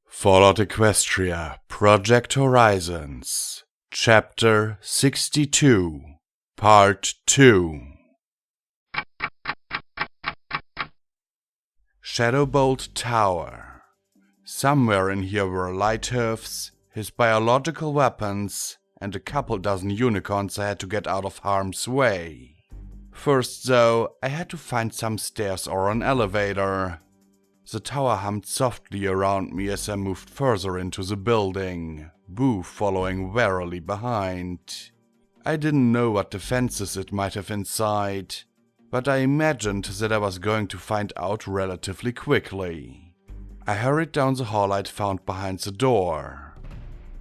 Fallout Equestria, Project Horizons, Chapter 62, Part 2. Shadowbolt Tower. Somewhere in here were Lighthooves, his biological weapons, and a couple dozen unicorns I had to get out of harm's way. First, though, I had to find some stairs or an elevator. The tower hummed softly around me as I moved further into the building, Boo following warily behind. I didn't know what defenses it might have inside, but I imagined that I was going to find out relatively quickly. I hurried down the hall I'd found behind the door.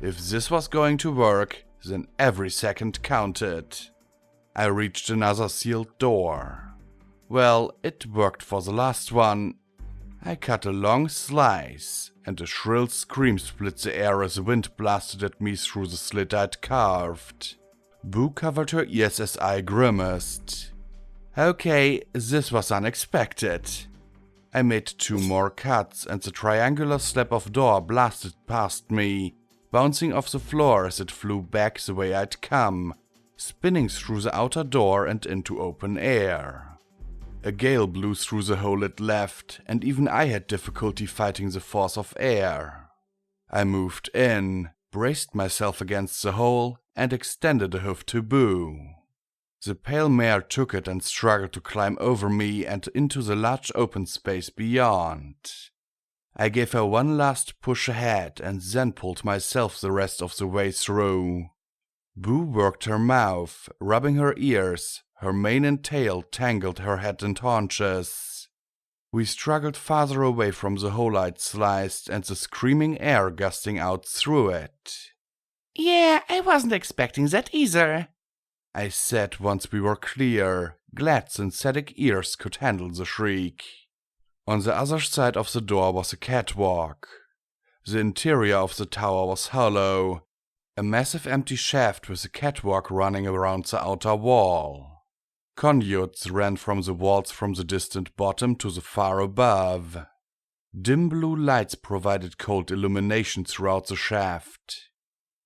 If this was going to work, then every second counted. I reached another sealed door. Well, it worked for the last one. I cut a long slice, and a shrill scream split the air as the wind blasted at me through the slit I'd carved. Boo covered her ears as I grimaced. Okay, this was unexpected. I made 2 more cuts, and the triangular slab of door blasted past me, bouncing off the floor as it flew back the way I'd come, spinning through the outer door and into open air. A gale blew through the hole it left, and even I had difficulty fighting the force of air. I moved in, braced myself against the hole, and extended a hoof to Boo. The pale mare took it and struggled to climb over me and into the large open space beyond. I gave her one last push ahead and then pulled myself the rest of the way through. Boo worked her mouth, rubbing her ears. Her mane and tail tangled her head and haunches. We struggled farther away from the hole I'd sliced and the screaming air gusting out through it. Yeah, I wasn't expecting that either, I said once we were clear, glad synthetic ears could handle the shriek. On the other side of the door was a catwalk. The interior of the tower was hollow, a massive empty shaft with a catwalk running around the outer wall. Conduits ran from the walls from the distant bottom to the far above. Dim blue lights provided cold illumination throughout the shaft.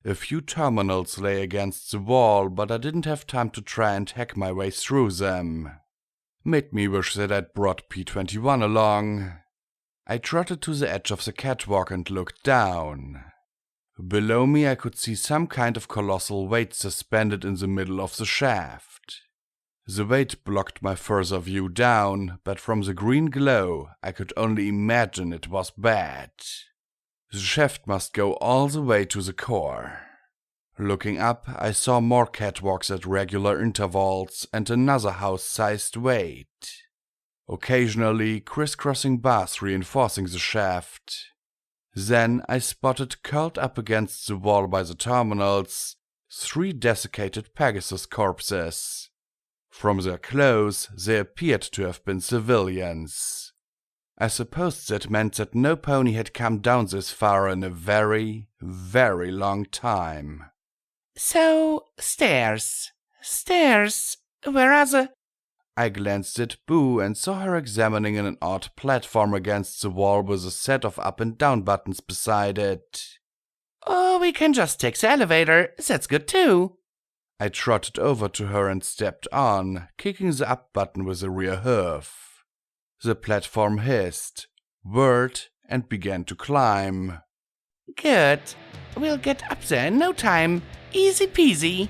A few terminals lay against the wall, but I didn't have time to try and hack my way through them. Made me wish that I'd brought P-21 along. I trotted to the edge of the catwalk and looked down. Below me I could see some kind of colossal weight suspended in the middle of the shaft. The weight blocked my further view down, but from the green glow I could only imagine it was bad. The shaft must go all the way to the core. Looking up, I saw more catwalks at regular intervals and another house-sized weight. Occasionally, crisscrossing bars reinforcing the shaft. Then I spotted curled up against the wall by the terminals 3 desiccated Pegasus corpses. From their clothes, they appeared to have been civilians. I suppose that meant that no pony had come down this far in a very, very long time. So, stairs, where are the... I glanced at Boo and saw her examining an odd platform against the wall with a set of up and down buttons beside it. Oh, we can just take the elevator, that's good too. I trotted over to her and stepped on, kicking the up button with a rear hoof. The platform hissed, whirred, and began to climb. Good. We'll get up there in no time. Easy peasy.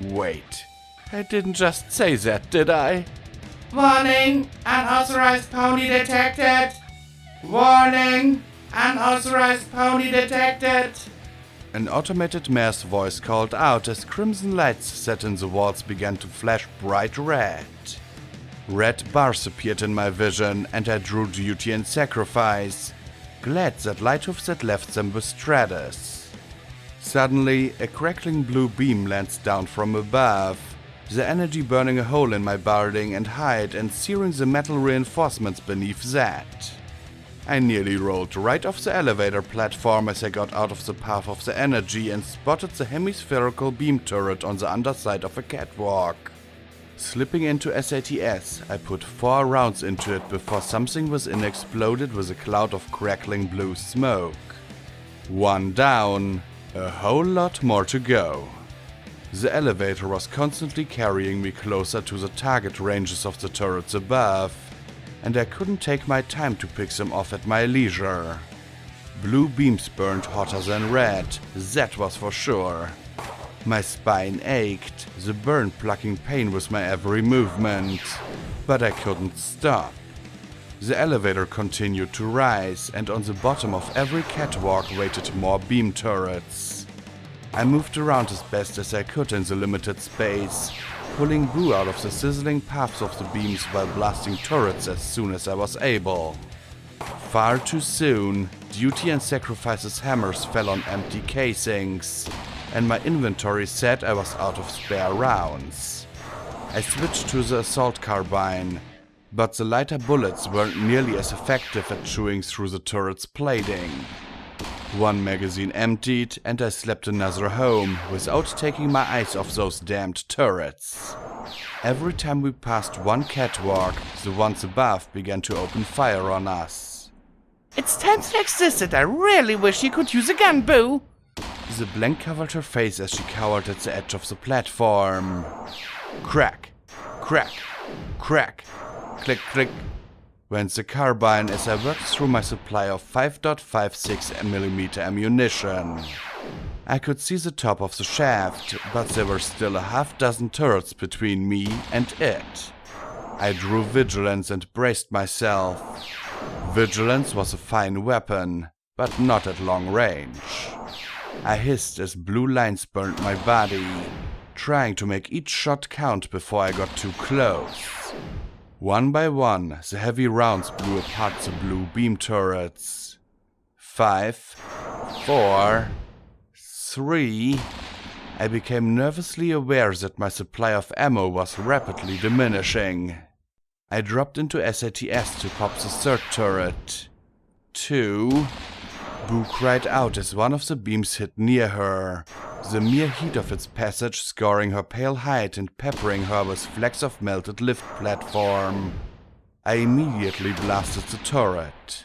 Wait, I didn't just say that, did I? Warning! Unauthorized pony detected! Warning! Unauthorized pony detected! An automated mare's voice called out as crimson lights set in the walls began to flash bright red. Red bars appeared in my vision, and I drew duty and sacrifice, glad that Lighthooves had left them with Stratus. Suddenly, a crackling blue beam lands down from above, the energy burning a hole in my barding and hide and searing the metal reinforcements beneath that. I nearly rolled right off the elevator platform as I got out of the path of the energy and spotted the hemispherical beam turret on the underside of a catwalk. Slipping into SATS, I put 4 rounds into it before something within exploded with a cloud of crackling blue smoke. One down, a whole lot more to go. The elevator was constantly carrying me closer to the target ranges of the turrets above, and I couldn't take my time to pick them off at my leisure. Blue beams burned hotter than red, that was for sure. My spine ached, the burn plucking pain with my every movement, but I couldn't stop. The elevator continued to rise, and on the bottom of every catwalk waited more beam turrets. I moved around as best as I could in the limited space, pulling Boo out of the sizzling paths of the beams while blasting turrets as soon as I was able. Far too soon, Duty and Sacrifice's hammers fell on empty casings, and my inventory said I was out of spare rounds. I switched to the assault carbine, but the lighter bullets weren't nearly as effective at chewing through the turret's plating. One magazine emptied, and I slept another home without taking my eyes off those damned turrets. Every time we passed one catwalk, the ones above began to open fire on us. It's times like this that I really wish you could use a gun, Boo. The blank covered her face as she cowered at the edge of the platform. Crack, crack, crack, click, click, went the carbine as I worked through my supply of 5.56mm ammunition. I could see the top of the shaft, but there were still a half dozen turrets between me and it. I drew Vigilance and braced myself. Vigilance was a fine weapon, but not at long range. I hissed as blue lines burned my body, trying to make each shot count before I got too close. One by one, the heavy rounds blew apart the blue beam turrets. 5, 4, 3... I became nervously aware that my supply of ammo was rapidly diminishing. I dropped into SATS to pop the third turret. 2... Boo cried out as one of the beams hit near her, the mere heat of its passage scoring her pale hide and peppering her with flecks of melted lift platform. I immediately blasted the turret.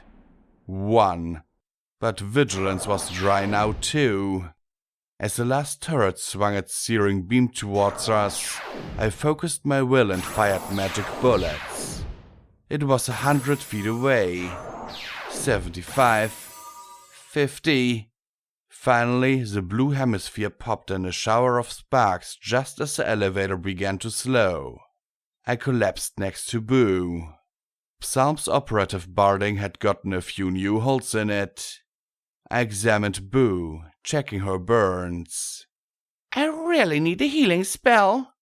1. But Vigilance was dry now too. As the last turret swung its searing beam towards us, I focused my will and fired magic bullets. It was 100 feet away. 75. 50. Finally, the blue hemisphere popped in a shower of sparks just as the elevator began to slow. I collapsed next to Boo. Psalm's operative barding had gotten a few new holes in it. I examined Boo, checking her burns. I really need a healing spell,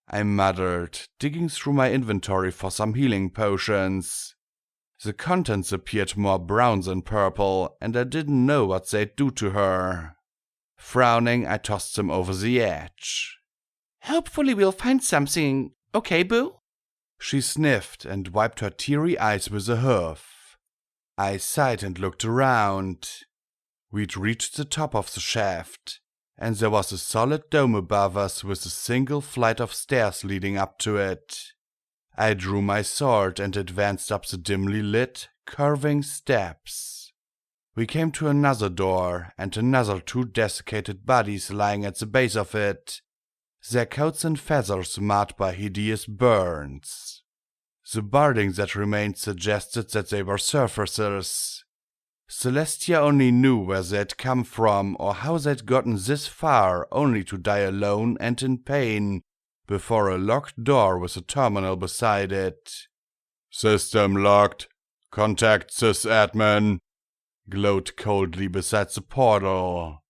I muttered, digging through my inventory for some healing potions. The contents appeared more brown than purple, and I didn't know what they'd do to her. Frowning, I tossed them over the edge. Hopefully we'll find something. Okay, Boo? She sniffed and wiped her teary eyes with a hoof. I sighed and looked around. We'd reached the top of the shaft, and there was a solid dome above us with a single flight of stairs leading up to it. I drew my sword and advanced up the dimly lit, curving steps. We came to another door, and another 2 desiccated bodies lying at the base of it, their coats and feathers marred by hideous burns. The barding that remained suggested that they were surfacers. Celestia only knew where they'd come from or how they'd gotten this far only to die alone and in pain before a locked door with a terminal beside it. "System locked. Contact sysadmin," glowed coldly beside the portal.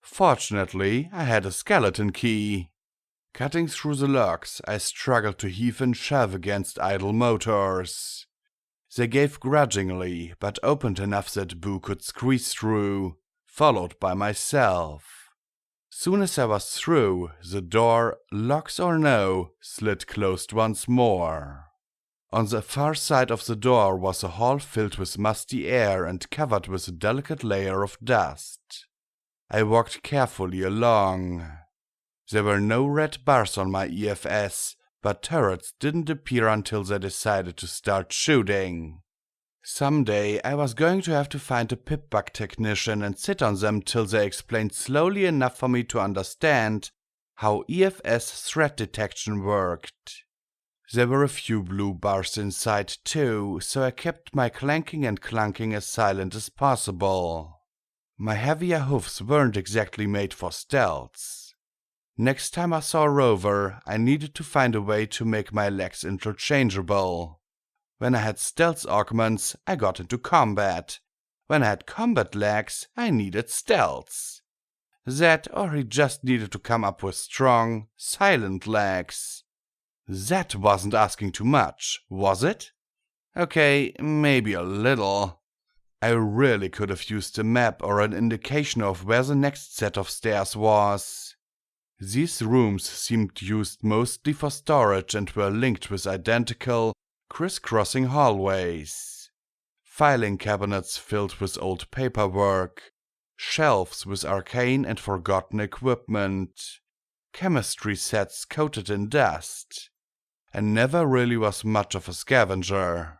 Fortunately, I had a skeleton key. Cutting through the locks, I struggled to heave and shove against idle motors. They gave grudgingly, but opened enough that Boo could squeeze through, followed by myself. Soon as I was through, the door, locks or no, slid closed once more. On the far side of the door was a hall filled with musty air and covered with a delicate layer of dust. I walked carefully along. There were no red bars on my EFS, but turrets didn't appear until they decided to start shooting. Someday I was going to have to find a pip-bug technician and sit on them till they explained slowly enough for me to understand how EFS threat detection worked. There were a few blue bars inside too, so I kept my clanking and clunking as silent as possible. My heavier hoofs weren't exactly made for stealth. Next time I saw Rover, I needed to find a way to make my legs interchangeable. When I had stealth augments, I got into combat. When I had combat legs, I needed stealth. That, or he just needed to come up with strong, silent legs. That wasn't asking too much, was it? Okay, maybe a little. I really could have used a map or an indication of where the next set of stairs was. These rooms seemed used mostly for storage and were linked with identical, crisscrossing hallways. Filing cabinets filled with old paperwork, shelves with arcane and forgotten equipment, chemistry sets coated in dust, and never really was much of a scavenger.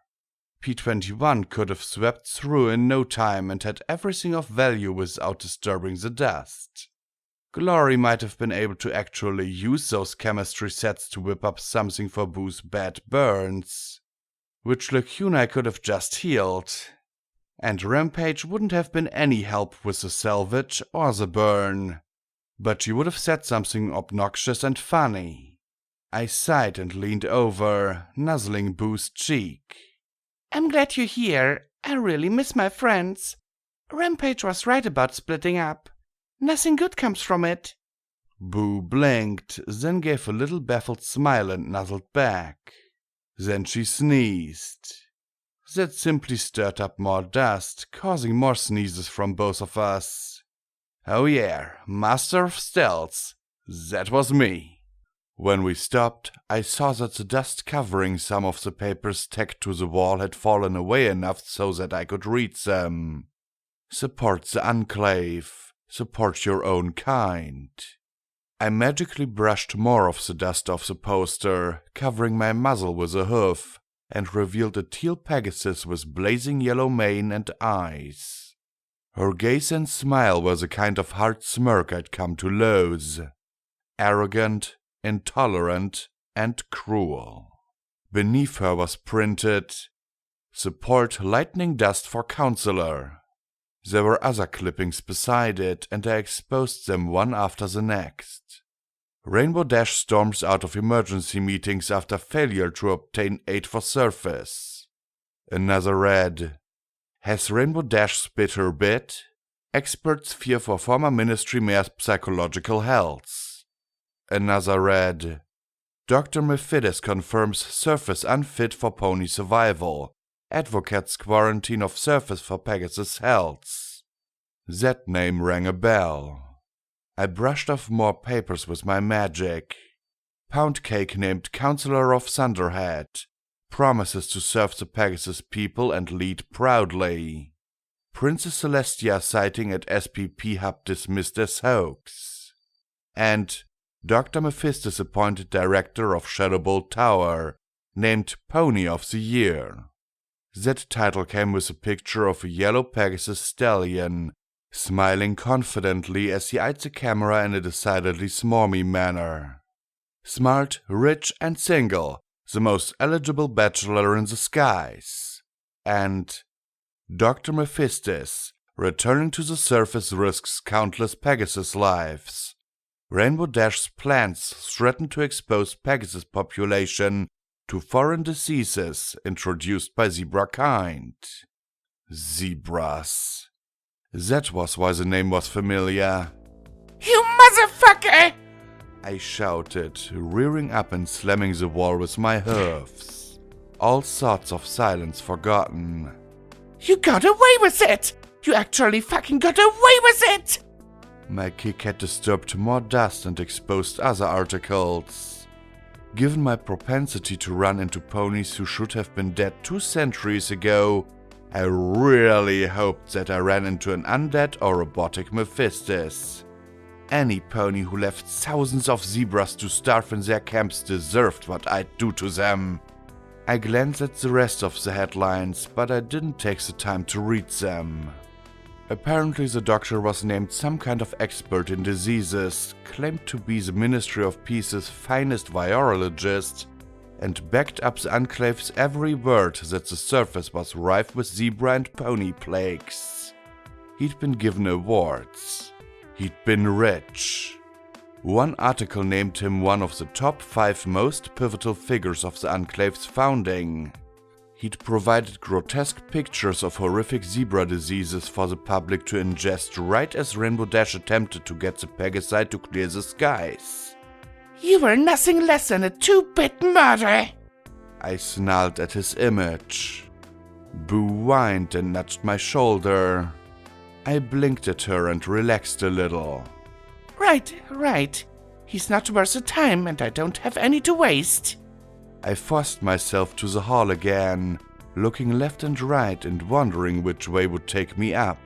P-21 could have swept through in no time and had everything of value without disturbing the dust. Glory might have been able to actually use those chemistry sets to whip up something for Boo's bad burns, which lacunae could have just healed. And Rampage wouldn't have been any help with the salvage or the burn, but she would have said something obnoxious and funny. I sighed and leaned over, nuzzling Boo's cheek. I'm glad you're here. I really miss my friends. Rampage was right about splitting up. Nothing good comes from it. Boo blinked, then gave a little baffled smile and nuzzled back. Then she sneezed. That simply stirred up more dust, causing more sneezes from both of us. Oh yeah, master of stealth. That was me. When we stopped, I saw that the dust covering some of the papers tacked to the wall had fallen away enough so that I could read them. Support the Enclave. Support your own kind. I magically brushed more of the dust off the poster, covering my muzzle with a hoof, and revealed a teal Pegasus with blazing yellow mane and eyes. Her gaze and smile were the kind of hard smirk I'd come to loathe. Arrogant, intolerant, and cruel. Beneath her was printed, "Support lightning dust for counselor." There were other clippings beside it, and I exposed them one after the next. Rainbow Dash storms out of emergency meetings after failure to obtain aid for surface. Another read, "Has Rainbow Dash spit her bit? Experts fear for former Ministry Mayor's psychological health." Another read, "Dr. Mephides confirms surface unfit for pony survival. Advocates quarantine of surface for Pegasus health." That name rang a bell. I brushed off more papers with my magic. Pound Cake named Counselor of Thunderhead. Promises to serve the Pegasus people and lead proudly. Princess Celestia sighting at SPP Hub dismissed as hoax. And Dr. Mephistus appointed director of Shadowbolt Tower, named Pony of the Year. That title came with a picture of a yellow Pegasus stallion, smiling confidently as he eyed the camera in a decidedly smarmy manner. Smart, rich, and single, the most eligible bachelor in the skies. And Dr. Mephistus, returning to the surface risks countless Pegasus lives. Rainbow Dash's plans threaten to expose Pegasus population to foreign diseases introduced by zebra kind. Zebras. That was why the name was familiar. You motherfucker! I shouted, rearing up and slamming the wall with my hoofs. All thoughts of silence forgotten. You got away with it! You actually fucking got away with it! My kick had disturbed more dust and exposed other articles. Given my propensity to run into ponies who should have been dead 2 centuries ago, I really hoped that I ran into an undead or robotic Mephistus. Any pony who left thousands of zebras to starve in their camps deserved what I'd do to them. I glanced at the rest of the headlines, but I didn't take the time to read them. Apparently the doctor was named some kind of expert in diseases, claimed to be the Ministry of Peace's finest virologist, and backed up the Enclave's every word that the surface was rife with zebra and pony plagues. He'd been given awards. He'd been rich. One article named him one of the top 5 most pivotal figures of the Enclave's founding. He'd provided grotesque pictures of horrific zebra diseases for the public to ingest right as Rainbow Dash attempted to get the Pegasi to clear the skies. You were nothing less than a 2-bit murderer! I snarled at his image. Boo whined and nudged my shoulder. I blinked at her and relaxed a little. Right. He's not worth the time and I don't have any to waste. I forced myself to the hall again, looking left and right and wondering which way would take me up.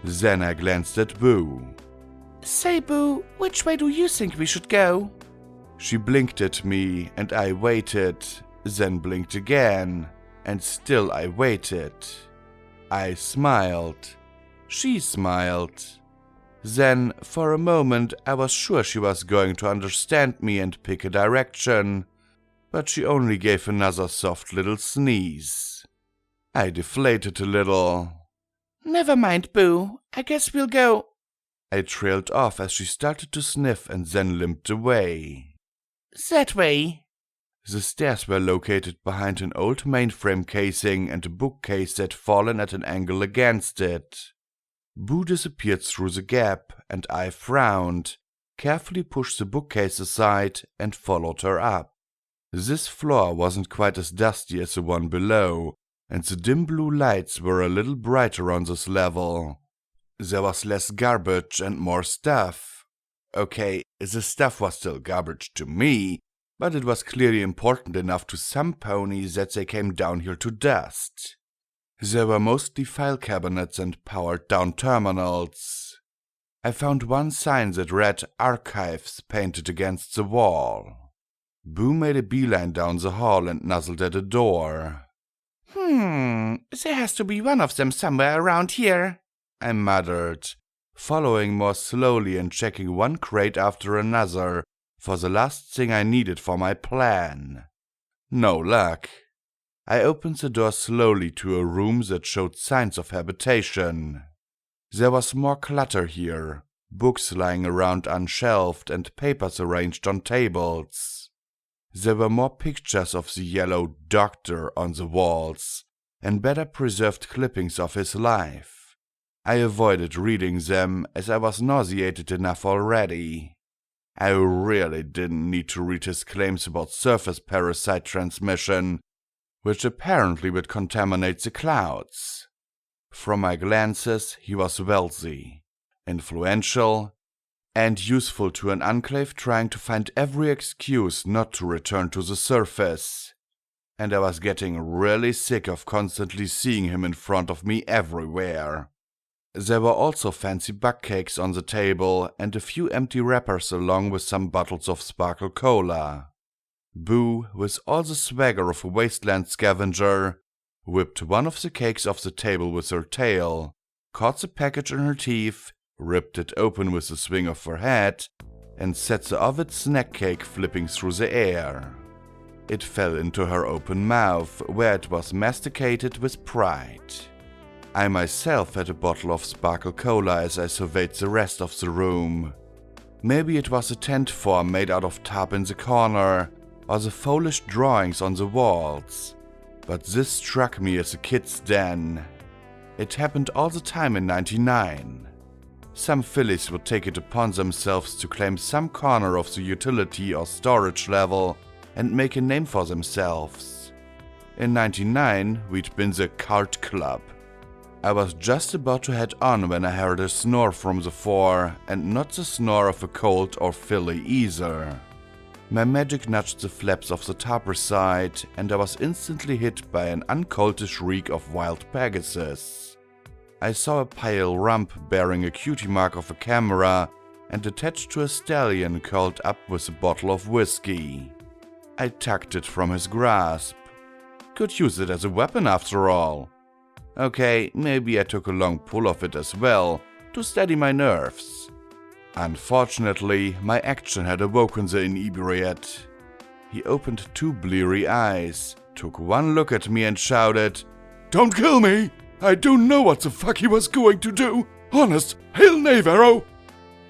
Then I glanced at Boo. Say, Boo, which way do you think we should go? She blinked at me and I waited, then blinked again, and still I waited. I smiled. She smiled. Then, for a moment, I was sure she was going to understand me and pick a direction, but she only gave another soft little sneeze. I deflated a little. Never mind, Boo. I guess we'll go. I trailed off as she started to sniff and then limped away. That way. The stairs were located behind an old mainframe casing and a bookcase that had fallen at an angle against it. Boo disappeared through the gap, and I frowned, carefully pushed the bookcase aside, and followed her up. This floor wasn't quite as dusty as the one below, and the dim blue lights were a little brighter on this level. There was less garbage and more stuff. Okay, the stuff was still garbage to me, but it was clearly important enough to some ponies that they came down here to dust. There were mostly file cabinets and powered-down terminals. I found one sign that read Archives painted against the wall. Boo made a beeline down the hall and nuzzled at a door. There has to be one of them somewhere around here, I muttered, following more slowly and checking one crate after another for the last thing I needed for my plan. No luck. I opened the door slowly to a room that showed signs of habitation. There was more clutter here, books lying around unshelved and papers arranged on tables. There were more pictures of the yellow doctor on the walls, and better preserved clippings of his life. I avoided reading them as I was nauseated enough already. I really didn't need to read his claims about surface parasite transmission, which apparently would contaminate the clouds. From my glances, he was wealthy, influential, and useful to an enclave trying to find every excuse not to return to the surface. And I was getting really sick of constantly seeing him in front of me everywhere. There were also fancy buck cakes on the table and a few empty wrappers along with some bottles of sparkle cola. Boo, with all the swagger of a wasteland scavenger, whipped one of the cakes off the table with her tail, caught the package in her teeth, ripped it open with a swing of her head, and set the ovid snack cake flipping through the air. It fell into her open mouth, where it was masticated with pride. I myself had a bottle of sparkle cola as I surveyed the rest of the room. Maybe it was a tent form made out of tarp in the corner, or the foolish drawings on the walls, but this struck me as a kid's den. It happened all the time in '99. Some fillies would take it upon themselves to claim some corner of the utility or storage level and make a name for themselves. In '99, we'd been the Cart Club. I was just about to head on when I heard a snore from the fore, and not the snore of a colt or filly either. My magic nudged the flaps of the tarp aside, and I was instantly hit by an uncoltish reek of wild Pegasus. I saw a pale rump bearing a cutie mark of a camera and attached to a stallion curled up with a bottle of whiskey. I tugged it from his grasp. could use it as a weapon after all. Okay, maybe I took a long pull of it as well, to steady my nerves. Unfortunately, my action had awoken the inebriate. He opened 2 bleary eyes, took one look at me and shouted, "Don't kill me! I don't know what the fuck he was going to do! Honest, hail Navarro!"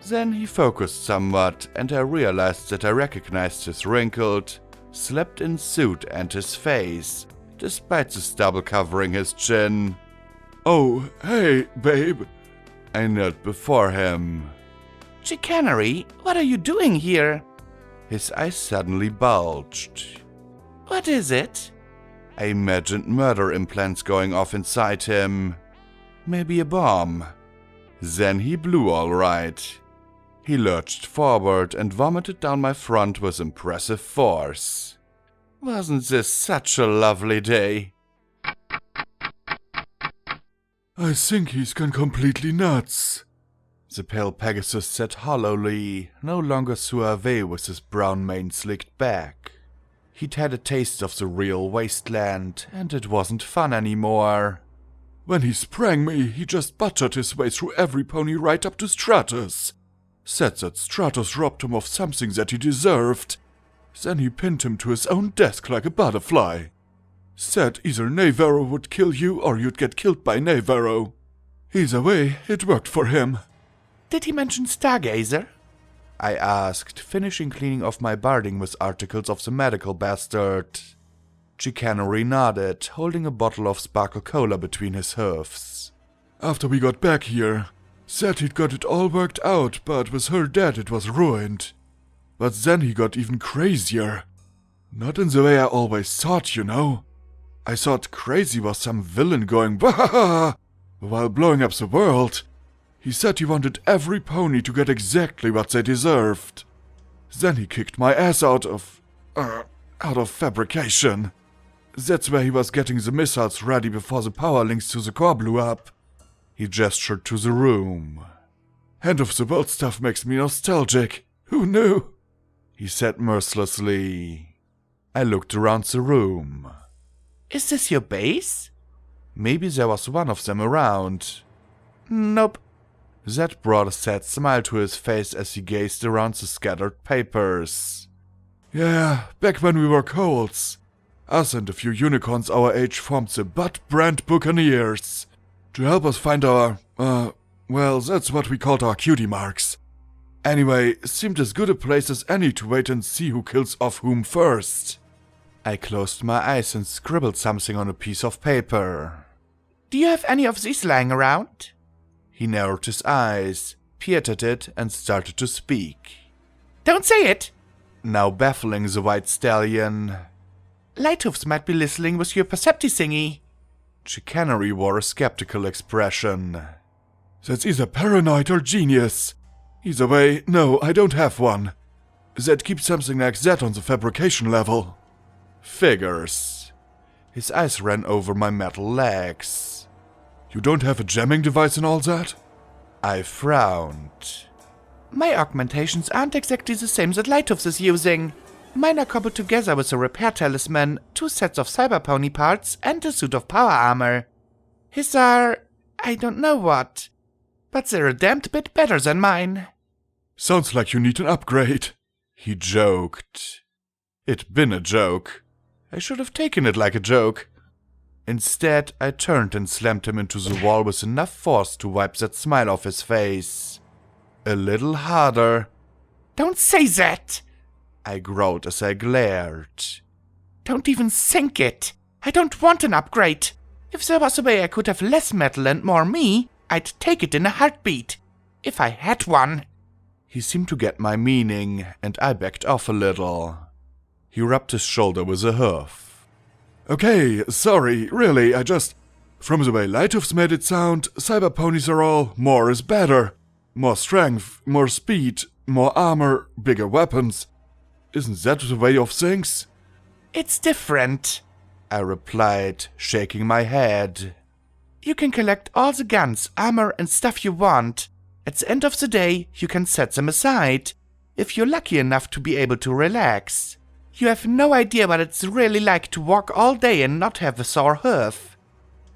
Then he focused somewhat, and I realized that I recognized his wrinkled, slept-in suit and his face, despite the stubble covering his chin. "Oh, hey, babe." I knelt before him. Chicanery, what are you doing here? His eyes suddenly bulged. What is it? I imagined murder implants going off inside him. Maybe a bomb. Then he blew all right. He lurched forward and vomited down my front with impressive force. Wasn't this such a lovely day? "I think he's gone completely nuts," the pale Pegasus said hollowly, no longer suave with his brown mane slicked back. He'd had a taste of the real wasteland, and it wasn't fun anymore. "When he sprang me, he just butchered his way through every pony right up to Stratus. Said that Stratus robbed him of something that he deserved. Then he pinned him to his own desk like a butterfly. Said either Navarro would kill you or you'd get killed by Navarro. Either way, it worked for him." Did he mention Stargazer? I asked, finishing cleaning off my barding with articles of the medical bastard. Chicanery nodded, holding a bottle of Sparkle Cola between his hoofs. "After we got back here, said he'd got it all worked out, but with her dead it was ruined. But then he got even crazier. Not in the way I always thought, you know. I thought crazy was some villain going bah while blowing up the world. He said he wanted every pony to get exactly what they deserved. Then he kicked my ass out of fabrication. That's where he was getting the missiles ready before the power links to the core blew up." He gestured to the room. "End of the world stuff makes me nostalgic. Who knew?" he said mercilessly. I looked around the room. Is this your base? Maybe there was one of them around. Nope. Zed brought a sad smile to his face as he gazed around the scattered papers. "Yeah, back when we were colts. Us and a few unicorns our age formed the Butt Brand Buccaneers. To help us find our, well, that's what we called our cutie marks. Anyway, seemed as good a place as any to wait and see who kills off whom first." I closed my eyes and scribbled something on a piece of paper. Do you have any of these lying around? He narrowed his eyes, peered at it, and started to speak. Don't say it! Now baffling the white stallion. Lighthoofs might be listening with your Percepti thingy. Chicanery wore a skeptical expression. "That's either paranoid or genius. Either way, no, I don't have one. That keeps something like that on the fabrication level." Figures. His eyes ran over my metal legs. "You don't have a jamming device and all that?" I frowned. My augmentations aren't exactly the same that Lighthoofs is using. Mine are cobbled together with a repair talisman, 2 sets of cyber pony parts, and a suit of power armor. His are... I don't know what. But they're a damned bit better than mine. "Sounds like you need an upgrade," he joked. It'd been a joke. I should have taken it like a joke. Instead, I turned and slammed him into the wall with enough force to wipe that smile off his face. A little harder. Don't say that! I growled as I glared. Don't even think it. I don't want an upgrade. If there was a way I could have less metal and more me, I'd take it in a heartbeat. If I had one. He seemed to get my meaning, and I backed off a little. He rubbed his shoulder with a hoof. "Okay, sorry, really, I just... From the way Lighthoofs made it sound, cyber ponies are all more is better. More strength, more speed, more armor, bigger weapons. Isn't that the way of things?" It's different, I replied, shaking my head. You can collect all the guns, armor, and stuff you want. At the end of the day, you can set them aside, if you're lucky enough to be able to relax. You have no idea what it's really like to walk all day and not have a sore hoof.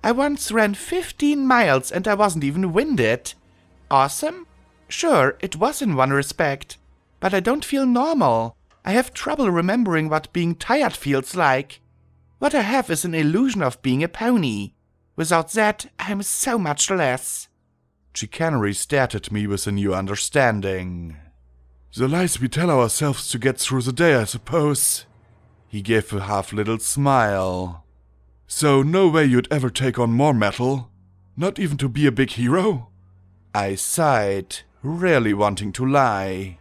I once ran 15 miles and I wasn't even winded. Awesome? Sure, it was in one respect. But I don't feel normal. I have trouble remembering what being tired feels like. What I have is an illusion of being a pony. Without that, I'm so much less. Chicanery stared at me with a new understanding. The lies we tell ourselves to get through the day, I suppose. He gave a half-little smile. So no way you'd ever take on more metal? Not even to be a big hero? I sighed, really wanting to lie.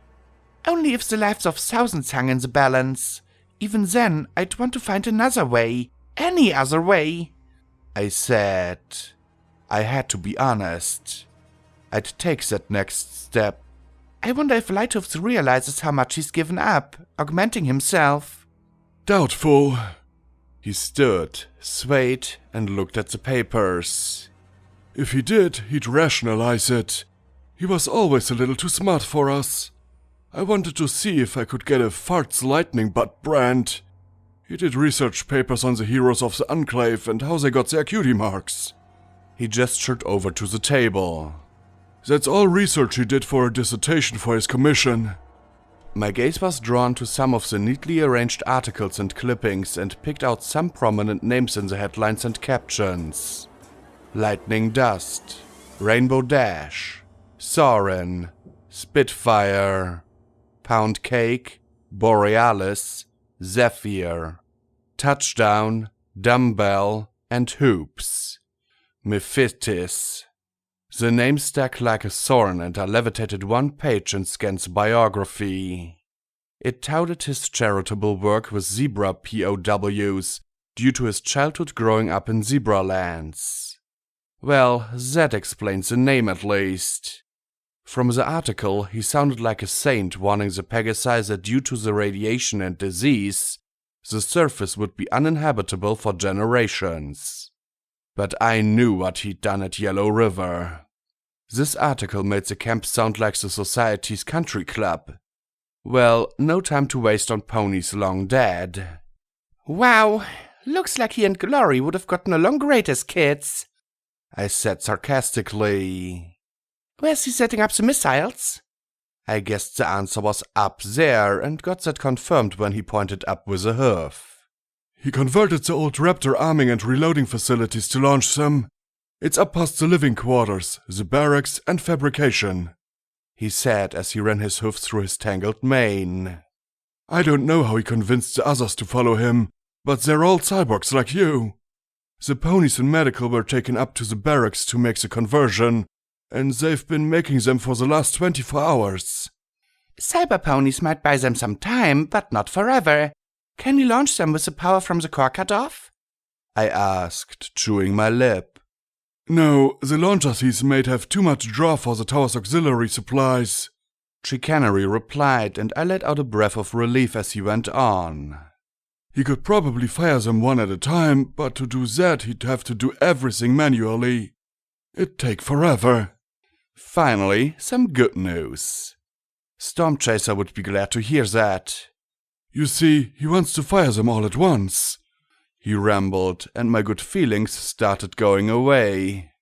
Only if the lives of thousands hung in the balance. Even then, I'd want to find another way. Any other way. I said. I had to be honest. I'd take that next step. I wonder if Lighthooves realizes how much he's given up, augmenting himself. Doubtful. He stood, swayed, and looked at the papers. If he did, he'd rationalize it. He was always a little too smart for us. I wanted to see if I could get a farts lightning butt brand. He did research papers on the heroes of the Enclave and how they got their cutie marks. He gestured over to the table. That's all research he did for a dissertation for his commission. My gaze was drawn to some of the neatly arranged articles and clippings and picked out some prominent names in the headlines and captions. Lightning Dust, Rainbow Dash, Sorin, Spitfire, Pound Cake, Borealis, Zephyr, Touchdown, Dumbbell, and Hoops. Mephistis. The names stack like a thorn and I levitated one page in Scan's biography. It touted his charitable work with zebra POWs due to his childhood growing up in zebra lands. Well, that explains the name at least. From the article, he sounded like a saint warning the Pegasi that due to the radiation and disease, the surface would be uninhabitable for generations. But I knew what he'd done at Yellow River. This article made the camp sound like the Society's country club. Well, no time to waste on ponies long dead. Wow, looks like he and Glory would have gotten along great as kids, I said sarcastically. Where's he setting up the missiles? I guessed the answer was up there and got that confirmed when he pointed up with a hoof. He converted the old Raptor arming and reloading facilities to launch them. It's up past the living quarters, the barracks, and fabrication, he said as he ran his hoof through his tangled mane. I don't know how he convinced the others to follow him, but they're all cyborgs like you. The ponies in medical were taken up to the barracks to make the conversion, and they've been making them for the last 24 hours. Cyber ponies might buy them some time, but not forever. Can you launch them with the power from the core cut off? I asked, chewing my lip. No, the launchers he's made have too much draw for the tower's auxiliary supplies, Chicanery replied, and I let out a breath of relief as he went on. He could probably fire them one at a time, but to do that he'd have to do everything manually. It'd take forever. Finally, some good news. Stormchaser would be glad to hear that. You see, he wants to fire them all at once, he rambled, and my good feelings started going away.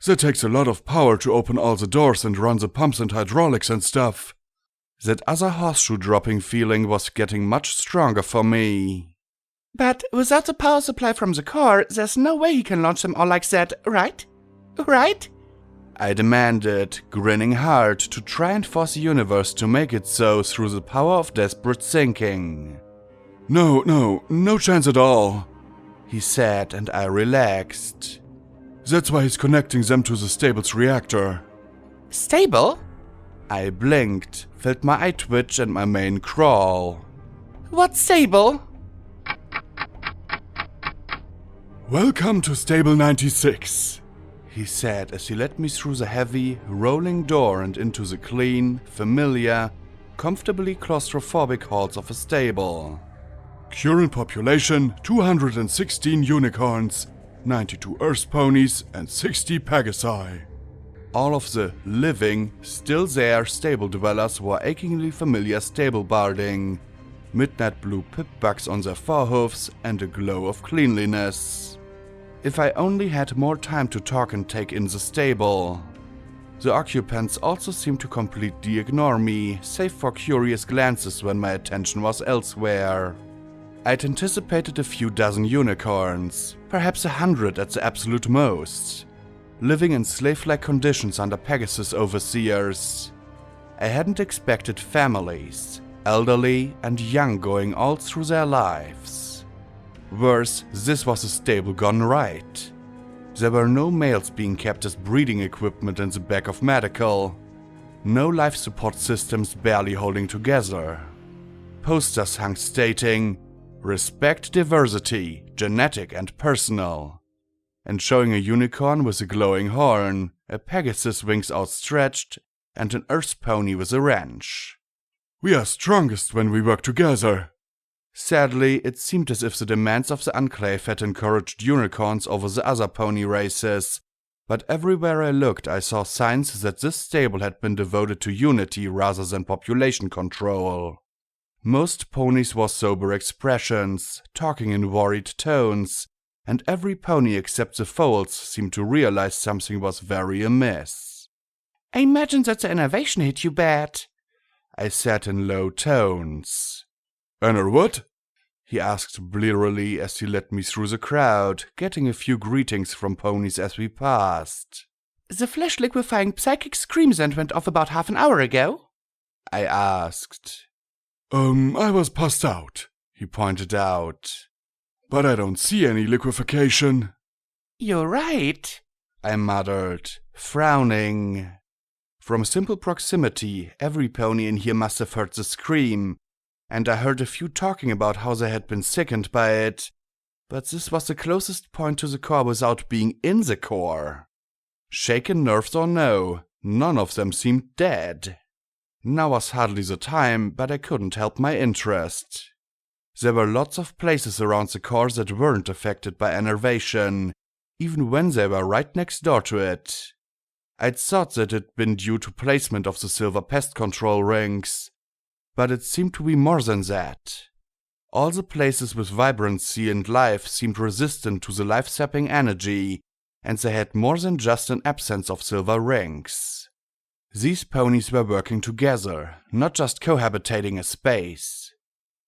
That takes a lot of power to open all the doors and run the pumps and hydraulics and stuff. That other horseshoe-dropping feeling was getting much stronger for me. But without the power supply from the core, there's no way he can launch them all like that, right? Right? I demanded, grinning hard to try and force the universe to make it so through the power of desperate thinking. No chance at all, he said, and I relaxed. That's why he's connecting them to the stable's reactor. Stable? I blinked, felt my eye twitch and my mane crawl. What's stable? Welcome to Stable 96, he said as he led me through the heavy, rolling door and into the clean, familiar, comfortably claustrophobic halls of a stable. Current population 216 unicorns, 92 Earth ponies, and 60 Pegasi. All of the living, still there stable dwellers were achingly familiar stable barding. midnight blue pip-bugs on their forehoofs, and a glow of cleanliness. If I only had more time to talk and take in the stable. The occupants also seemed to completely ignore me, save for curious glances when my attention was elsewhere. I'd anticipated a few dozen unicorns, perhaps 100 at the absolute most, living in slave-like conditions under Pegasus overseers. I hadn't expected families, elderly and young, going all through their lives. Worse, this was a stable gone right. There were no males being kept as breeding equipment in the back of medical. No life support systems barely holding together. Posters hung stating, "Respect diversity, genetic and personal," and showing a unicorn with a glowing horn, a Pegasus wings outstretched, and an earth pony with a wrench. "We are strongest when we work together." Sadly, it seemed as if the demands of the Enclave had encouraged unicorns over the other pony races, but everywhere I looked I saw signs that this stable had been devoted to unity rather than population control. Most ponies wore sober expressions, talking in worried tones, and every pony except the foals seemed to realize something was very amiss. "I imagine that the innovation hit you bad," I said in low tones. "And what?" he asked blearily as he led me through the crowd, getting a few greetings from ponies as we passed. "The flesh-liquefying psychic screams and went off about half an hour ago?" I asked. I was passed out," he pointed out. "But I don't see any liquefaction." "You're right," I muttered, frowning. From simple proximity, every pony in here must have heard the scream, and I heard a few talking about how they had been sickened by it, but this was the closest point to the core without being in the core. Shaken nerves or no, none of them seemed dead. Now was hardly the time, but I couldn't help my interest. There were lots of places around the core that weren't affected by enervation, even when they were right next door to it. I'd thought that it'd been due to placement of the silver pest control rings, but it seemed to be more than that. All the places with vibrancy and life seemed resistant to the life-sapping energy, and they had more than just an absence of silver rings. These ponies were working together, not just cohabitating a space.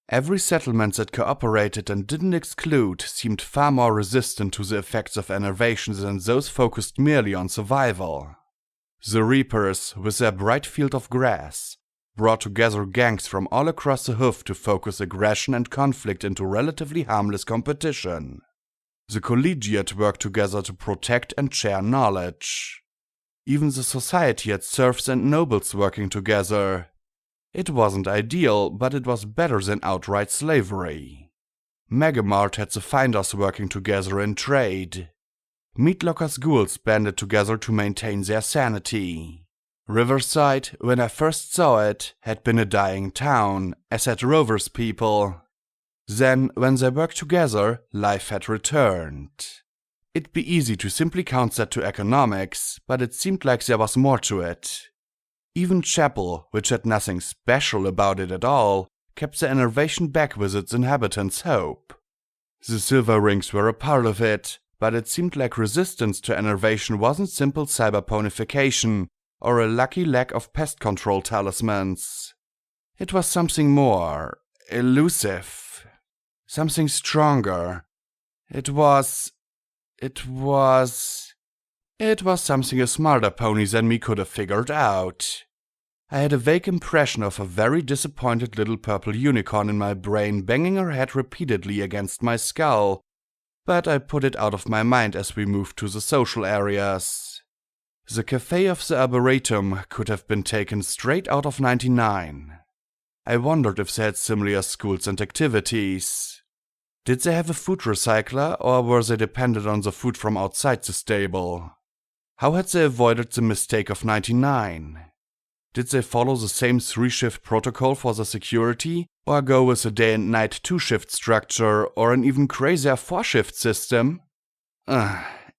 Every settlement that cooperated and didn't exclude seemed far more resistant to the effects of enervation than those focused merely on survival. The Reapers, with their bright field of grass, brought together gangs from all across the hoof to focus aggression and conflict into relatively harmless competition. The Collegiate worked together to protect and share knowledge. Even the society had serfs and nobles working together. It wasn't ideal, but it was better than outright slavery. Megamart had the Finders working together in trade. Meatlocker's ghouls banded together to maintain their sanity. Riverside, when I first saw it, had been a dying town, as had Rover's people. Then, when they worked together, life had returned. It'd be easy to simply count that to economics, but it seemed like there was more to it. Even Chapel, which had nothing special about it at all, kept the enervation back with its inhabitants' hope. The silver rings were a part of it, but it seemed like resistance to enervation wasn't simple cyberponification or a lucky lack of pest control talismans. It was something more elusive, something stronger. It was something a smarter pony than me could have figured out. I had a vague impression of a very disappointed little purple unicorn in my brain banging her head repeatedly against my skull, but I put it out of my mind as we moved to the social areas. The cafe of the Arboretum could have been taken straight out of 99. I wondered if they had similar schools and activities. Did they have a food recycler, or were they dependent on the food from outside the stable? How had they avoided the mistake of 99? Did they follow the same 3-shift protocol for the security, or go with a day and night 2-shift structure, or an even crazier 4-shift system?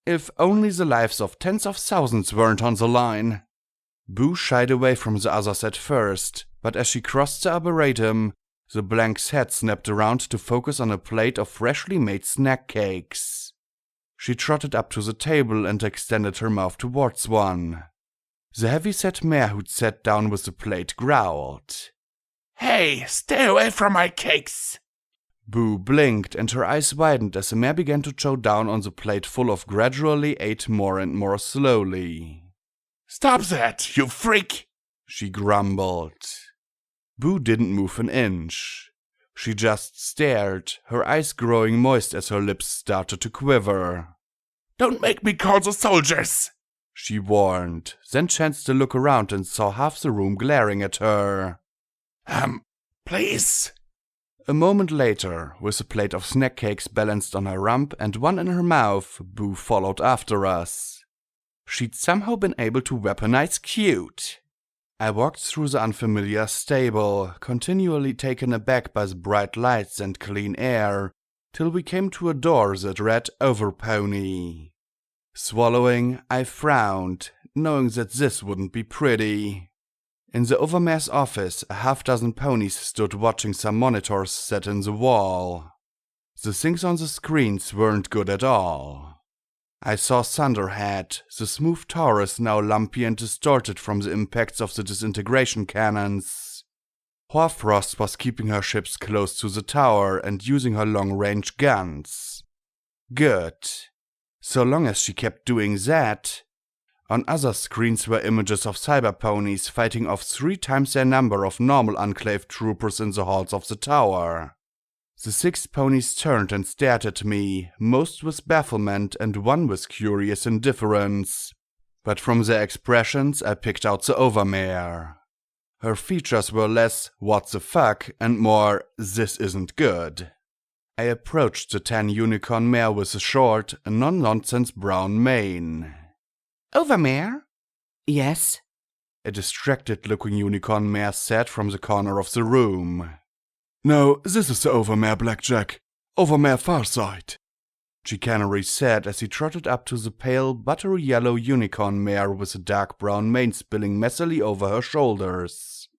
If only the lives of tens of thousands weren't on the line. Boo shied away from the others at first, but as she crossed the Arboretum, The blank's head snapped around to focus on a plate of freshly made snack cakes. She trotted up to the table and extended her mouth towards one. The heavy-set mare who'd sat down with the plate growled. Hey, stay away from my cakes! Boo blinked and her eyes widened as the mare began to chow down on the plate full of gradually ate more and more slowly. Stop that, you freak! She grumbled. Boo didn't move an inch. She just stared, her eyes growing moist as her lips started to quiver. Don't make me call the soldiers! She warned, then chanced to look around and saw half the room glaring at her. Please? A moment later, with a plate of snack cakes balanced on her rump and one in her mouth, Boo followed after us. She'd somehow been able to weaponize cute. I walked through the unfamiliar stable, continually taken aback by the bright lights and clean air, till we came to a door that read Overpony. Swallowing, I frowned, knowing that this wouldn't be pretty. In the Overmare's office, a half-dozen ponies stood watching some monitors set in the wall. The things on the screens weren't good at all. I saw Thunderhead, the smooth Taurus now lumpy and distorted from the impacts of the disintegration cannons. Hoarfrost was keeping her ships close to the tower and using her long-range guns. Good. So long as she kept doing that. On other screens were images of cyber ponies fighting off 3 times their number of normal Enclave troopers in the halls of the tower. The 6 ponies turned and stared at me, most with bafflement and one with curious indifference. But from their expressions I picked out the Overmare. Her features were less what the fuck and more this isn't good. I approached the tan unicorn mare with a short, non-nonsense brown mane. Overmare? Yes? A distracted-looking unicorn mare said from the corner of the room. No, this is the Overmare, Blackjack. Overmare Farsight. Chicanery said as he trotted up to the pale, buttery yellow unicorn mare with a dark brown mane spilling messily over her shoulders.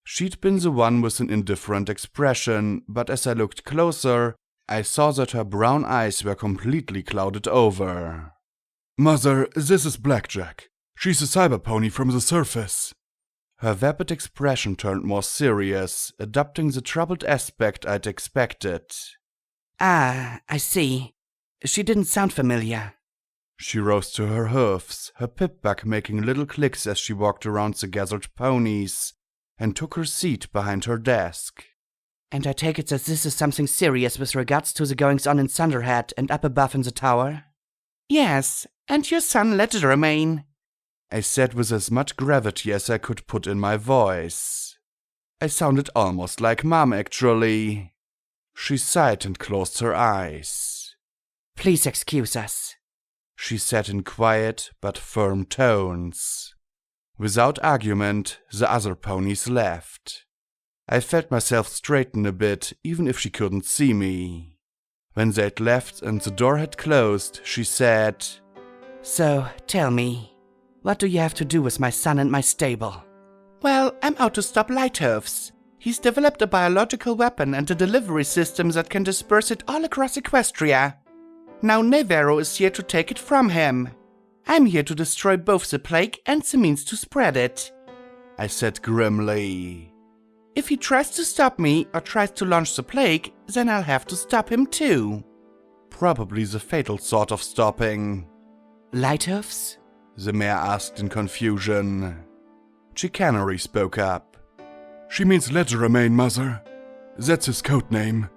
She'd been the one with an indifferent expression, but as I looked closer, I saw that her brown eyes were completely clouded over. Mother, this is Blackjack. She's a cyber pony from the surface. Her vapid expression turned more serious, adopting the troubled aspect I'd expected. Ah, I see. She didn't sound familiar. She rose to her hoofs, her pip-back making little clicks as she walked around the gathered ponies, and took her seat behind her desk. And I take it that this is something serious with regards to the goings-on in Thunderhead and up above in the tower? Yes, and your son let it remain, I said with as much gravity as I could put in my voice. I sounded almost like Mom, actually. She sighed and closed her eyes. Please excuse us, she said in quiet but firm tones. Without argument, the other ponies left. I felt myself straighten a bit, even if she couldn't see me. When they'd left and the door had closed, she said, So, tell me, what do you have to do with my son and my stable? Well, I'm out to stop Lighthooves. He's developed a biological weapon and a delivery system that can disperse it all across Equestria. Now Nevero is here to take it from him. I'm here to destroy both the plague and the means to spread it, I said grimly. If he tries to stop me or tries to launch the plague, then I'll have to stop him too. Probably the fatal sort of stopping. Lighthooves? The mare asked in confusion. Chicanery spoke up. She means let it remain, Mother. That's his code name.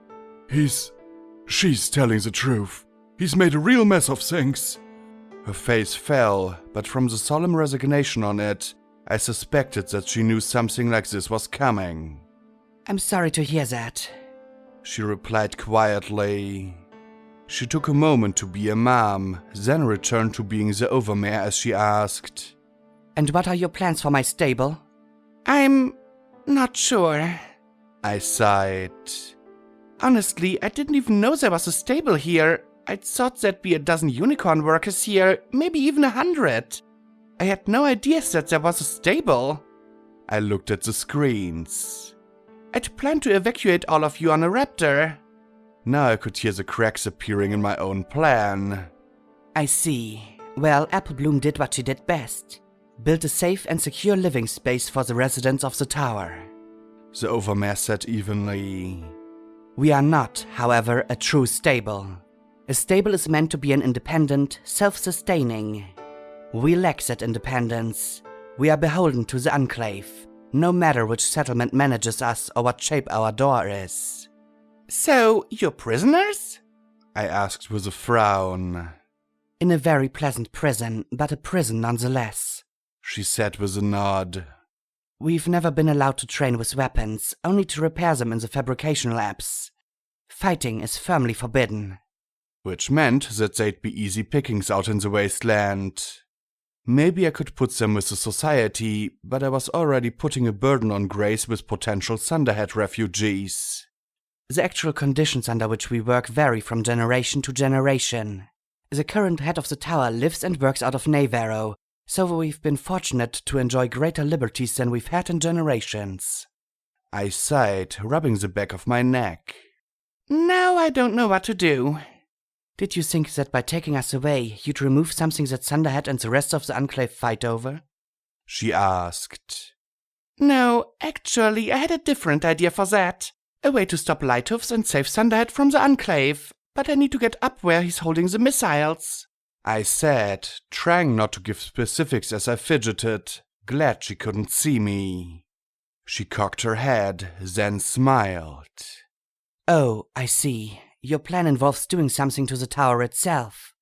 She's telling the truth. He's made a real mess of things. Her face fell, but from the solemn resignation on it, I suspected that she knew something like this was coming. I'm sorry to hear that, she replied quietly. She took a moment to be a mom, then returned to being the Overmare as she asked, And what are your plans for my stable? I'm not sure, I sighed. Honestly, I didn't even know there was a stable here. I'd thought there'd be a dozen unicorn workers here, maybe even 100. I had no idea that there was a stable. I looked at the screens. I'd planned to evacuate all of you on a raptor. Now I could hear the cracks appearing in my own plan. I see. Well, Apple Bloom did what she did best. Built a safe and secure living space for the residents of the tower. The overmare said evenly. We are not, however, a true stable. A stable is meant to be an independent, self-sustaining. We lack that independence. We are beholden to the Enclave, no matter which settlement manages us or what shape our door is. So, you're prisoners? I asked with a frown. In a very pleasant prison, but a prison nonetheless. She said with a nod. We've never been allowed to train with weapons, only to repair them in the fabrication labs. Fighting is firmly forbidden. Which meant that they'd be easy pickings out in the wasteland. Maybe I could put them with the society, but I was already putting a burden on Grace with potential Thunderhead refugees. The actual conditions under which we work vary from generation to generation. The current head of the tower lives and works out of Navarro, so we've been fortunate to enjoy greater liberties than we've had in generations. I sighed, rubbing the back of my neck. Now I don't know what to do. Did you think that by taking us away, you'd remove something that Thunderhead and the rest of the Enclave fight over? She asked. No, actually, I had a different idea for that. A way to stop Lighthoofs and save Thunderhead from the Enclave. But I need to get up where he's holding the missiles. I said, trying not to give specifics as I fidgeted, glad she couldn't see me. She cocked her head, then smiled. Oh, I see. Your plan involves doing something to the tower itself.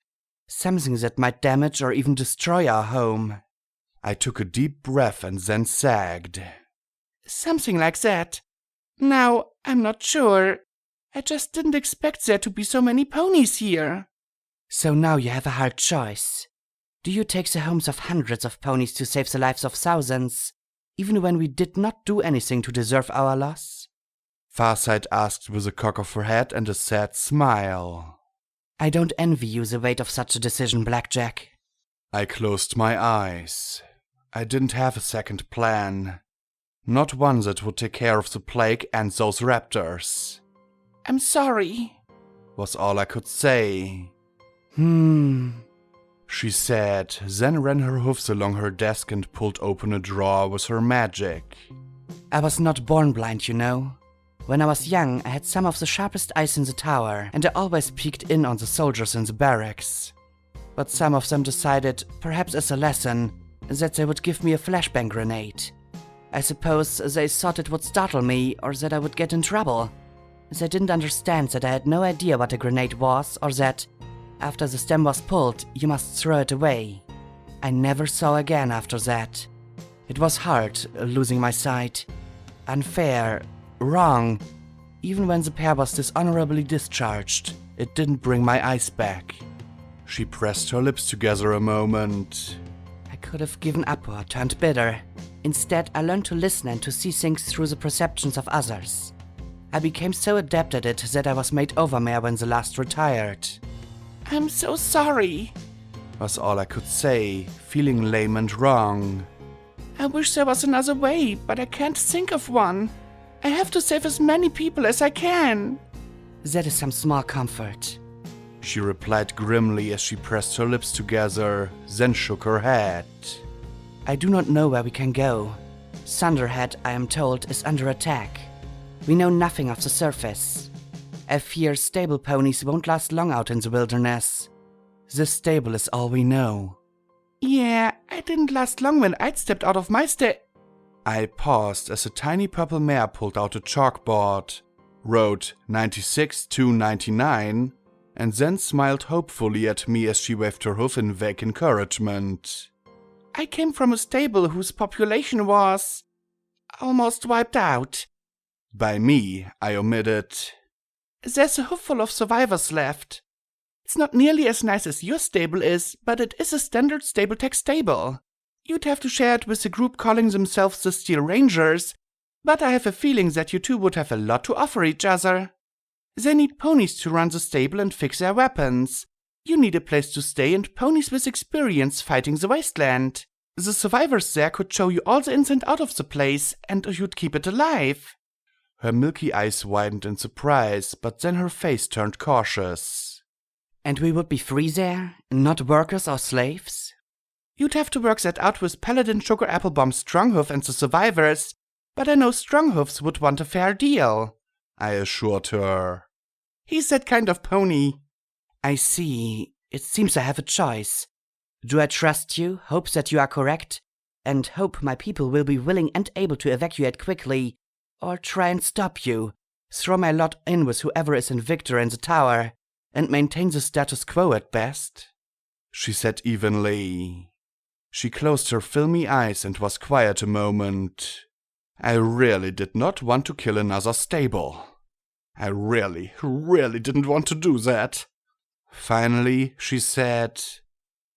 Something that might damage or even destroy our home. I took a deep breath and then sagged. Something like that. Now, I'm not sure. I just didn't expect there to be so many ponies here. So now you have a hard choice. Do you take the homes of hundreds of ponies to save the lives of thousands, even when we did not do anything to deserve our loss? Farsight asked with a cock of her head and a sad smile. I don't envy you the weight of such a decision, Blackjack. I closed my eyes. I didn't have a second plan. Not one that would take care of the plague and those raptors. I'm sorry, was all I could say. She said, then ran her hoofs along her desk and pulled open a drawer with her magic. I was not born blind, you know. When I was young, I had some of the sharpest eyes in the tower, and I always peeked in on the soldiers in the barracks. But some of them decided, perhaps as a lesson, that they would give me a flashbang grenade. I suppose they thought it would startle me, or that I would get in trouble. They didn't understand that I had no idea what a grenade was, or that, after the stem was pulled, you must throw it away. I never saw again after that. It was hard, losing my sight. Unfair. Wrong. Even when the pair was dishonorably discharged, it didn't bring my eyes back. She pressed her lips together a moment. I could have given up or turned bitter. Instead, I learned to listen and to see things through the perceptions of others. I became so adept at it that I was made overmare when the last retired. I'm so sorry, was all I could say, feeling lame and wrong. I wish there was another way, but I can't think of one. I have to save as many people as I can. That is some small comfort, she replied grimly as she pressed her lips together, then shook her head. I do not know where we can go. Thunderhead, I am told, is under attack. We know nothing of the surface. I fear stable ponies won't last long out in the wilderness. This stable is all we know. Yeah, I didn't last long when I'd stepped out of my I paused as a tiny purple mare pulled out a chalkboard, wrote 96 to 99, and then smiled hopefully at me as she waved her hoof in vague encouragement. I came from a stable whose population was almost wiped out. By me, I omitted. There's a hoofful of survivors left. It's not nearly as nice as your stable is, but it is a standard Stable-Tech stable. You'd have to share it with the group calling themselves the Steel Rangers, but I have a feeling that you two would have a lot to offer each other. They need ponies to run the stable and fix their weapons. You need a place to stay and ponies with experience fighting the wasteland. The survivors there could show you all the ins and outs of the place, and you'd keep it alive. Her milky eyes widened in surprise, but then her face turned cautious. And we would be free there, not workers or slaves? You'd have to work that out with Paladin Sugar Applebomb Stronghoof and the survivors, but I know Stronghoofs would want a fair deal, I assured her. He's that kind of pony. I see. It seems I have a choice. Do I trust you, hope that you are correct, and hope my people will be willing and able to evacuate quickly, or try and stop you, throw my lot in with whoever is in victor in the tower, and maintain the status quo at best? She said evenly. She closed her filmy eyes and was quiet a moment. I really did not want to kill another stable. I really didn't want to do that. Finally, she said,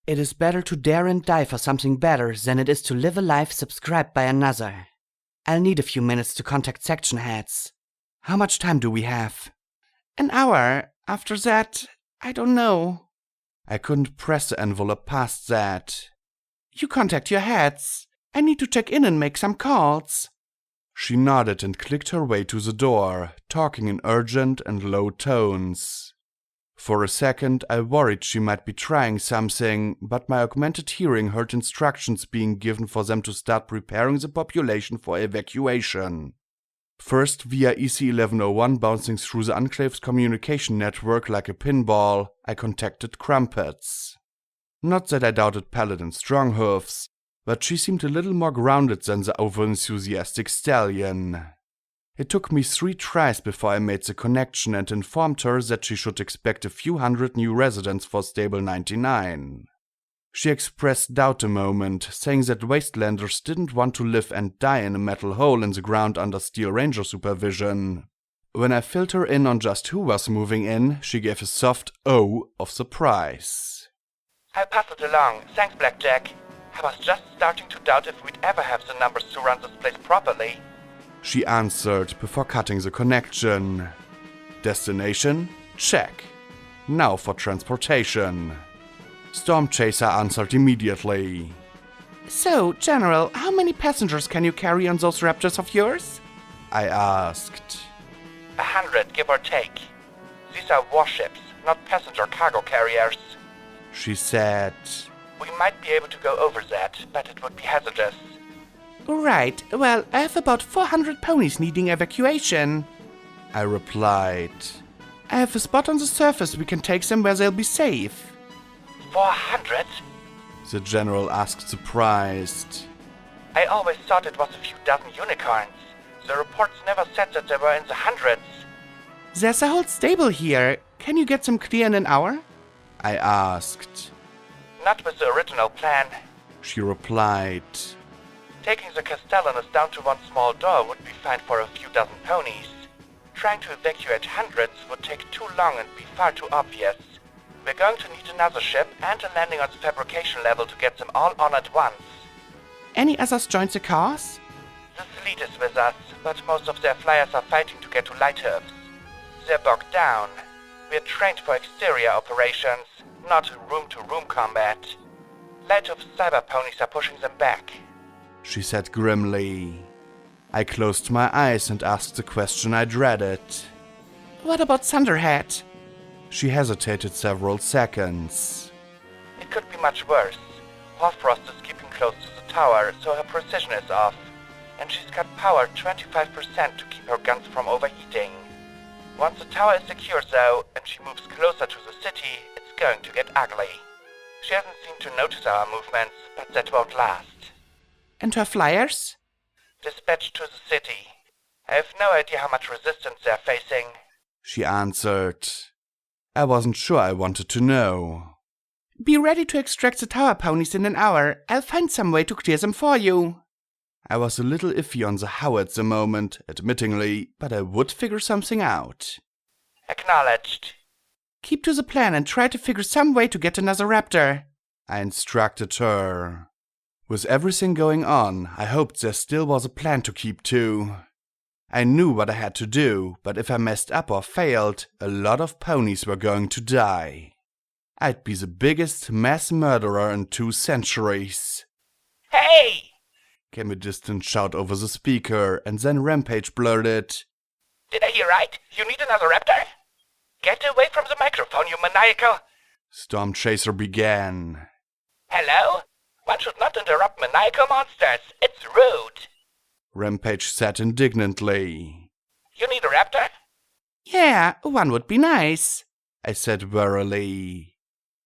It is better to dare and die for something better than it is to live a life subscribed by another. I'll need a few minutes to contact section heads. How much time do we have? An hour. After that, I don't know. I couldn't press the envelope past that. You contact your heads. I need to check in and make some calls. She nodded and clicked her way to the door, talking in urgent and low tones. For a second, I worried she might be trying something, but my augmented hearing heard instructions being given for them to start preparing the population for evacuation. First, via EC-1101 bouncing through the Enclave's communication network like a pinball, I contacted Crumpets. Not that I doubted Paladin Stronghoofs, but she seemed a little more grounded than the over-enthusiastic stallion. It took me 3 tries before I made the connection and informed her that she should expect a few hundred new residents for Stable 99. She expressed doubt a moment, saying that wastelanders didn't want to live and die in a metal hole in the ground under Steel Ranger supervision. When I filled her in on just who was moving in, she gave a soft "oh" of surprise. I'll pass it along. Thanks, Blackjack. I was just starting to doubt if we'd ever have the numbers to run this place properly, she answered before cutting the connection. Destination? Check. Now for transportation. Stormchaser answered immediately. So, General, how many passengers can you carry on those raptors of yours? I asked. 100, give or take. These are warships, not passenger cargo carriers, she said. We might be able to go over that, but it would be hazardous. Right, well, I have about 400 ponies needing evacuation, I replied. I have a spot on the surface we can take them where they'll be safe. 400? The general asked, surprised. I always thought it was a few dozen unicorns. The reports never said that they were in the hundreds. There's a whole stable here. Can you get them clear in an hour? I asked. Not with the original plan, she replied. Taking the Castellanus down to one small door would be fine for a few dozen ponies. Trying to evacuate hundreds would take too long and be far too obvious. We're going to need another ship and a landing on the fabrication level to get them all on at once. Any others join the cause? The fleet is with us, but most of their flyers are fighting to get to Lighthooves. They're bogged down. We're trained for exterior operations, not room-to-room combat. Lighthooves cyber ponies are pushing them back, she said grimly. I closed my eyes and asked the question I dreaded. What about Thunderhead? She hesitated several seconds. It could be much worse. Hoarfrost is keeping close to the tower, so her precision is off. And she's got power 25% to keep her guns from overheating. Once the tower is secure, though, and she moves closer to the city, it's going to get ugly. She hasn't seemed to notice our movements, but that won't last. And her flyers? Dispatched to the city. I have no idea how much resistance they're facing, she answered. I wasn't sure I wanted to know. Be ready to extract the tower ponies in an hour. I'll find some way to clear them for you. I was a little iffy on the how at the moment, admittingly, but I would figure something out. Acknowledged. Keep to the plan and try to figure some way to get another raptor, I instructed her. With everything going on, I hoped there still was a plan to keep to. I knew what I had to do, but if I messed up or failed, a lot of ponies were going to die. I'd be the biggest mass murderer in 2 centuries. Hey! Came a distant shout over the speaker, and then Rampage blurted, Did I hear right? You need another raptor? Get away from the microphone, you maniacal... Storm Chaser began. Hello? One should not interrupt maniacal monsters. It's rude. Rampage said indignantly. You need a raptor? Yeah, one would be nice. I said wearily.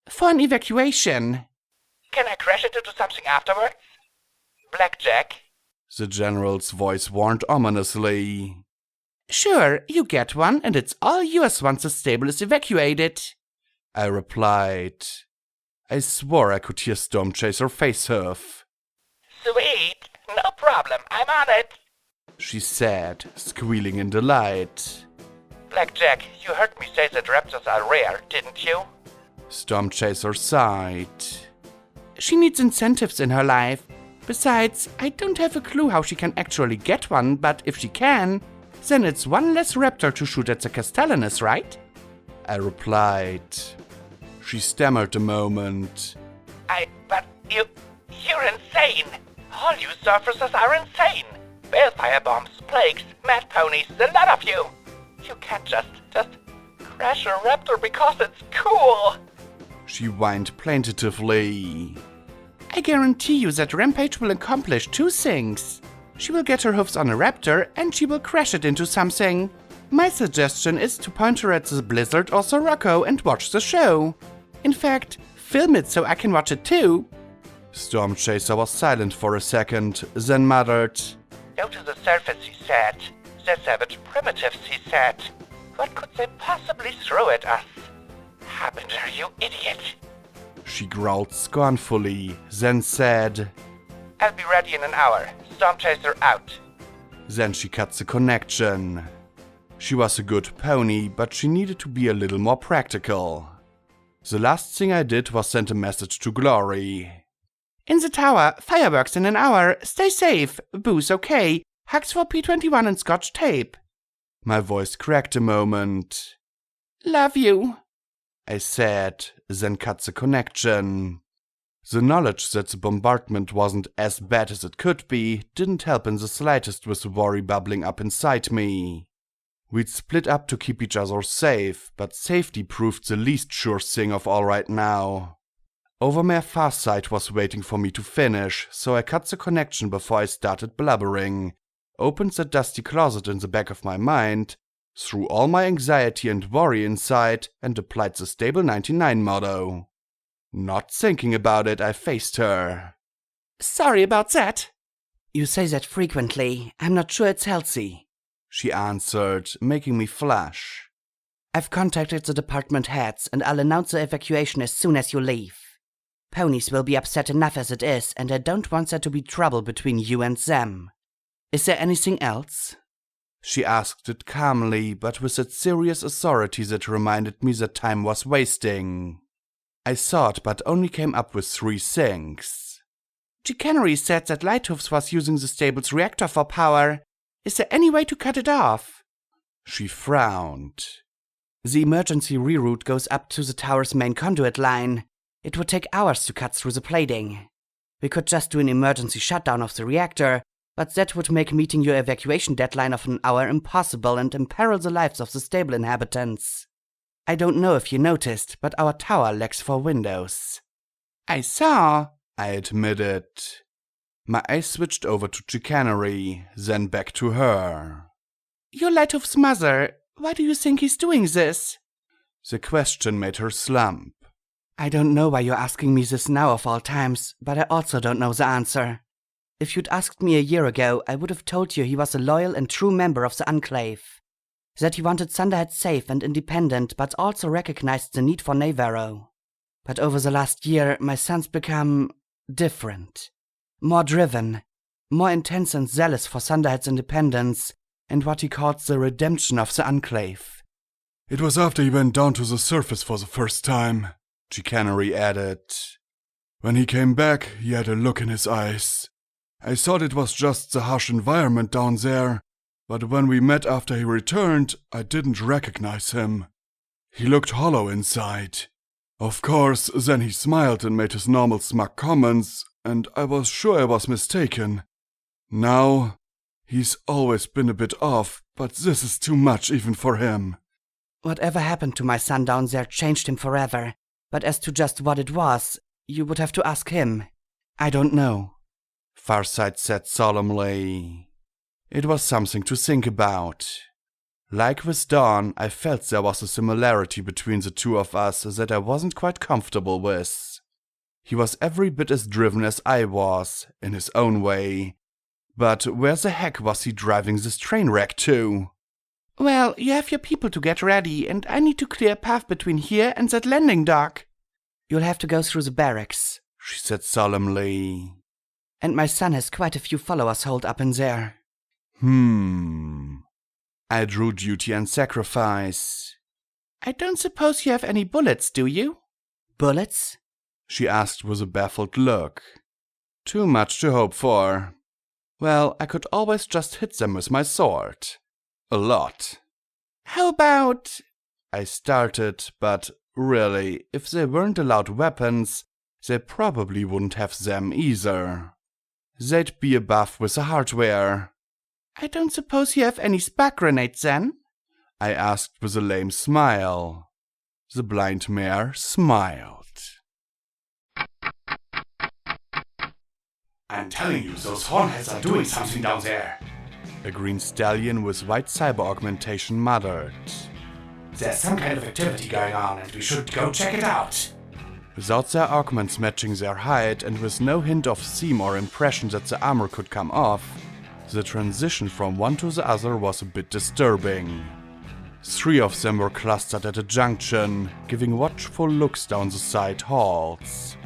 For an evacuation. Can I crash it into something afterwards? Blackjack? The general's voice warned ominously. Sure, you get one, and it's all yours once the stable is evacuated. I replied. I swore I could hear Storm Chaser face huff. Sweet, no problem, I'm on it. She said, squealing in delight. Blackjack, you heard me say that raptors are rare, didn't you? Storm Chaser sighed. She needs incentives in her life. Besides, I don't have a clue how she can actually get one, but if she can, then it's one less raptor to shoot at the Castellanus, right? I replied. She stammered a moment. But you're insane. All you surfacers are insane. Balefire bombs, plagues, mad ponies, the lot of you. You can't just crash a raptor because it's cool. She whined plaintively. I guarantee you that Rampage will accomplish two things. She will get her hoofs on a raptor and she will crash it into something. My suggestion is to point her at the Blizzard or Sirocco and watch the show. In fact, film it so I can watch it too. Storm Chaser was silent for a second, then muttered. Go to the surface, he said. They're savage primitives, he said. What could they possibly throw at us? Harbinger, you idiot. She growled scornfully, then said, I'll be ready in an hour. Storm Chaser out. Then she cut the connection. She was a good pony, but she needed to be a little more practical. The last thing I did was send a message to Glory. In the tower, fireworks in an hour. Stay safe. Booze okay. Hugs for P21 and scotch tape. My voice cracked a moment. Love you, I said, then cut the connection. The knowledge that the bombardment wasn't as bad as it could be didn't help in the slightest with the worry bubbling up inside me. We'd split up to keep each other safe, but safety proved the least sure thing of all right now. Overmare Farsight was waiting for me to finish, so I cut the connection before I started blubbering, opened the dusty closet in the back of my mind, threw all my anxiety and worry inside, and applied the Stable 99 motto. Not thinking about it, I faced her. Sorry about that. You say that frequently. I'm not sure it's healthy, she answered, making me flush. I've contacted the department heads and I'll announce the evacuation as soon as you leave. Ponies will be upset enough as it is, and I don't want there to be trouble between you and them. Is there anything else? She asked it calmly, but with that serious authority that reminded me that time was wasting. I thought, but only came up with 3 things. Chicanery said that Lighthoofs was using the stable's reactor for power. Is there any way to cut it off? She frowned. The emergency reroute goes up to the tower's main conduit line. It would take hours to cut through the plating. We could just do an emergency shutdown of the reactor, but that would make meeting your evacuation deadline of an hour impossible and imperil the lives of the stable inhabitants. I don't know if you noticed, but our tower lacks 4 windows. I saw, I admitted. My eyes switched over to Chicanery, then back to her. You're Lighthoof's mother. Why do you think he's doing this? The question made her slump. I don't know why you're asking me this now of all times, but I also don't know the answer. If you'd asked me a year ago, I would have told you he was a loyal and true member of the Enclave. That he wanted Thunderhead safe and independent, but also recognized the need for Navarro. But over the last year, my son's become different. More driven, more intense and zealous for Thunderhead's independence, and what he calls the redemption of the Enclave. It was after he went down to the surface for the first time, Chicanery added. When he came back, he had a look in his eyes. I thought it was just the harsh environment down there, but when we met after he returned, I didn't recognize him. He looked hollow inside. Of course, then he smiled and made his normal smug comments, and I was sure I was mistaken. Now, He's always been a bit off, but this is too much even for him. Whatever happened to my son down there changed him forever. But as to just what it was, you would have to ask him. I don't know, Farsight said solemnly. It was something to think about. Like with Dawn, I felt there was a similarity between the two of us that I wasn't quite comfortable with. He was every bit as driven as I was, in his own way. But where the heck was he driving this train wreck to? Well, you have your people to get ready, and I need to clear a path between here and that landing dock. You'll have to go through the barracks. She said solemnly. And my son has quite a few followers holed up in there. I drew duty and sacrifice. I don't suppose you have any bullets, do you? Bullets? She asked with a baffled look. Too much to hope for. Well, I could always just hit them with my sword. A lot. How about... I started, but really, if they weren't allowed weapons, they probably wouldn't have them either. They'd be above with the hardware. I don't suppose you have any spark grenades then? I asked with a lame smile. The blind mare smiled. I'm telling you, those hornheads are doing something down there. A green stallion with white cyber augmentation muttered. There's some kind of activity going on and we should go check it out. Without their augments matching their height and with no hint of seam or impression that the armor could come off, the transition from one to the other was a bit disturbing. 3 of them were clustered at a junction, giving watchful looks down the side halls.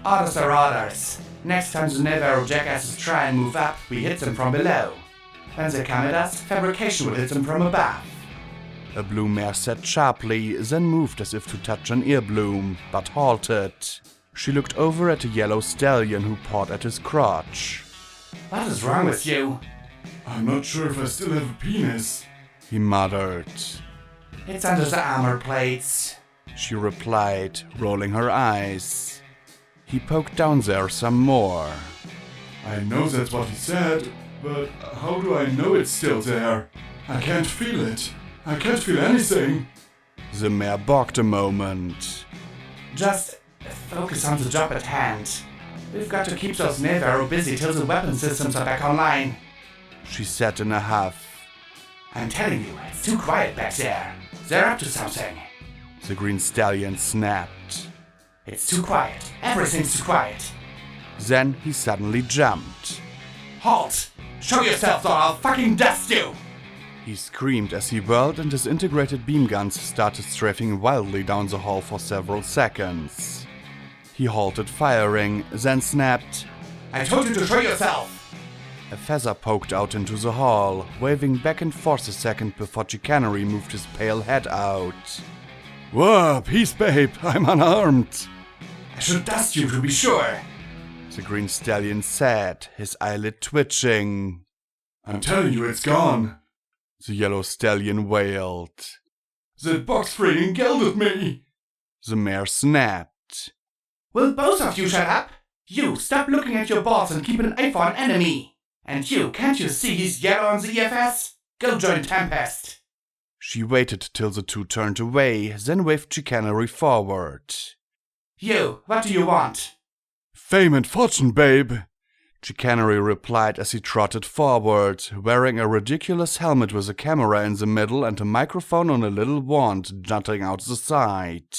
Orders are orders. Next time the Navarro jackasses try and move up, we hit them from below. When they come at us, fabrication will hit them from above. A blue mare said sharply, then moved as if to touch an ear bloom, but halted. She looked over at a yellow stallion who pawed at his crotch. What is wrong with you? I'm not sure if I still have a penis, he muttered. It's under the armor plates, she replied, rolling her eyes. He poked down there some more. I know that's what he said, but how do I know it's still there? I can't feel it. I can't feel anything. The mare balked a moment. Just focus on the job at hand. We've got to keep those Navarro busy till the weapon systems are back online, she said in a huff. I'm telling you, it's too quiet back there. They're up to something. The green stallion snapped. It's too quiet. Everything's too quiet. Then he suddenly jumped. Halt! Show yourself or I'll fucking dust you! He screamed as he whirled and his integrated beam guns started strafing wildly down the hall for several seconds. He halted firing, then snapped, I told you to show yourself! A feather poked out into the hall, waving back and forth a second before Chicanery moved his pale head out. Whoa, peace babe, I'm unarmed. I should dust you to be sure. The green stallion said, his eyelid twitching. I'm telling you, it's gone. The yellow stallion wailed. That box freaking gelded me. The mare snapped. Will both of you shut up? You, stop looking at your balls and keep an eye for an enemy. And you, can't you see he's yellow on the EFS? Go join Tempest. She waited till the two turned away, then waved Chicanery forward. You, what do you want? Fame and fortune, babe. Chicanery replied as he trotted forward, wearing a ridiculous helmet with a camera in the middle and a microphone on a little wand jutting out the side.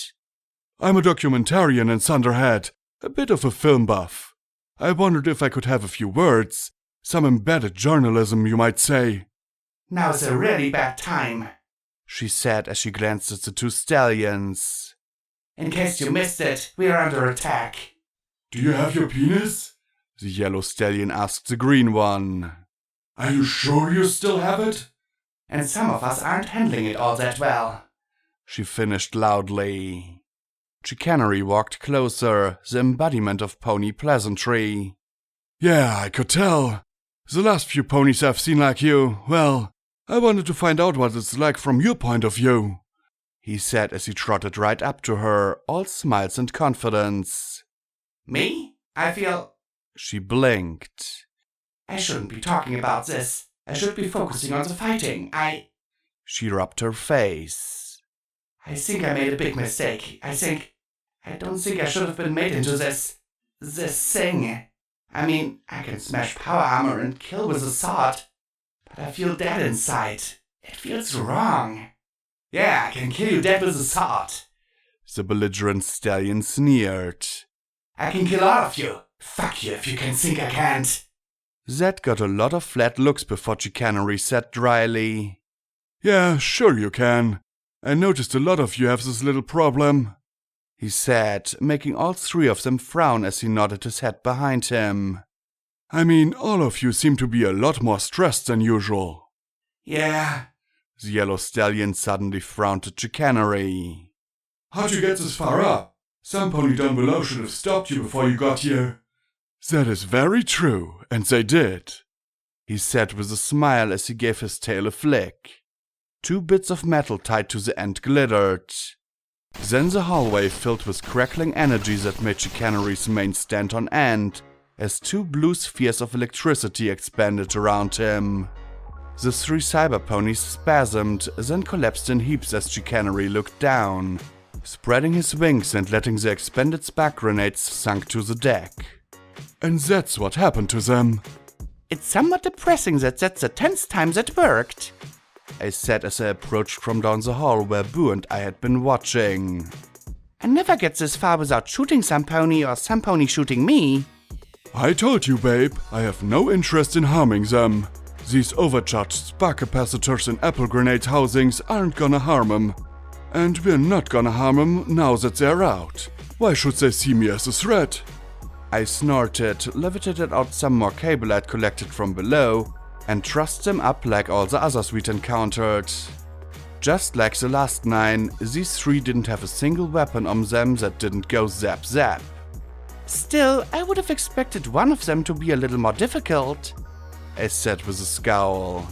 I'm a documentarian in Thunderhead, a bit of a film buff. I wondered if I could have a few words, some embedded journalism, you might say. Now's a really bad time, she said as she glanced at the two stallions. In case you missed it, we are under attack. Do you have your penis? The yellow stallion asked the green one. Are you sure you still have it? And some of us aren't handling it all that well, she finished loudly. Chicanery walked closer, the embodiment of pony pleasantry. Yeah, I could tell. The last few ponies I've seen like you, well, I wanted to find out what it's like from your point of view, he said as he trotted right up to her, all smiles and confidence. Me? I feel... She blinked. I shouldn't be talking about this. I should be focusing on the fighting. She rubbed her face. I think I made a big mistake. I don't think I should have been made into this thing. I mean, I can smash power armor and kill with a sword, but I feel dead inside. It feels wrong. Yeah, I can kill you dead with a sword. The belligerent stallion sneered. I can kill all of you. Fuck you if you can think I can't. Zed got a lot of flat looks before Chicanery said dryly. Yeah, sure you can. I noticed a lot of you have this little problem, he said, making all three of them frown as he nodded his head behind him. I mean, all of you seem to be a lot more stressed than usual. Yeah. The yellow stallion suddenly frowned at Chicanery. How'd you get this far up? Some pony down below should have stopped you before you got here. That is very true, and they did, he said with a smile as he gave his tail a flick. 2 bits of metal tied to the end glittered. Then the hallway filled with crackling energy that made Chicanery's mane stand on end, as 2 blue spheres of electricity expanded around him. The 3 cyber ponies spasmed, then collapsed in heaps as Chicanery looked down, spreading his wings and letting the expanded spark grenades sink to the deck. And that's what happened to them. It's somewhat depressing that that's the 10th time that worked, I said as I approached from down the hall where Boo and I had been watching. I never get this far without shooting some pony or some pony shooting me. I told you, babe, I have no interest in harming them. These overcharged spark capacitors in apple grenade housings aren't gonna harm them. And we're not gonna harm them now that they're out. Why should they see me as a threat? I snorted, levitated out some more cable I'd collected from below, and trussed them up like all the others we'd encountered. Just like the last 9, these 3 didn't have a single weapon on them that didn't go zap zap. Still, I would have expected one of them to be a little more difficult, I said with a scowl.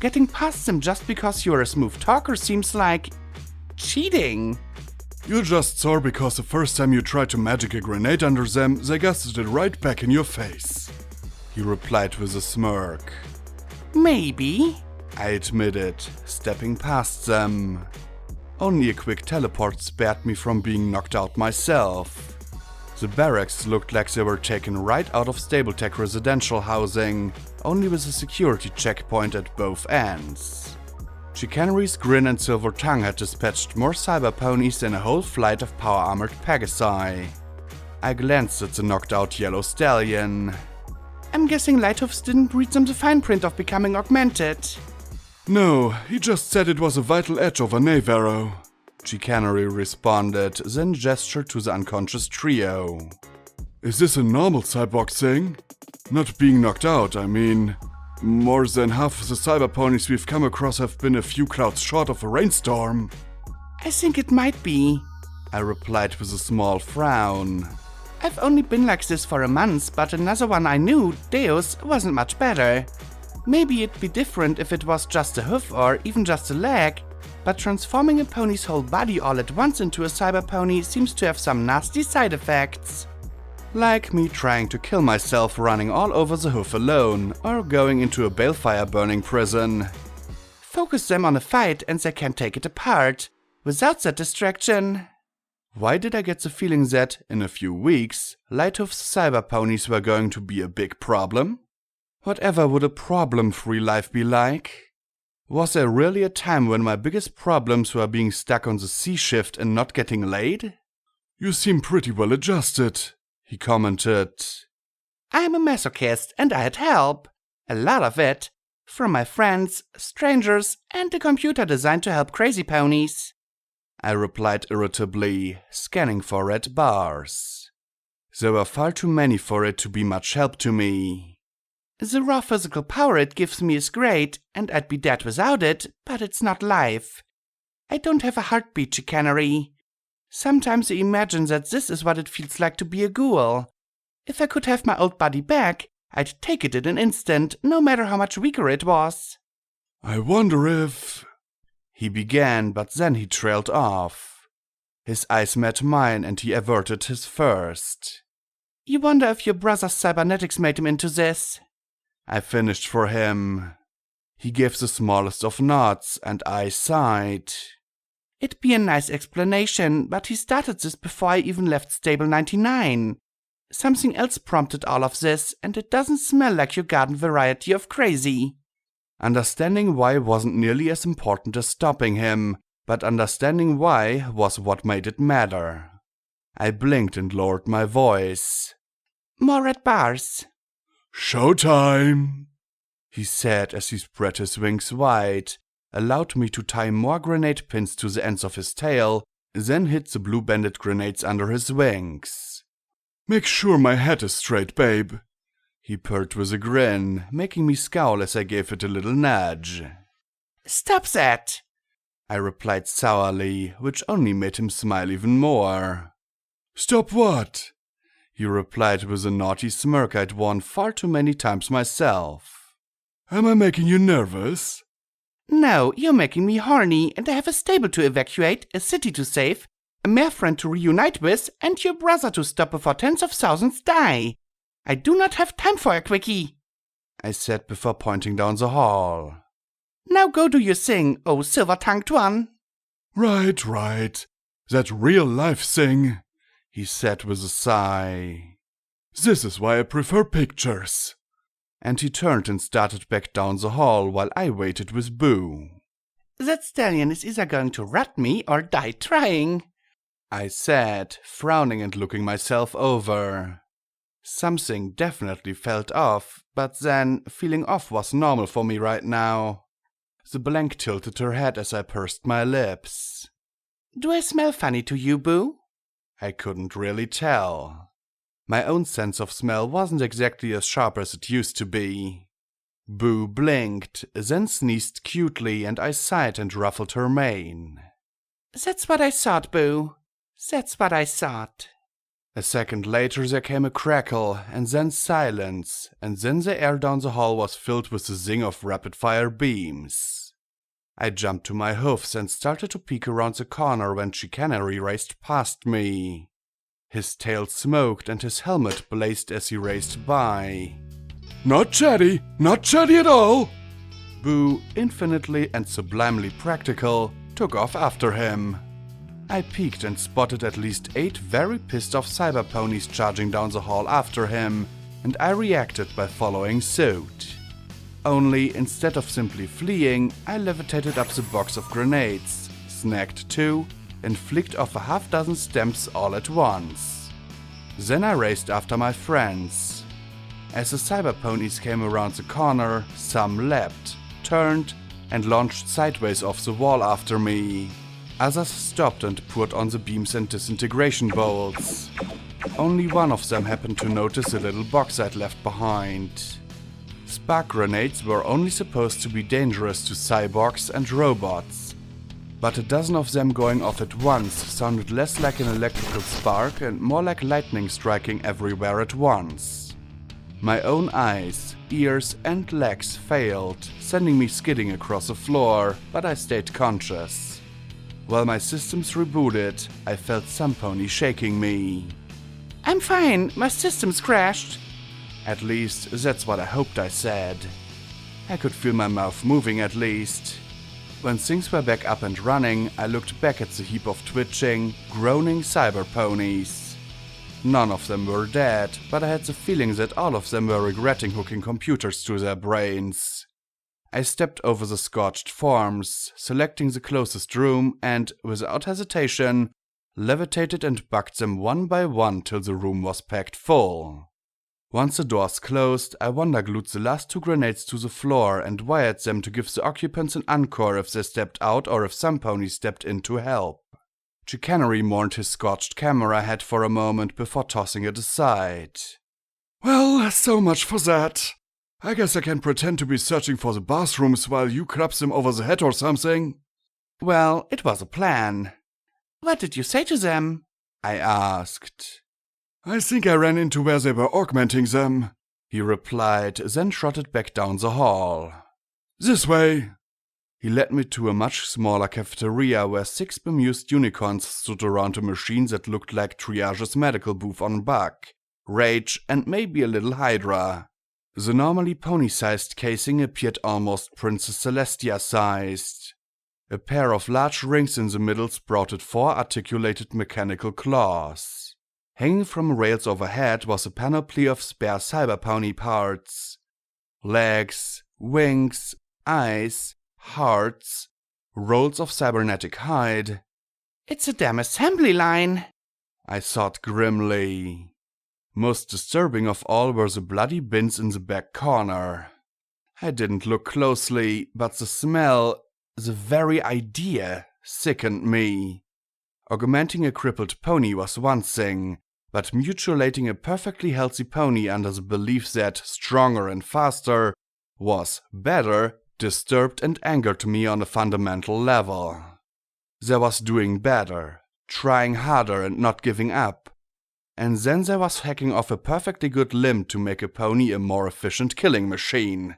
Getting past them just because you're a smooth talker seems like cheating. You're just sore because the first time you tried to magic a grenade under them, they guessed it right back in your face, he replied with a smirk. Maybe, I admitted, stepping past them. Only a quick teleport spared me from being knocked out myself. The barracks looked like they were taken right out of Stabletech residential housing, only with a security checkpoint at both ends. Chicanery's grin and silver tongue had dispatched more cyber ponies than a whole flight of power-armored Pegasi. I glanced at the knocked-out yellow stallion. I'm guessing Lighthoofs didn't read them the fine print of becoming augmented. No, he just said it was a vital edge of a Knave arrow, Chicanery responded, then gestured to the unconscious trio. Is this a normal cyborg thing? Not being knocked out, I mean. More than half the cyber ponies we've come across have been a few clouds short of a rainstorm. I think it might be, I replied with a small frown. I've only been like this for a month, but another one I knew, Deus, wasn't much better. Maybe it'd be different if it was just a hoof or even just a leg, but transforming a pony's whole body all at once into a cyber pony seems to have some nasty side effects. Like me trying to kill myself running all over the hoof alone, or going into a balefire burning prison. Focus them on a fight and they can take it apart, without that distraction. Why did I get the feeling that, in a few weeks, Lighthoof's cyber ponies were going to be a big problem? Whatever would a problem-free life be like? Was there really a time when my biggest problems were being stuck on the C shift and not getting laid? You seem pretty well adjusted, he commented. I'm a masochist and I had help. A lot of it. From my friends, strangers, and a computer designed to help crazy ponies. I replied irritably, scanning for red bars. There were far too many for it to be much help to me. The raw physical power it gives me is great, and I'd be dead without it, but it's not life. I don't have a heartbeat, Chicanery. Sometimes I imagine that this is what it feels like to be a ghoul. If I could have my old body back, I'd take it in an instant, no matter how much weaker it was. I wonder if... He began, but then he trailed off. His eyes met mine and he averted his first. You wonder if your brother's cybernetics made him into this? I finished for him. He gave the smallest of nods, and I sighed. It'd be a nice explanation, but he started this before I even left Stable 99. Something else prompted all of this, and it doesn't smell like your garden variety of crazy. Understanding why wasn't nearly as important as stopping him, but understanding why was what made it matter. I blinked and lowered my voice. More red bars. Showtime! He said as he spread his wings wide, allowed me to tie more grenade pins to the ends of his tail, then hid the blue-banded grenades under his wings. Make sure my head is straight, babe. He purred with a grin, making me scowl as I gave it a little nudge. Stop that! I replied sourly, which only made him smile even more. Stop what? He replied with a naughty smirk I'd worn far too many times myself. Am I making you nervous? No, you're making me horny, and I have a stable to evacuate, a city to save, a mare friend to reunite with, and your brother to stop before tens of thousands die. I do not have time for a quickie, I said before pointing down the hall. Now go do your thing, oh silver-tongued one. Right. That real-life thing, he said with a sigh. This is why I prefer pictures. And he turned and started back down the hall while I waited with Boo. That stallion is either going to rat me or die trying, I said, frowning and looking myself over. Something definitely felt off, but then feeling off was normal for me right now. The blank tilted her head as I pursed my lips. Do I smell funny to you, Boo? I couldn't really tell. My own sense of smell wasn't exactly as sharp as it used to be. Boo blinked, then sneezed cutely, and I sighed and ruffled her mane. That's what I thought, Boo. That's what I thought. A second later there came a crackle, and then silence, and then the air down the hall was filled with the zing of rapid-fire beams. I jumped to my hoofs and started to peek around the corner when Chicanery raced past me. His tail smoked and his helmet blazed as he raced by. Not chatty at all! Boo, infinitely and sublimely practical, took off after him. I peeked and spotted at least 8 very pissed off cyber ponies charging down the hall after him, and I reacted by following suit. Only, instead of simply fleeing, I levitated up the box of grenades, snagged 2, and flicked off a half-dozen stamps all at once. Then I raced after my friends. As the cyber ponies came around the corner, some leapt, turned, and launched sideways off the wall after me. Others stopped and poured on the beams and disintegration bolts. Only one of them happened to notice the little box I'd left behind. Spark grenades were only supposed to be dangerous to cyborgs and robots. But a dozen of them going off at once sounded less like an electrical spark and more like lightning striking everywhere at once. My own eyes, ears, and legs failed, sending me skidding across the floor, but I stayed conscious. While my systems rebooted, I felt some pony shaking me. I'm fine, my systems crashed. At least, that's what I hoped I said. I could feel my mouth moving at least. When things were back up and running, I looked back at the heap of twitching, groaning cyber ponies. None of them were dead, but I had the feeling that all of them were regretting hooking computers to their brains. I stepped over the scorched forms, selecting the closest room, and, without hesitation, levitated and bucked them one by one till the room was packed full. Once the doors closed, I wonder-glued the last 2 grenades to the floor and wired them to give the occupants an encore if they stepped out or if some pony stepped in to help. Chicanery mourned his scorched camera head for a moment before tossing it aside. Well, so much for that. I guess I can pretend to be searching for the bathrooms while you claps them over the head or something. Well, it was a plan. What did you say to them? I asked. I think I ran into where they were augmenting them, he replied, then trotted back down the hall. This way. He led me to a much smaller cafeteria where 6 bemused unicorns stood around a machine that looked like Triage's medical booth on Bug, Rage, and maybe a little Hydra. The normally pony-sized casing appeared almost Princess Celestia-sized. A pair of large rings in the middle sprouted 4 articulated mechanical claws. Hanging from rails overhead was a panoply of spare cyber pony parts. Legs, wings, eyes, hearts, rolls of cybernetic hide. It's a damn assembly line, I thought grimly. Most disturbing of all were the bloody bins in the back corner. I didn't look closely, but the smell, the very idea, sickened me. Augmenting a crippled pony was one thing, but mutilating a perfectly healthy pony under the belief that stronger and faster was better disturbed and angered me on a fundamental level. There was doing better, trying harder and not giving up. And then there was hacking off a perfectly good limb to make a pony a more efficient killing machine.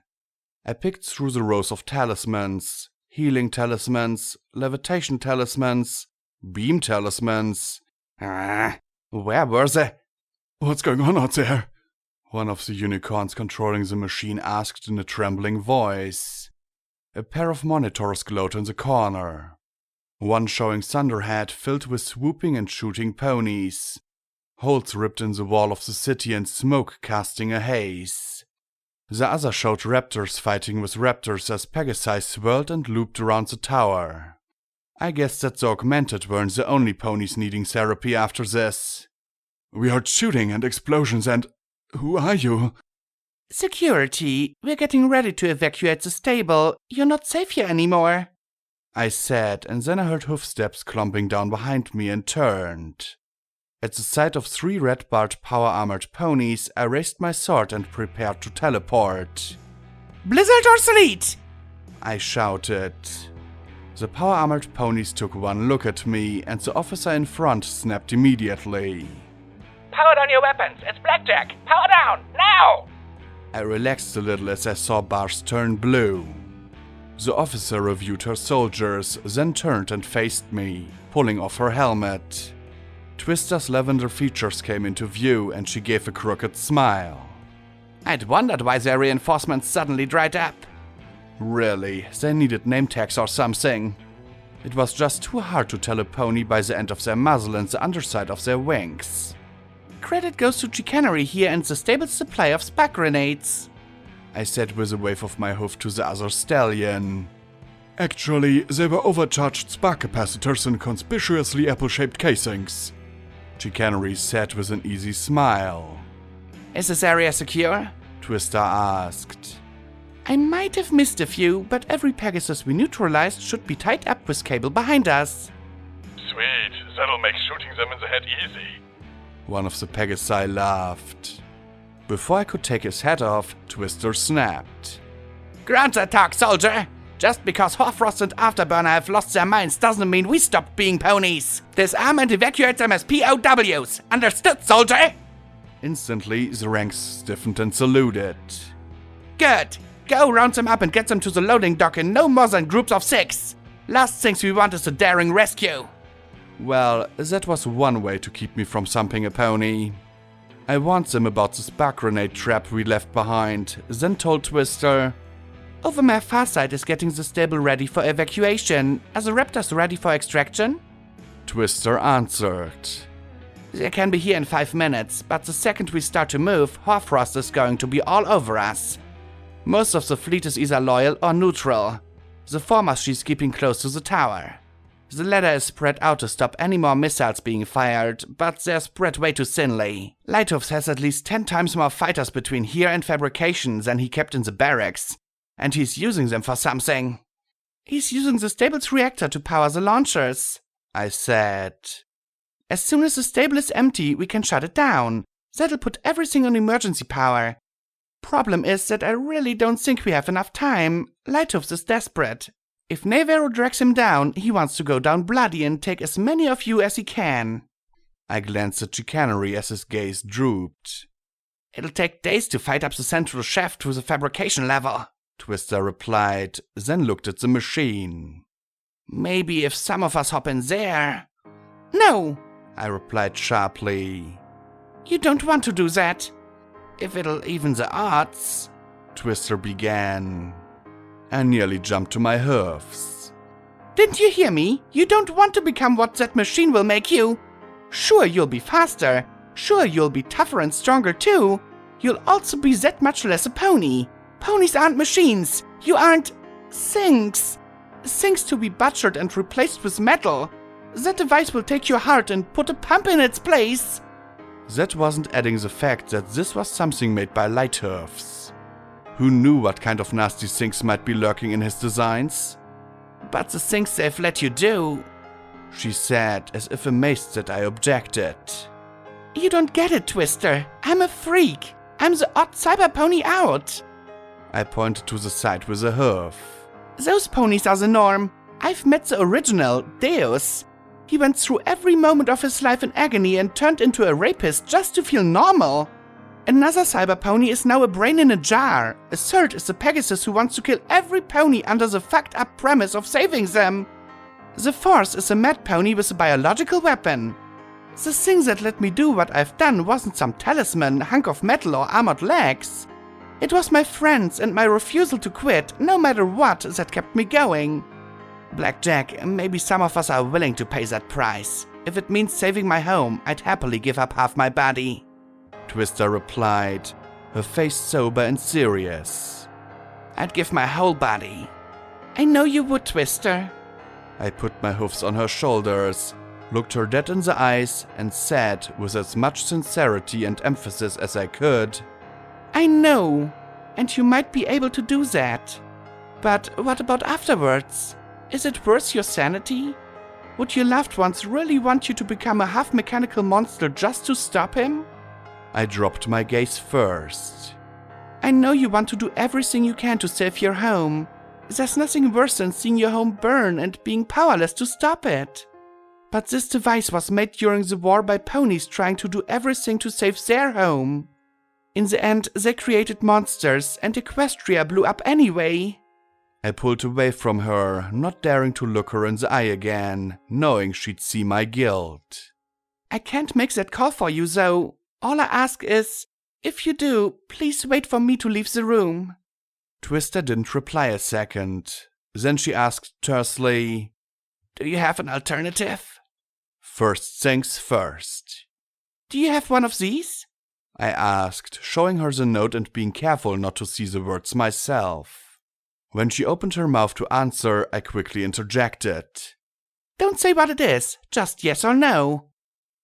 I picked through the rows of talismans, healing talismans, levitation talismans, beam talismans. Where were they? What's going on out there? One of the unicorns controlling the machine asked in a trembling voice. A pair of monitors glowed in the corner. One showing Thunderhead filled with swooping and shooting ponies. Holes ripped in the wall of the city and smoke casting a haze. The other showed raptors fighting with raptors as Pegasi swirled and looped around the tower. I guess that the augmented weren't the only ponies needing therapy after this. We heard shooting and explosions and... Who are you? Security, we're getting ready to evacuate the stable. You're not safe here anymore, I said, and then I heard hoofsteps clomping down behind me and turned. At the sight of 3 red-barred power-armored ponies, I raised my sword and prepared to teleport. Blizzard or Sleet? I shouted. The power-armored ponies took one look at me, and the officer in front snapped immediately. Power down your weapons, it's Blackjack! Power down, now! I relaxed a little as I saw bars turn blue. The officer reviewed her soldiers, then turned and faced me, pulling off her helmet. Twister's lavender features came into view and she gave a crooked smile. I'd wondered why their reinforcements suddenly dried up. Really, they needed name tags or something. It was just too hard to tell a pony by the end of their muzzle and the underside of their wings. Credit goes to Chicanery here and the stable's supply of spark grenades, I said with a wave of my hoof to the other stallion. Actually, they were overcharged spark capacitors in conspicuously apple-shaped casings, Chicanery said with an easy smile. Is this area secure? Twister asked. I might have missed a few, but every Pegasus we neutralized should be tied up with cable behind us. Sweet, that'll make shooting them in the head easy. One of the Pegasi laughed. Before I could take his head off, Twister snapped. Ground that talk, soldier! Just because Hoarfrost and Afterburner have lost their minds doesn't mean we stopped being ponies. Disarm and evacuate them as POWs. Understood, soldier? Instantly, the ranks stiffened and saluted. Good. Go round them up and get them to the loading dock in no more than groups of 6. Last things we want is a daring rescue. Well, that was one way to keep me from thumping a pony. I warned them about the spark grenade trap we left behind, then told Twister, Overmare Farsight is getting the stable ready for evacuation. Are the raptors ready for extraction? Twister answered. They can be here in 5 minutes, but the second we start to move, Hoarfrost is going to be all over us. Most of the fleet is either loyal or neutral. The former she's keeping close to the tower. The latter is spread out to stop any more missiles being fired, but they're spread way too thinly. Lighthoofs has at least 10 times more fighters between here and fabrication than he kept in the barracks, and he's using them for something. He's using the stable's reactor to power the launchers, I said. As soon as the stable is empty, we can shut it down. That'll put everything on emergency power. Problem is that I really don't think we have enough time. Lighthoofs is desperate. If Nevero drags him down, he wants to go down bloody and take as many of you as he can. I glanced at Chicanery as his gaze drooped. It'll take days to fight up the central shaft to the fabrication level, Twister replied, then looked at the machine. Maybe if some of us hop in there. No, I replied sharply. You don't want to do that. If it'll even the odds, Twister began. I nearly jumped to my hoofs. Didn't you hear me? You don't want to become what that machine will make you. Sure, you'll be faster. Sure, you'll be tougher and stronger too. You'll also be that much less a pony. Ponies aren't machines. You aren't things. Things to be butchered and replaced with metal. That device will take your heart and put a pump in its place. That wasn't adding the fact that this was something made by Lighthooves. Who knew what kind of nasty things might be lurking in his designs? But the things they've let you do, she said, as if amazed that I objected. You don't get it, Twister. I'm a freak. I'm the odd cyber pony out. I pointed to the side with a hoof. Those ponies are the norm. I've met the original, Deus. He went through every moment of his life in agony and turned into a rapist just to feel normal. Another cyber pony is now a brain in a jar. A third is the Pegasus who wants to kill every pony under the fucked up premise of saving them. The fourth is a mad pony with a biological weapon. The thing that let me do what I've done wasn't some talisman, hunk of metal or armored legs. It was my friends and my refusal to quit, no matter what, that kept me going. Blackjack, maybe some of us are willing to pay that price. If it means saving my home, I'd happily give up half my body. Twister replied, her face sober and serious. I'd give my whole body. I know you would, Twister. I put my hoofs on her shoulders, looked her dead in the eyes, and said with as much sincerity and emphasis as I could, I know, and you might be able to do that. But what about afterwards? Is it worth your sanity? Would your loved ones really want you to become a half-mechanical monster just to stop him? I dropped my gaze first. I know you want to do everything you can to save your home. There's nothing worse than seeing your home burn and being powerless to stop it. But this device was made during the war by ponies trying to do everything to save their home. In the end, they created monsters, and Equestria blew up anyway. I pulled away from her, not daring to look her in the eye again, knowing she'd see my guilt. I can't make that call for you, though. All I ask is, if you do, please wait for me to leave the room. Twister didn't reply a second. Then she asked tersely, Do you have an alternative? First things first. Do you have one of these? I asked, showing her the note and being careful not to see the words myself. When she opened her mouth to answer, I quickly interjected. Don't say what it is, just yes or no.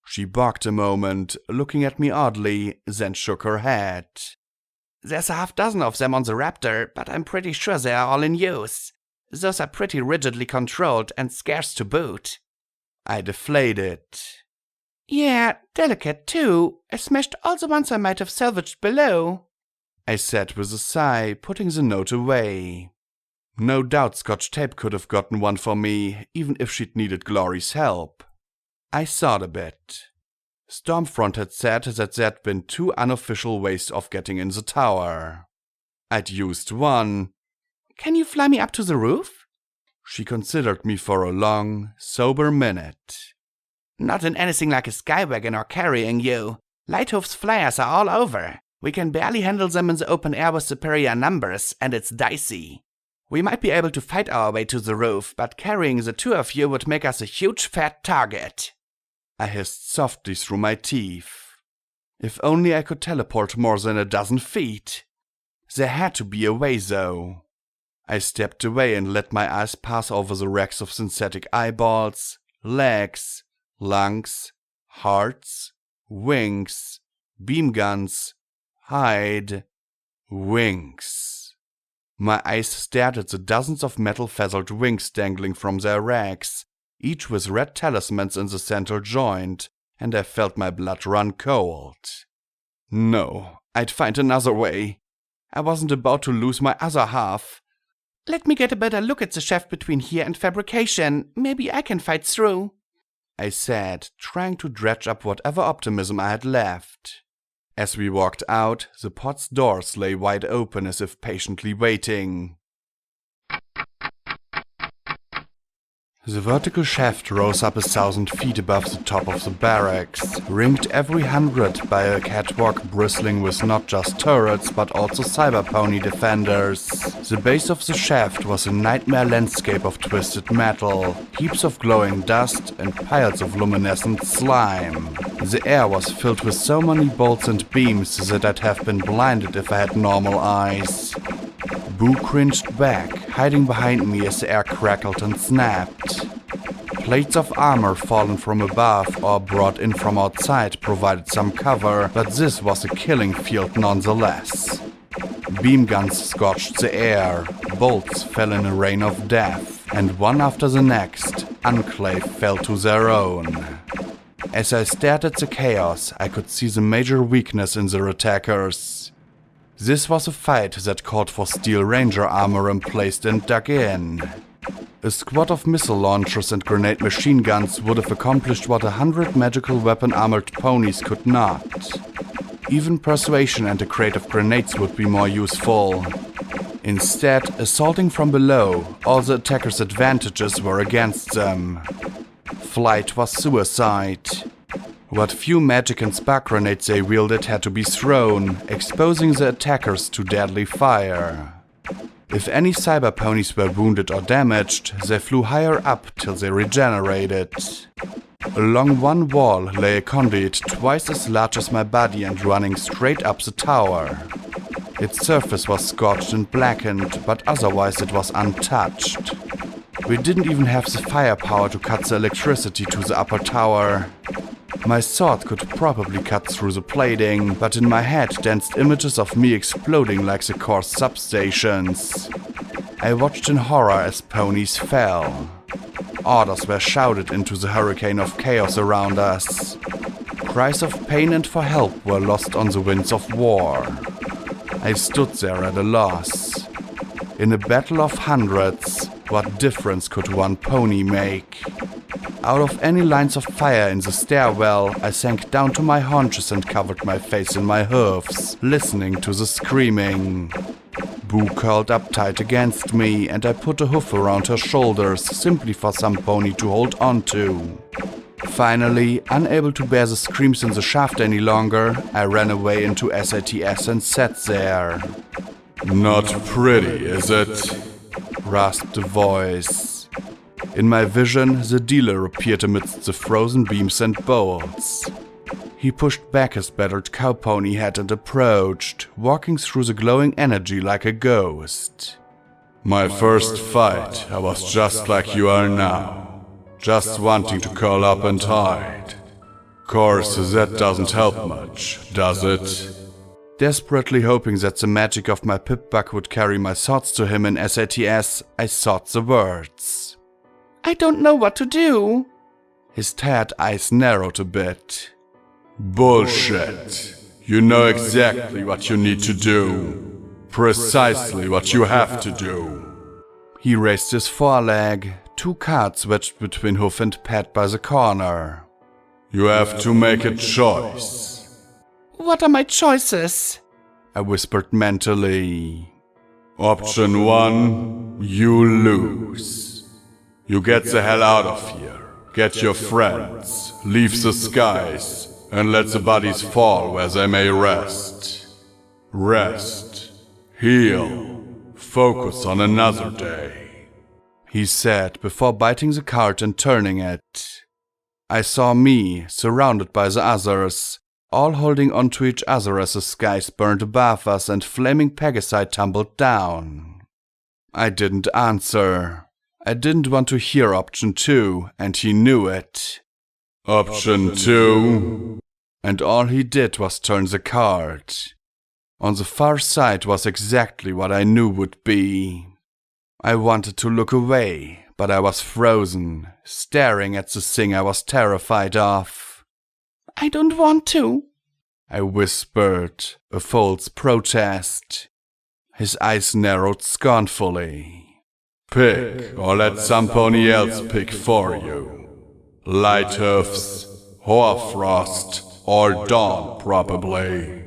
She barked a moment, looking at me oddly, then shook her head. There's a half-dozen of them on the Raptor, but I'm pretty sure they are all in use. Those are pretty rigidly controlled and scarce to boot. I deflated. Yeah, delicate too. I smashed all the ones I might have salvaged below, I said with a sigh, putting the note away. No doubt Scotch Tape could have gotten one for me, even if she'd needed Glory's help. I thought a bit. Stormfront had said that there'd been 2 unofficial ways of getting in the tower. I'd used one. Can you fly me up to the roof? She considered me for a long, sober minute. Not in anything like a skywagon or carrying you. Lighthoof's flyers are all over. We can barely handle them in the open air with superior numbers, and it's dicey. We might be able to fight our way to the roof, but carrying the 2 of you would make us a huge fat target. I hissed softly through my teeth. If only I could teleport more than a dozen feet. There had to be a way, though. I stepped away and let my eyes pass over the racks of synthetic eyeballs, legs, lungs, hearts, wings, beam guns, hide, wings. My eyes stared at the dozens of metal-feathered wings dangling from their racks, each with red talismans in the central joint, and I felt my blood run cold. No, I'd find another way. I wasn't about to lose my other half. Let me get a better look at the shaft between here and fabrication. Maybe I can fight through, I said, trying to dredge up whatever optimism I had left. As we walked out, the pod's doors lay wide open as if patiently waiting. The vertical shaft rose up 1,000 feet above the top of the barracks, ringed every 100 by a catwalk bristling with not just turrets but also cyberpony defenders. The base of the shaft was a nightmare landscape of twisted metal, heaps of glowing dust and piles of luminescent slime. The air was filled with so many bolts and beams that I'd have been blinded if I had normal eyes. Boo cringed back, hiding behind me as the air crackled and snapped. Plates of armor fallen from above or brought in from outside provided some cover, but this was a killing field nonetheless. Beam guns scorched the air, bolts fell in a rain of death, and one after the next, Enclave fell to their own. As I stared at the chaos, I could see the major weakness in their attackers. This was a fight that called for steel ranger armor emplaced and dug in. A squad of missile launchers and grenade machine guns would have accomplished what 100 magical weapon-armored ponies could not. Even persuasion and a crate of grenades would be more useful. Instead, assaulting from below, all the attackers' advantages were against them. Flight was suicide. What few magic and spark grenades they wielded had to be thrown, exposing the attackers to deadly fire. If any cyber ponies were wounded or damaged, they flew higher up till they regenerated. Along one wall lay a conduit twice as large as my body and running straight up the tower. Its surface was scorched and blackened, but otherwise it was untouched. We didn't even have the firepower to cut the electricity to the upper tower. My sword could probably cut through the plating, but in my head danced images of me exploding like the core substations. I watched in horror as ponies fell. Orders were shouted into the hurricane of chaos around us. Cries of pain and for help were lost on the winds of war. I stood there at a loss. In a battle of hundreds, what difference could one pony make? Out of any lines of fire in the stairwell, I sank down to my haunches and covered my face in my hoofs, listening to the screaming. Boo curled up tight against me, and I put a hoof around her shoulders, simply for some pony to hold on to. Finally, unable to bear the screams in the shaft any longer, I ran away into SATS and sat there. Not pretty, is it? Rasped a voice. In my vision, the dealer appeared amidst the frozen beams and bolts. He pushed back his battered cow pony head and approached, walking through the glowing energy like a ghost. My first fight, I was just like you are now, just wanting to curl up and hide. Course, that doesn't help much, does it? Desperately hoping that the magic of my pip-buck would carry my thoughts to him in SATS, I sought the words. I don't know what to do. His tired eyes narrowed a bit. Bullshit. You know exactly what you need to do. Precisely what you have to do. He raised his foreleg, 2 cards wedged between hoof and pad by the corner. You have to make a choice. What are my choices? I whispered mentally. Option 1, you lose. You get the hell out of here, get your friends, leave the skies, and let the bodies fall where they may rest. Rest. Heal. Focus on another day. He said before biting the card and turning it. I saw me, surrounded by the others, all holding onto each other as the skies burned above us and flaming Pegasi tumbled down. I didn't answer. I didn't want to hear option 2, and he knew it. Option 2? And all he did was turn the card. On the far side was exactly what I knew would be. I wanted to look away, but I was frozen, staring at the thing I was terrified of. I don't want to, I whispered, a false protest. His eyes narrowed scornfully. Pick, or let some pony else pick for you. Lighthoofs, Hoarfrost, or Dawn, probably.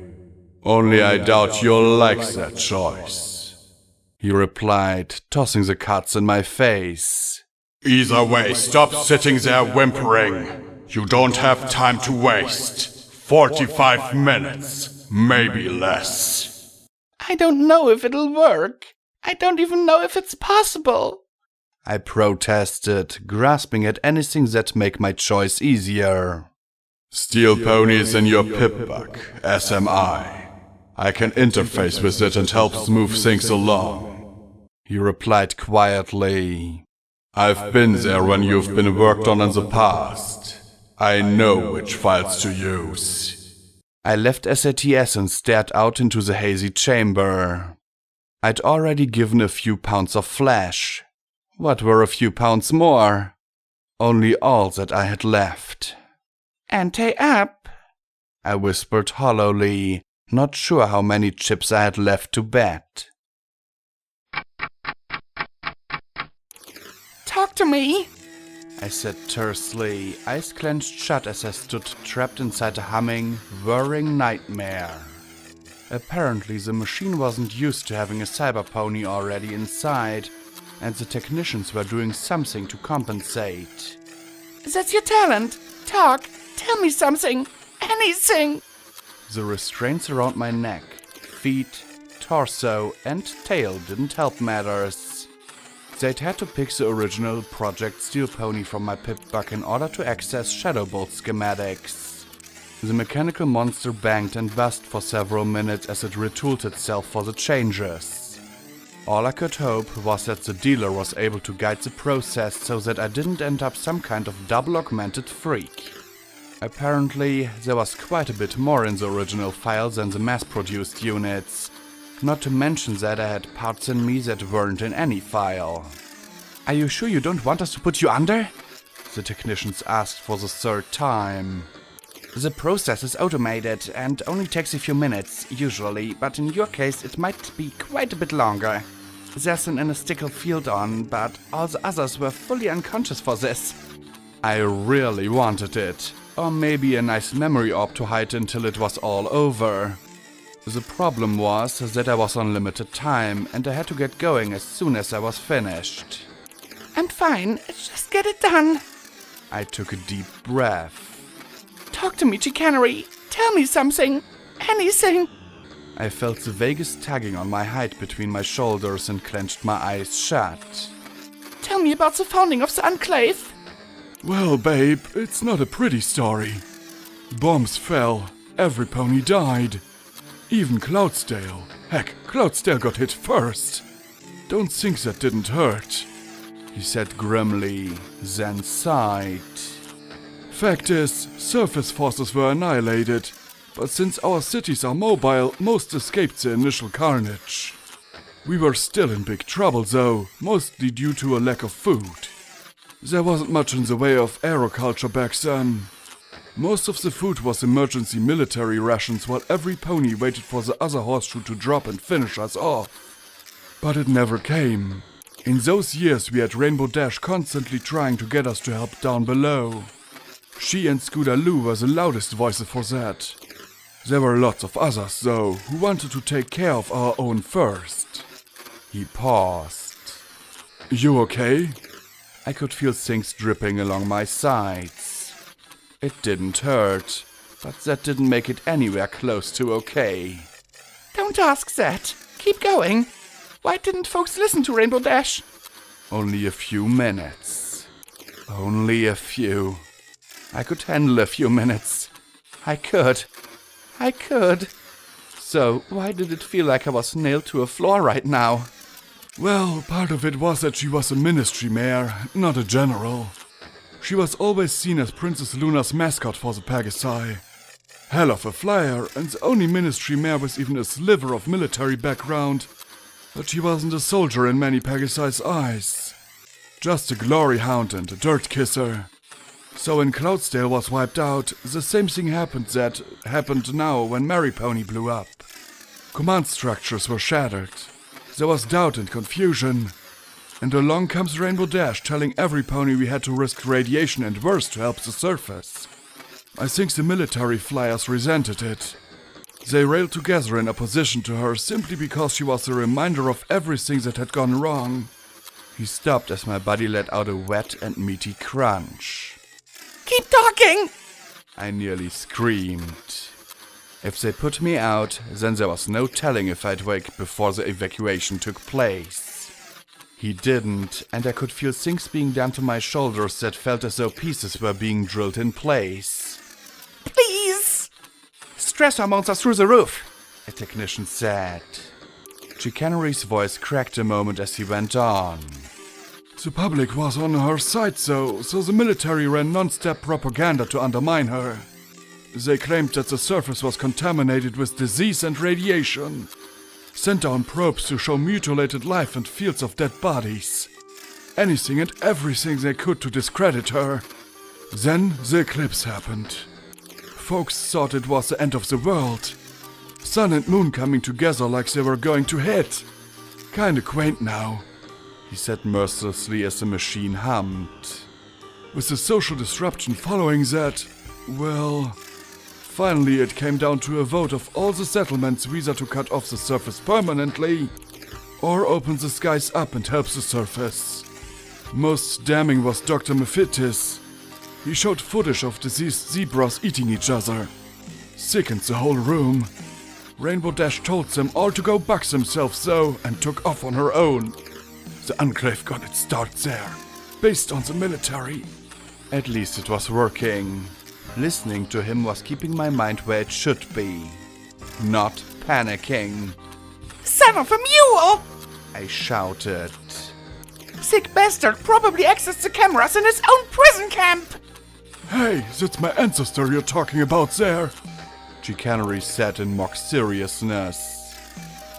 Only I doubt you'll like that choice. He replied, tossing the cards in my face. Either way, stop sitting there whimpering. You don't have time to waste. 45 minutes, maybe less. I don't know if it'll work. I don't even know if it's possible. I protested, grasping at anything that make my choice easier. Steel ponies in your pip-buck, as am I. I can interface with it and help move things along. He replied quietly. I've been there when you've been worked on in the past. I know which files to use. I left SATS and stared out into the hazy chamber. I'd already given a few pounds of flesh. What were a few pounds more? Only all that I had left. Ante up, I whispered hollowly, not sure how many chips I had left to bet. talk to me. I said tersely, eyes clenched shut as I stood trapped inside a humming, whirring nightmare. Apparently the machine wasn't used to having a cyber pony already inside, and the technicians were doing something to compensate. That's your talent. Talk. Tell me something. Anything. The restraints around my neck, feet, torso, and tail didn't help matters. They'd had to pick the original Project Steel Pony from my pip-buck in order to access Shadowbolt schematics. The mechanical monster banged and buzzed for several minutes as it retooled itself for the changes. All I could hope was that the dealer was able to guide the process so that I didn't end up some kind of double augmented freak. Apparently, there was quite a bit more in the original file than the mass-produced units, not to mention that I had parts in me that weren't in any file. Are you sure you don't want us to put you under? The technicians asked for the third time. The process is automated and only takes a few minutes, usually, but in your case it might be quite a bit longer. There's an anastical field on, but all the others were fully unconscious for this. I really wanted it, or maybe a nice memory orb to hide until it was all over. The problem was that I was on limited time and I had to get going as soon as I was finished. I'm fine, just get it done. I took a deep breath. Talk to me, chicanery. Tell me something. Anything. I felt the vaguest tugging on my hide between my shoulders and clenched my eyes shut. Tell me about the founding of the Enclave. Well, babe, it's not a pretty story. Bombs fell, every pony died. Even Cloudsdale. Heck, Cloudsdale got hit first. Don't think that didn't hurt, he said grimly, then sighed. Fact is, surface forces were annihilated, but since our cities are mobile, most escaped the initial carnage. We were still in big trouble though, mostly due to a lack of food. There wasn't much in the way of aeroculture back then. Most of the food was emergency military rations while every pony waited for the other horseshoe to drop and finish us off. But it never came. In those years we had Rainbow Dash constantly trying to get us to help down below. She and Scooter Lou were the loudest voices for that. There were lots of others, though, who wanted to take care of our own first. He paused. You okay? I could feel things dripping along my sides. It didn't hurt, but that didn't make it anywhere close to okay. Don't ask that. Keep going. Why didn't folks listen to Rainbow Dash? Only a few minutes. Only a few. I could handle a few minutes. I could. So, why did it feel like I was nailed to a floor right now? Well, part of it was that she was a ministry mare, not a general. She was always seen as Princess Luna's mascot for the Pegasi. Hell of a flyer, and the only ministry mare with even a sliver of military background. But she wasn't a soldier in many Pegasi's eyes. Just a glory hound and a dirt kisser. So when Cloudsdale was wiped out, the same thing happened now when Mary Pony blew up. Command structures were shattered. There was doubt and confusion. And along comes Rainbow Dash telling every pony we had to risk radiation and worse to help the surface. I think the military flyers resented it. They railed together in opposition to her simply because she was a reminder of everything that had gone wrong. He stopped as my body let out a wet and meaty crunch. Keep talking! I nearly screamed. If they put me out, then there was no telling if I'd wake before the evacuation took place. He didn't, and I could feel things being done to my shoulders that felt as though pieces were being drilled in place. Please! Stress hormones are through the roof, a technician said. Chicanery's voice cracked a moment as he went on. The public was on her side, so the military ran non-stop propaganda to undermine her. They claimed that the surface was contaminated with disease and radiation. Sent down probes to show mutilated life and fields of dead bodies. Anything and everything they could to discredit her. Then the eclipse happened. Folks thought it was the end of the world. Sun and moon coming together like they were going to hit. Kinda quaint now, he said mercilessly as the machine hummed. With the social disruption following that, well, finally it came down to a vote of all the settlements either to cut off the surface permanently or open the skies up and help the surface. Most damning was Dr. Mephitis. He showed footage of diseased zebras eating each other. Sickened the whole room. Rainbow Dash told them all to go buck themselves though and took off on her own. The Enclave got its start there, based on the military. At least it was working. Listening to him was keeping my mind where it should be. Not panicking. Son of a mule! I shouted. Sick bastard probably accessed the cameras in his own prison camp! Hey, that's my ancestor you're talking about there. Chicanery said in mock seriousness.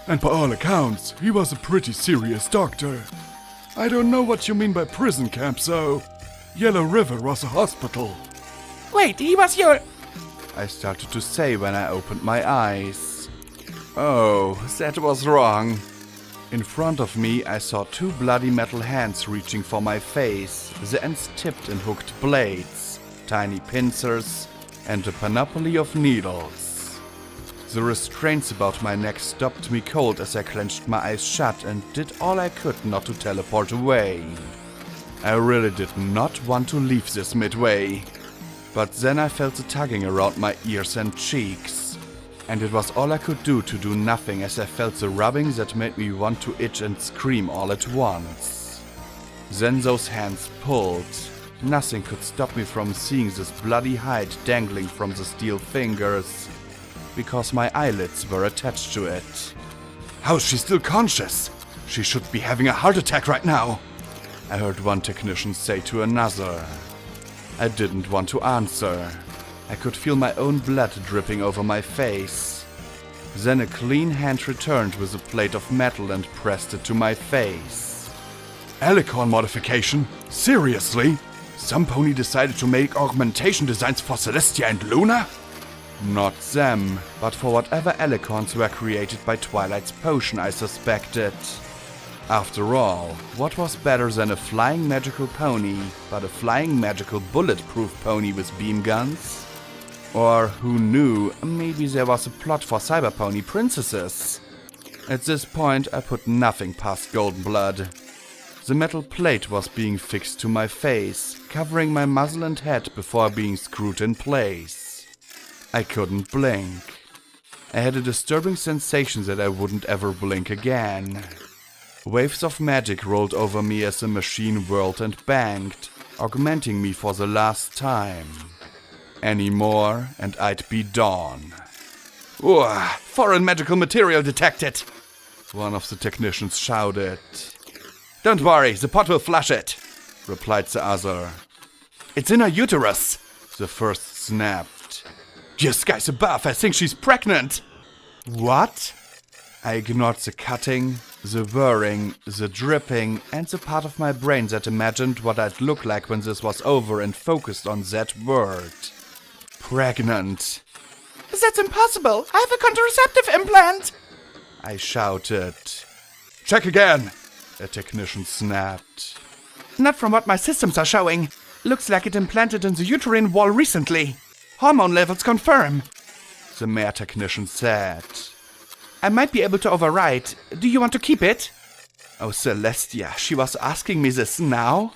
And by all accounts, he was a pretty serious doctor. I don't know what you mean by prison camp, though. Yellow River was a hospital. Wait, he was your... I started to say when I opened my eyes. Oh, that was wrong. In front of me, I saw two bloody metal hands reaching for my face, the ends tipped in hooked blades, tiny pincers, and a panoply of needles. The restraints about my neck stopped me cold as I clenched my eyes shut and did all I could not to teleport away. I really did not want to leave this midway. But then I felt the tugging around my ears and cheeks. And it was all I could do to do nothing as I felt the rubbing that made me want to itch and scream all at once. Then those hands pulled. Nothing could stop me from seeing this bloody hide dangling from the steel fingers, because my eyelids were attached to it. How's she still conscious? She should be having a heart attack right now, I heard one technician say to another. I didn't want to answer. I could feel my own blood dripping over my face. Then a clean hand returned with a plate of metal and pressed it to my face. Alicorn modification? Seriously? Some pony decided to make augmentation designs for Celestia and Luna? Not them, but for whatever alicorns were created by Twilight's potion, I suspected. After all, what was better than a flying magical pony, but a flying magical bulletproof pony with beam guns? Or, who knew, maybe there was a plot for cyber pony princesses? At this point, I put nothing past Goldenblood. The metal plate was being fixed to my face, covering my muzzle and head before being screwed in place. I couldn't blink. I had a disturbing sensation that I wouldn't ever blink again. Waves of magic rolled over me as the machine whirled and banged, augmenting me for the last time. Any more, and I'd be Dawn. Ugh, foreign magical material detected, one of the technicians shouted. Don't worry, the pot will flush it, replied the other. It's in her uterus, the first snapped. You skies above, I think she's pregnant. What? I ignored the cutting, the whirring, the dripping, and the part of my brain that imagined what I'd look like when this was over and focused on that word. Pregnant. That's impossible. I have a contraceptive implant, I shouted. Check again, a technician snapped. Not from what my systems are showing. Looks like it implanted in the uterine wall recently. Hormone levels confirm, the mare technician said. I might be able to override. Do you want to keep it? Oh, Celestia, she was asking me this now?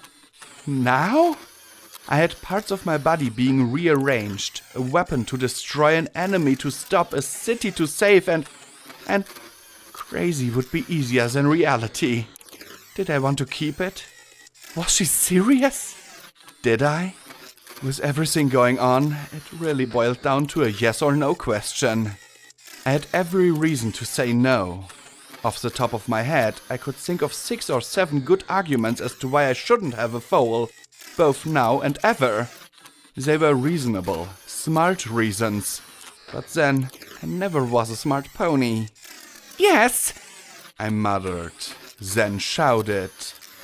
Now? I had parts of my body being rearranged, a weapon to destroy an enemy, to stop a city, to save, and crazy would be easier than reality. Did I want to keep it? Was she serious? Did I? With everything going on, it really boiled down to a yes or no question. I had every reason to say no. Off the top of my head, I could think of 6 or 7 good arguments as to why I shouldn't have a foal, both now and ever. They were reasonable, smart reasons. But then, I never was a smart pony. Yes, I muttered, then shouted.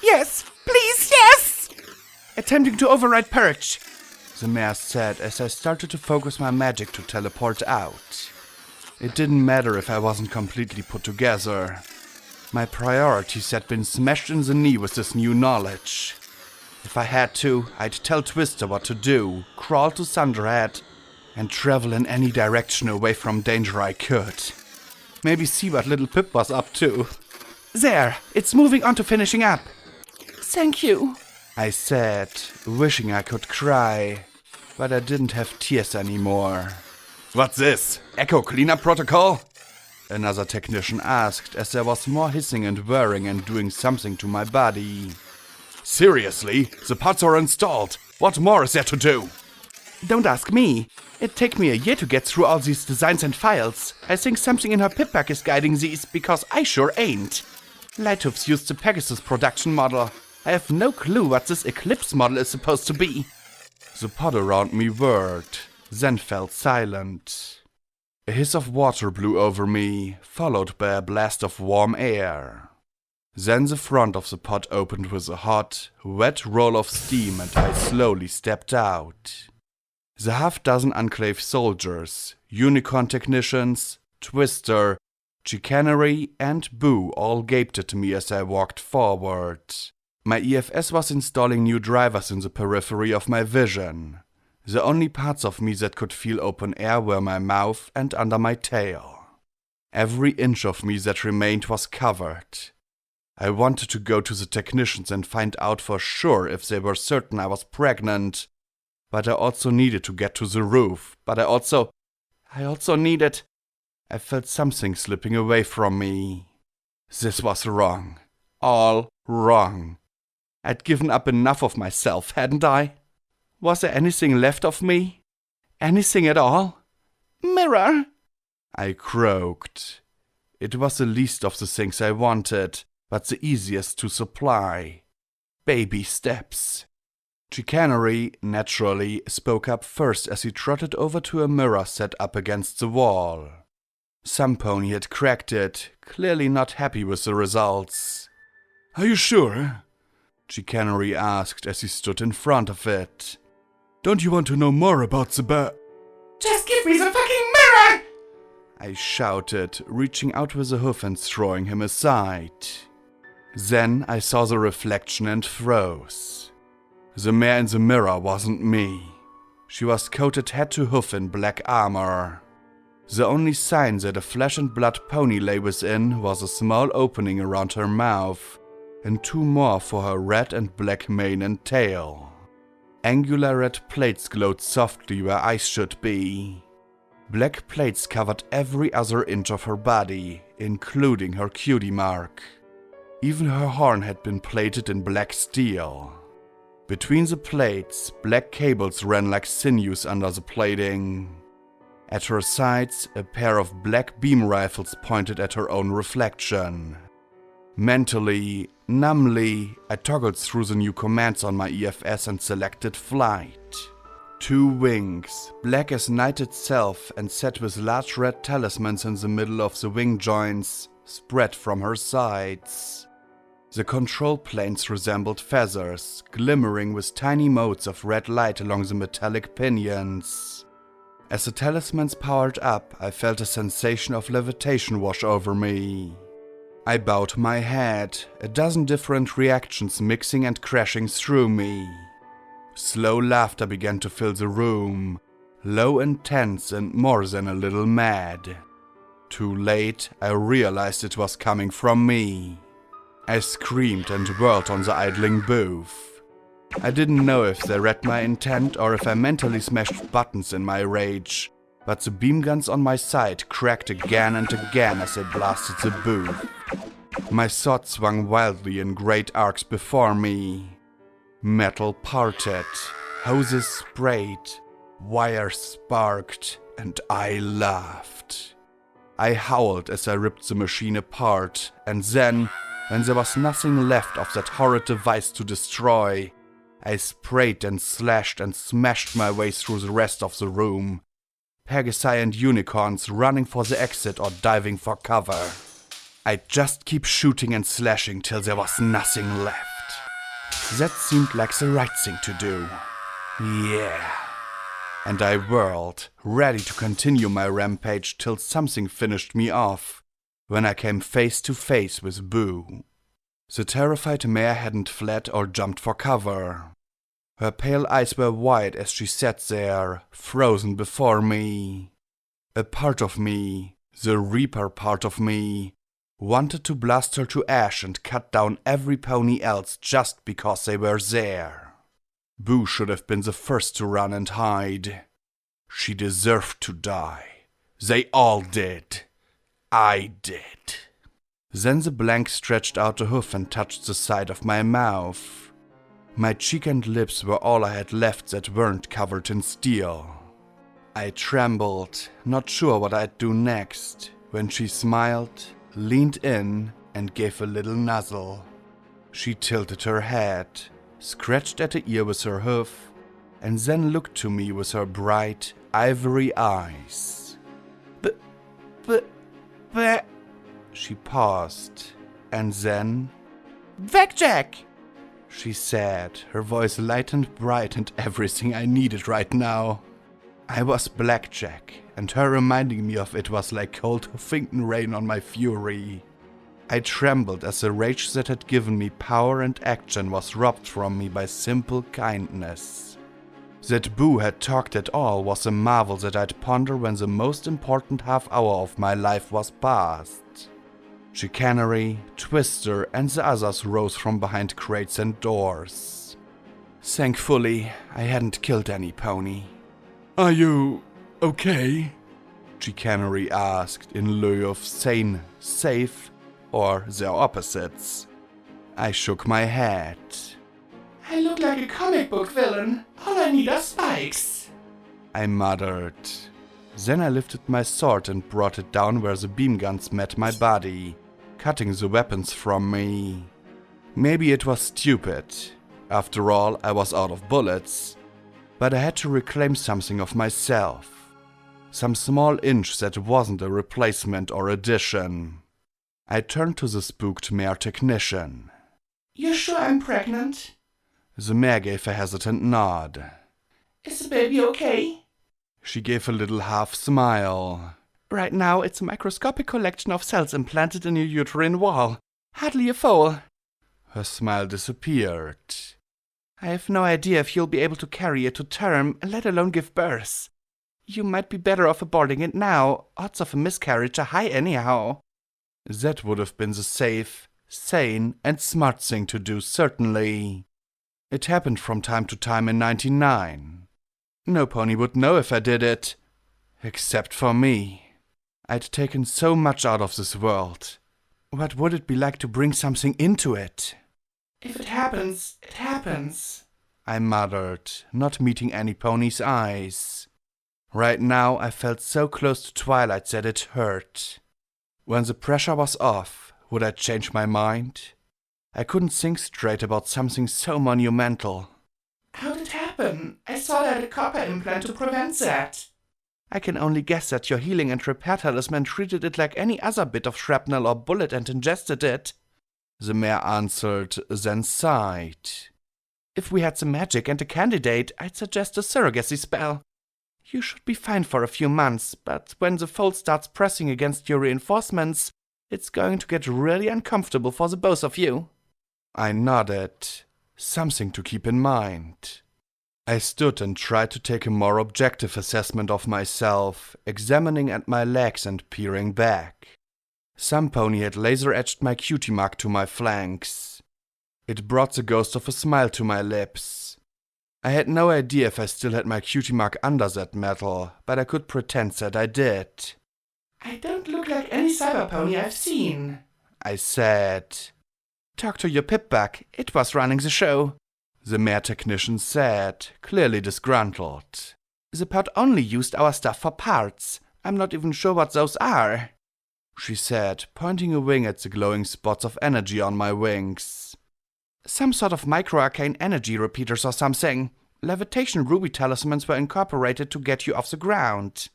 Yes, please, yes! Attempting to override Perch, the mare said as I started to focus my magic to teleport out. It didn't matter if I wasn't completely put together. My priorities had been smashed in the knee with this new knowledge. If I had to, I'd tell Twister what to do, crawl to Thunderhead, and travel in any direction away from danger I could. Maybe see what little Pip was up to. There, it's moving on to finishing up. Thank you, I said, wishing I could cry, but I didn't have tears anymore. What's this? Echo cleanup protocol? Another technician asked as there was more hissing and whirring and doing something to my body. Seriously? The parts are installed. What more is there to do? Don't ask me. It'd take me a year to get through all these designs and files. I think something in her pip pack is guiding these, because I sure ain't. Lighthoofs used the Pegasus production model. I have no clue what this Eclipse model is supposed to be. The pod around me whirred, then fell silent. A hiss of water blew over me, followed by a blast of warm air. Then the front of the pod opened with a hot, wet roll of steam and I slowly stepped out. The half-dozen Enclave soldiers, Unicorn technicians, Twister, Chicanery, and Boo all gaped at me as I walked forward. My EFS was installing new drivers in the periphery of my vision. The only parts of me that could feel open air were my mouth and under my tail. Every inch of me that remained was covered. I wanted to go to the technicians and find out for sure if they were certain I was pregnant. But I also needed to get to the roof. But I also needed... I felt something slipping away from me. This was wrong. All wrong. I'd given up enough of myself, hadn't I? Was there anything left of me? Anything at all? Mirror! I croaked. It was the least of the things I wanted, but the easiest to supply. Baby steps. Chicanery, naturally, spoke up first as he trotted over to a mirror set up against the wall. Some pony had cracked it, clearly not happy with the results. Are you sure? Chicanery asked as he stood in front of it. Don't you want to know more about the Just give me the fucking mirror! I shouted, reaching out with a hoof and throwing him aside. Then I saw the reflection and froze. The mare in the mirror wasn't me. She was coated head to hoof in black armor. The only sign that a flesh and blood pony lay within was a small opening around her mouth, and 2 more for her red and black mane and tail. Angular red plates glowed softly where eyes should be. Black plates covered every other inch of her body, including her cutie mark. Even her horn had been plated in black steel. Between the plates, black cables ran like sinews under the plating. At her sides, a pair of black beam rifles pointed at her own reflection. Mentally, numbly, I toggled through the new commands on my EFS and selected flight. 2 wings, black as night itself and set with large red talismans in the middle of the wing joints, spread from her sides. The control planes resembled feathers, glimmering with tiny motes of red light along the metallic pinions. As the talismans powered up, I felt a sensation of levitation wash over me. I bowed my head, a dozen different reactions mixing and crashing through me. Slow laughter began to fill the room, low and tense and more than a little mad. Too late, I realized it was coming from me. I screamed and whirled on the idling booth. I didn't know if they read my intent or if I mentally smashed buttons in my rage, but the beam guns on my side cracked again and again as they blasted the booth. My sword swung wildly in great arcs before me. Metal parted, hoses sprayed, wires sparked, and I laughed. I howled as I ripped the machine apart, and then, when there was nothing left of that horrid device to destroy, I sprayed and slashed and smashed my way through the rest of the room. Pegasi and unicorns running for the exit or diving for cover. I'd just keep shooting and slashing till there was nothing left. That seemed like the right thing to do. Yeah. And I whirled, ready to continue my rampage till something finished me off, when I came face to face with Boo. The terrified mare hadn't fled or jumped for cover. Her pale eyes were wide as she sat there, frozen before me. A part of me, the Reaper part of me, wanted to blast her to ash and cut down every pony else just because they were there. Boo should have been the first to run and hide. She deserved to die. They all did. I did. Then the blank stretched out a hoof and touched the side of my mouth. My cheek and lips were all I had left that weren't covered in steel. I trembled, not sure what I'd do next, when she smiled, leaned in, and gave a little nuzzle. She tilted her head, scratched at the ear with her hoof, and then looked to me with her bright, ivory eyes. But... She paused, and then, Blackjack! she said, her voice light and bright and everything I needed right now. I was Blackjack, and her reminding me of it was like cold Huffington rain on my fury. I trembled as the rage that had given me power and action was robbed from me by simple kindness. That Boo had talked at all was a marvel that I'd ponder when the most important half hour of my life was past. Chicanery, Twister, and the others rose from behind crates and doors. Thankfully, I hadn't killed any pony. Are you okay? Chicanery asked in lieu of sane, safe, or their opposites. I shook my head. I look like a comic book villain. All I need are spikes. I muttered. Then I lifted my sword and brought it down where the beam guns met my body, cutting the weapons from me. Maybe it was stupid. After all, I was out of bullets. But I had to reclaim something of myself. Some small inch that wasn't a replacement or addition. I turned to the spooked mare technician. You sure I'm pregnant? The mare gave a hesitant nod. Is the baby okay? She gave a little half smile. Right now, it's a microscopic collection of cells implanted in your uterine wall. Hardly a foal. Her smile disappeared. I have no idea if you'll be able to carry it to term, let alone give birth. You might be better off aborting it now. Odds of a miscarriage are high anyhow. That would have been the safe, sane, and smart thing to do, certainly. It happened from time to time in 99. No pony would know if I did it. Except for me. I'd taken so much out of this world. What would it be like to bring something into it? If it happens, it happens, I muttered, not meeting any pony's eyes. Right now I felt so close to twilight that it hurt. When the pressure was off, would I change my mind? I couldn't think straight about something so monumental. How did it happen? I saw that a copper implant to prevent that. I can only guess that your healing and repair talisman treated it like any other bit of shrapnel or bullet and ingested it. The mare answered, then sighed. If we had some magic and a candidate, I'd suggest a surrogacy spell. You should be fine for a few months, but when the fold starts pressing against your reinforcements, it's going to get really uncomfortable for the both of you. I nodded. Something to keep in mind. I stood and tried to take a more objective assessment of myself, examining at my legs and peering back. Some pony had laser-etched my cutie mark to my flanks. It brought the ghost of a smile to my lips. I had no idea if I still had my cutie mark under that metal, but I could pretend that I did. I don't look like any cyber pony I've seen, I said. Talk to your pipbug, it was running the show, the mare technician said, clearly disgruntled. The pod only used our stuff for parts. I'm not even sure what those are, she said, pointing a wing at the glowing spots of energy on my wings. Some sort of micro-arcane energy repeaters or something. Levitation ruby talismans were incorporated to get you off the ground.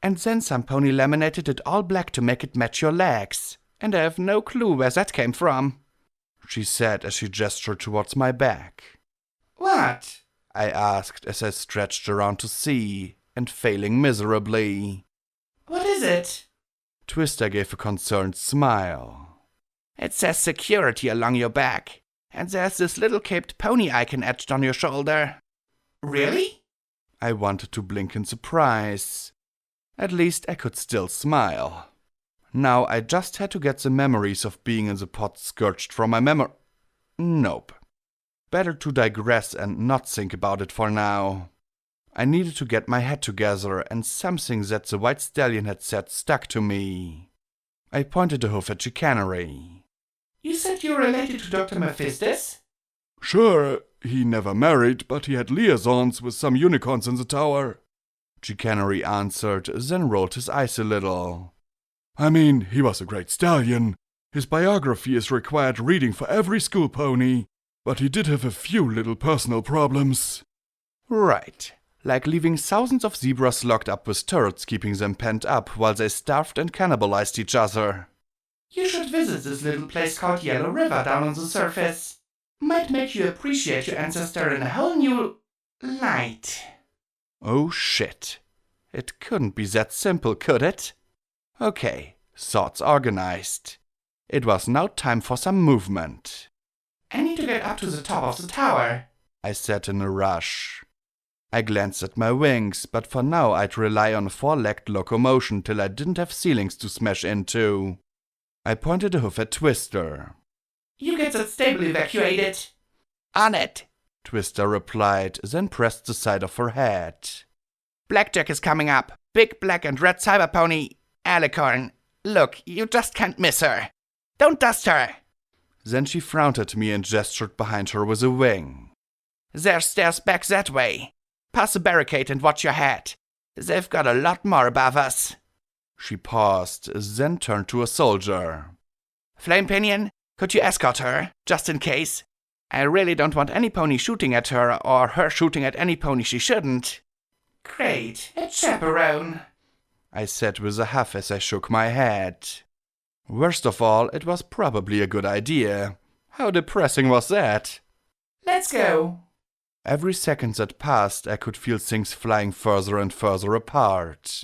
And then some pony laminated it all black to make it match your legs. And I have no clue where that came from, she said as she gestured towards my back. What? I asked as I stretched around to see, and failing miserably. What is it? Twister gave a concerned smile. It says security along your back. And there's this little caped pony icon etched on your shoulder. Really? I wanted to blink in surprise. At least I could still smile. Now I just had to get the memories of being in the pod scourged from my memory. Nope. Better to digress and not think about it for now. I needed to get my head together, and something that the white stallion had said stuck to me. I pointed a hoof at Chicanery. You said you were related to Dr. Mephistus? Sure, he never married, but he had liaisons with some unicorns in the tower, Chicanery answered, then rolled his eyes a little. I mean, he was a great stallion. His biography is required reading for every school pony, but he did have a few little personal problems. Right, like leaving thousands of zebras locked up with turrets keeping them pent up while they starved and cannibalized each other. You should visit this little place called Yellow River down on the surface. Might make you appreciate your ancestor in a whole new light. Oh shit. It couldn't be that simple, could it? Okay, thoughts organized. It was now time for some movement. I need to get up to the top of the tower, I said in a rush. I glanced at my wings, but for now I'd rely on four-legged locomotion till I didn't have ceilings to smash into. I pointed a hoof at Twister. You get that stable evacuated. On it, Twister replied, then pressed the side of her head. Blackjack is coming up. Big black and red cyber pony. Alicorn. Look, you just can't miss her. Don't dust her. Then she frowned at me and gestured behind her with a wing. There's stairs back that way. Pass the barricade and watch your head. They've got a lot more above us. She paused, then turned to a soldier. Flame Pinion, could you escort her, just in case? I really don't want any pony shooting at her, or her shooting at any pony she shouldn't. Great, a chaperone, I said with a huff as I shook my head. Worst of all, it was probably a good idea. How depressing was that? Let's go. Every second that passed, I could feel things flying further and further apart.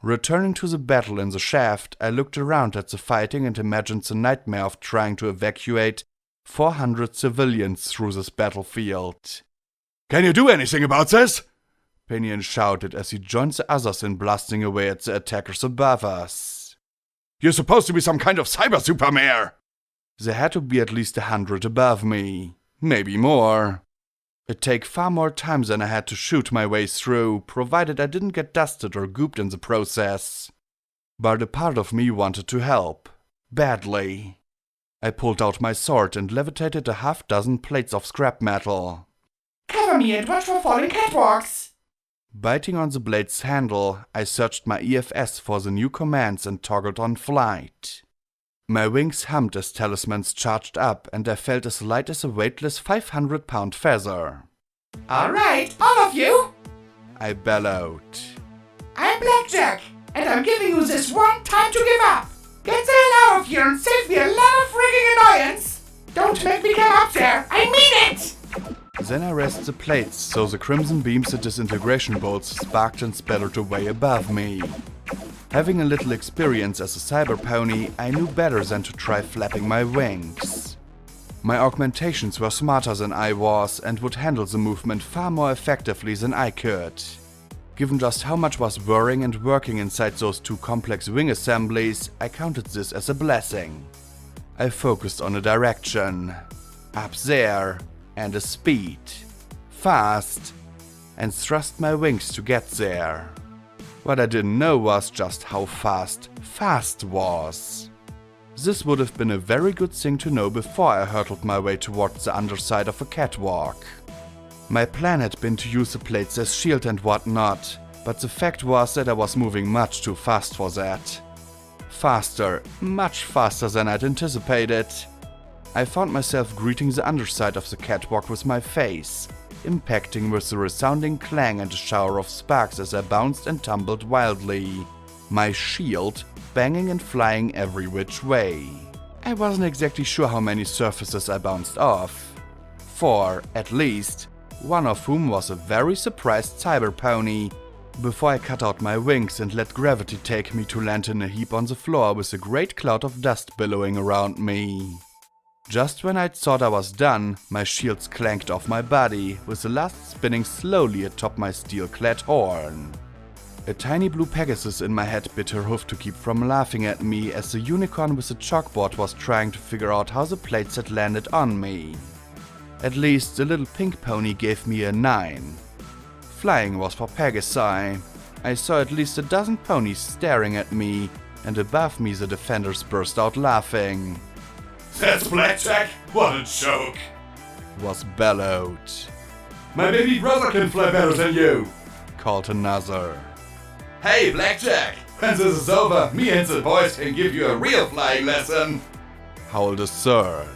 Returning to the battle in the shaft, I looked around at the fighting and imagined the nightmare of trying to evacuate 400 civilians through this battlefield. Can you do anything about this? Pinion shouted as he joined the others in blasting away at the attackers above us. You're supposed to be some kind of cyber supermare! There had to be at least 100 above me, maybe more. It'd take far more time than I had to shoot my way through, provided I didn't get dusted or gooped in the process. But a part of me wanted to help. Badly. I pulled out my sword and levitated a half-dozen plates of scrap metal. Cover me and watch for falling catwalks! Biting on the blade's handle, I searched my EFS for the new commands and toggled on flight. My wings hummed as talismans charged up, and I felt as light as a weightless 500-pound feather. All right, all of you! I bellowed. I'm Blackjack, and I'm giving you this one time to give up. Get the hell out of here and save me a lot of frigging annoyance! Don't make me come up there, I mean it! Then I raised the plates, so the crimson beams and disintegration bolts sparked and spattered away above me. Having a little experience as a cyber pony, I knew better than to try flapping my wings. My augmentations were smarter than I was and would handle the movement far more effectively than I could. Given just how much was whirring and working inside those two complex wing assemblies, I counted this as a blessing. I focused on a direction, up there, and a speed, fast, and thrust my wings to get there. What I didn't know was just how fast was. This would have been a very good thing to know before I hurtled my way towards the underside of a catwalk. My plan had been to use the plates as shield and whatnot, but the fact was that I was moving much too fast for that. Faster, much faster than I'd anticipated. I found myself greeting the underside of the catwalk with my face, impacting with a resounding clang and a shower of sparks as I bounced and tumbled wildly, my shield banging and flying every which way. I wasn't exactly sure how many surfaces I bounced off. 4, at least, one of whom was a very surprised cyber pony, before I cut out my wings and let gravity take me to land in a heap on the floor with a great cloud of dust billowing around me. Just when I'd thought I was done, my shields clanked off my body, with the last spinning slowly atop my steel-clad horn. A tiny blue Pegasus in my head bit her hoof to keep from laughing at me as the unicorn with the chalkboard was trying to figure out how the plates had landed on me. At least the little pink pony gave me a 9. Flying was for Pegasi. I saw at least a dozen ponies staring at me, and above me the defenders burst out laughing. That's Blackjack? What a joke! Was bellowed. My baby brother can fly better than you! Called another. Hey, Blackjack! When this is over, me and the boys can give you a real flying lesson! Howled a third.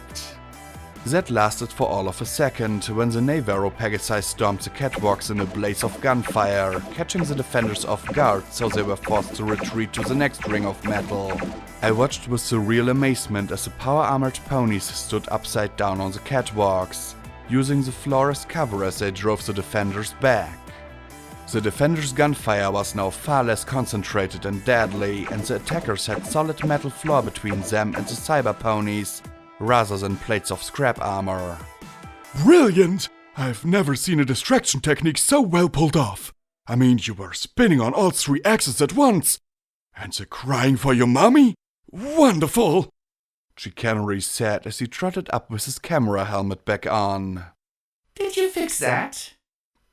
That lasted for all of a second, when the Navarro Pegasi stormed the catwalks in a blaze of gunfire, catching the defenders off guard so they were forced to retreat to the next ring of metal. I watched with surreal amazement as the power-armored ponies stood upside down on the catwalks, using the floor as cover as they drove the defenders back. The defenders' gunfire was now far less concentrated and deadly, and the attackers had solid metal floor between them and the cyber ponies, rather than plates of scrap armor. Brilliant! I've never seen a distraction technique so well pulled off. I mean, you were spinning on all 3 axes at once. And the crying for your mommy? Wonderful! Chicanery said as he trotted up with his camera helmet back on. Did you fix that?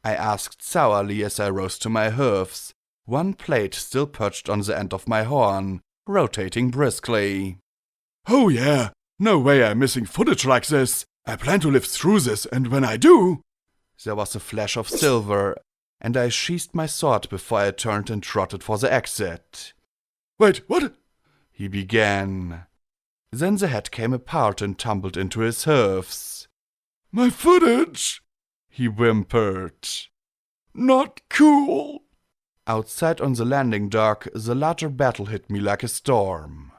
I asked sourly as I rose to my hoofs, one plate still perched on the end of my horn, rotating briskly. Oh yeah, no way I'm missing footage like this. I plan to live through this, and when I do... There was a flash of silver, and I sheathed my sword before I turned and trotted for the exit. Wait, what? He began. Then the head came apart and tumbled into his hoofs. My footage! He whimpered. Not cool! Outside on the landing dock, the larger battle hit me like a storm.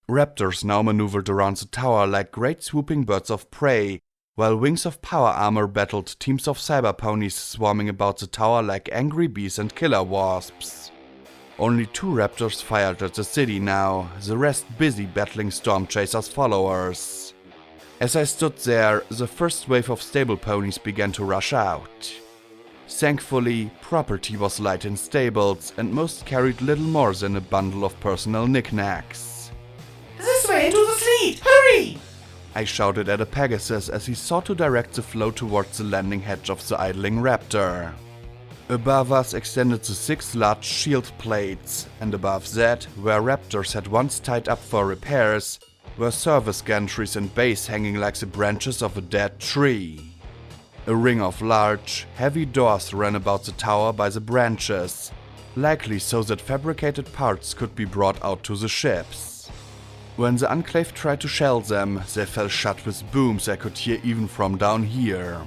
Raptors now maneuvered around the tower like great swooping birds of prey, while wings of power armor battled teams of cyber ponies swarming about the tower like angry bees and killer wasps. Only 2 raptors fired at the city now, the rest busy battling Storm Chaser's followers. As I stood there, the first wave of stable ponies began to rush out. Thankfully, property was light in stables, and most carried little more than a bundle of personal knickknacks. This way into the fleet! Hurry! I shouted at a Pegasus as he sought to direct the flow towards the landing hedge of the idling raptor. Above us extended the 6 large shield plates, and above that, where raptors had once tied up for repairs, were service gantries and bays hanging like the branches of a dead tree. A ring of large, heavy doors ran about the tower by the branches, likely so that fabricated parts could be brought out to the ships. When the Enclave tried to shell them, they fell shut with booms I could hear even from down here.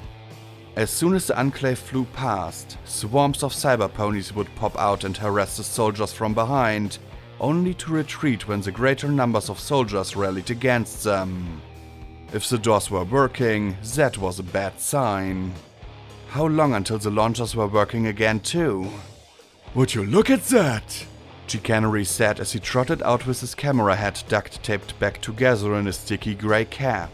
As soon as the Enclave flew past, swarms of cyber ponies would pop out and harass the soldiers from behind, only to retreat when the greater numbers of soldiers rallied against them. If the doors were working, that was a bad sign. How long until the launchers were working again too? Would you look at that? Chicanery said as he trotted out with his camera head duct taped back together in a sticky grey cap.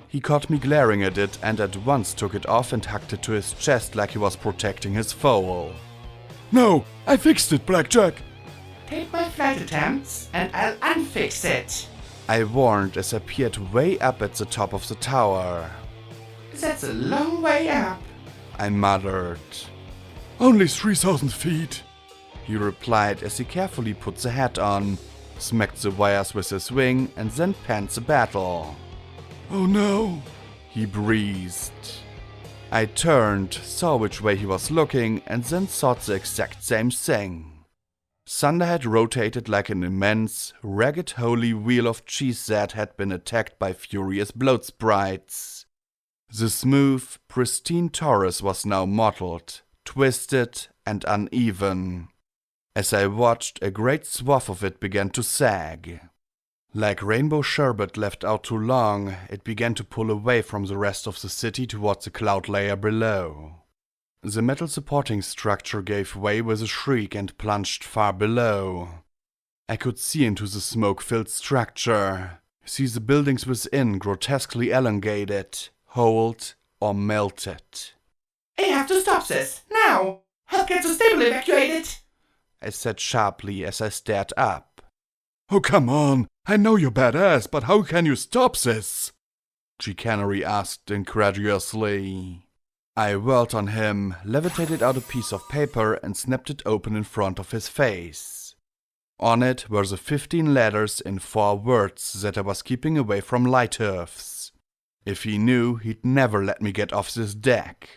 He caught me glaring at it and at once took it off and hugged it to his chest like he was protecting his foal. No, I fixed it, Blackjack. Take my flight attempts and I'll unfix it. I warned as I peered way up at the top of the tower. That's a long way up. I muttered. Only 3,000 feet. He replied as he carefully put the hat on, smacked the wires with his wing, and then panned the battle. Oh no. He breathed. I turned, saw which way he was looking, and then thought the exact same thing. Thunder had rotated like an immense, ragged holy wheel of cheese that had been attacked by furious bloat sprites. The smooth, pristine torus was now mottled, twisted, and uneven. As I watched, a great swath of it began to sag. Like rainbow sherbet left out too long, it began to pull away from the rest of the city towards the cloud layer below. The metal supporting structure gave way with a shriek and plunged far below. I could see into the smoke-filled structure, see the buildings within grotesquely elongated, holed, or melted. I have to stop this, now! Help get the stable evacuated! I said sharply as I stared up. Oh, come on. I know you're badass, but how can you stop this? Chicanery asked incredulously. I whirled on him, levitated out a piece of paper, and snapped it open in front of his face. On it were the 15 letters in 4 words that I was keeping away from Lighthooves. If he knew, he'd never let me get off this deck.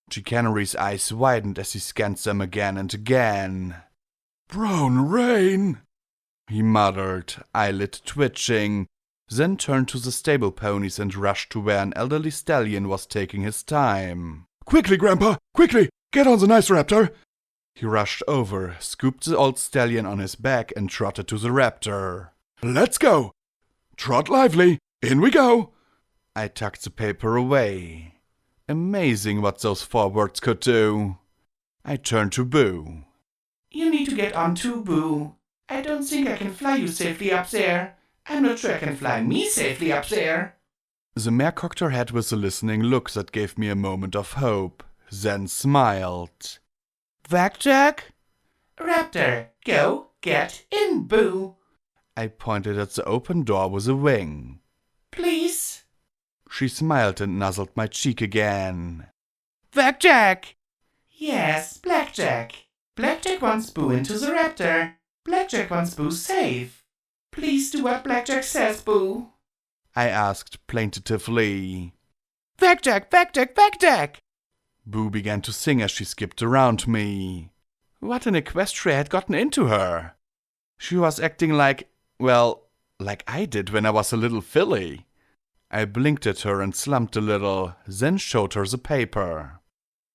Chicanery's eyes widened as he scanned them again and again. Brown rain, he muttered, eyelid twitching, then turned to the stable ponies and rushed to where an elderly stallion was taking his time. Quickly, Grandpa! Quickly! Get on the nice raptor! He rushed over, scooped the old stallion on his back, and trotted to the raptor. Let's go! Trot lively! In we go! I tucked the paper away. Amazing what those 4 words could do. I turned to Boo. You need to get on too, Boo. I don't think I can fly you safely up there. I'm not sure I can fly me safely up there. The mare cocked her head with a listening look that gave me a moment of hope, then smiled. Blackjack? Raptor, go get in, Boo. I pointed at the open door with a wing. Please? She smiled and nuzzled my cheek again. Blackjack! Yes, Blackjack. Blackjack wants Boo into the raptor. Blackjack wants Boo safe. Please do what Blackjack says, Boo. I asked plaintively. Blackjack, Blackjack, Blackjack! Boo began to sing as she skipped around me. What an Equestria had gotten into her? She was acting like I did when I was a little filly. I blinked at her and slumped a little, then showed her the paper.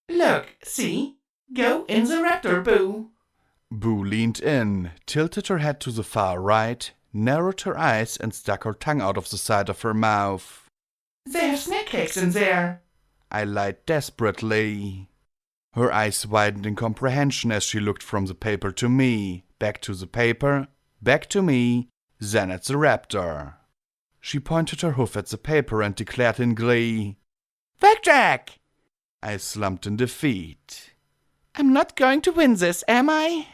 Look, see? Go in the raptor, Boo. Boo leaned in, tilted her head to the far right, narrowed her eyes, and stuck her tongue out of the side of her mouth. They have snack cakes in there. I lied desperately. Her eyes widened in comprehension as she looked from the paper to me, back to the paper, back to me, then at the raptor. She pointed her hoof at the paper and declared in glee, Blackjack! I slumped in defeat. I'm not going to win this, am I?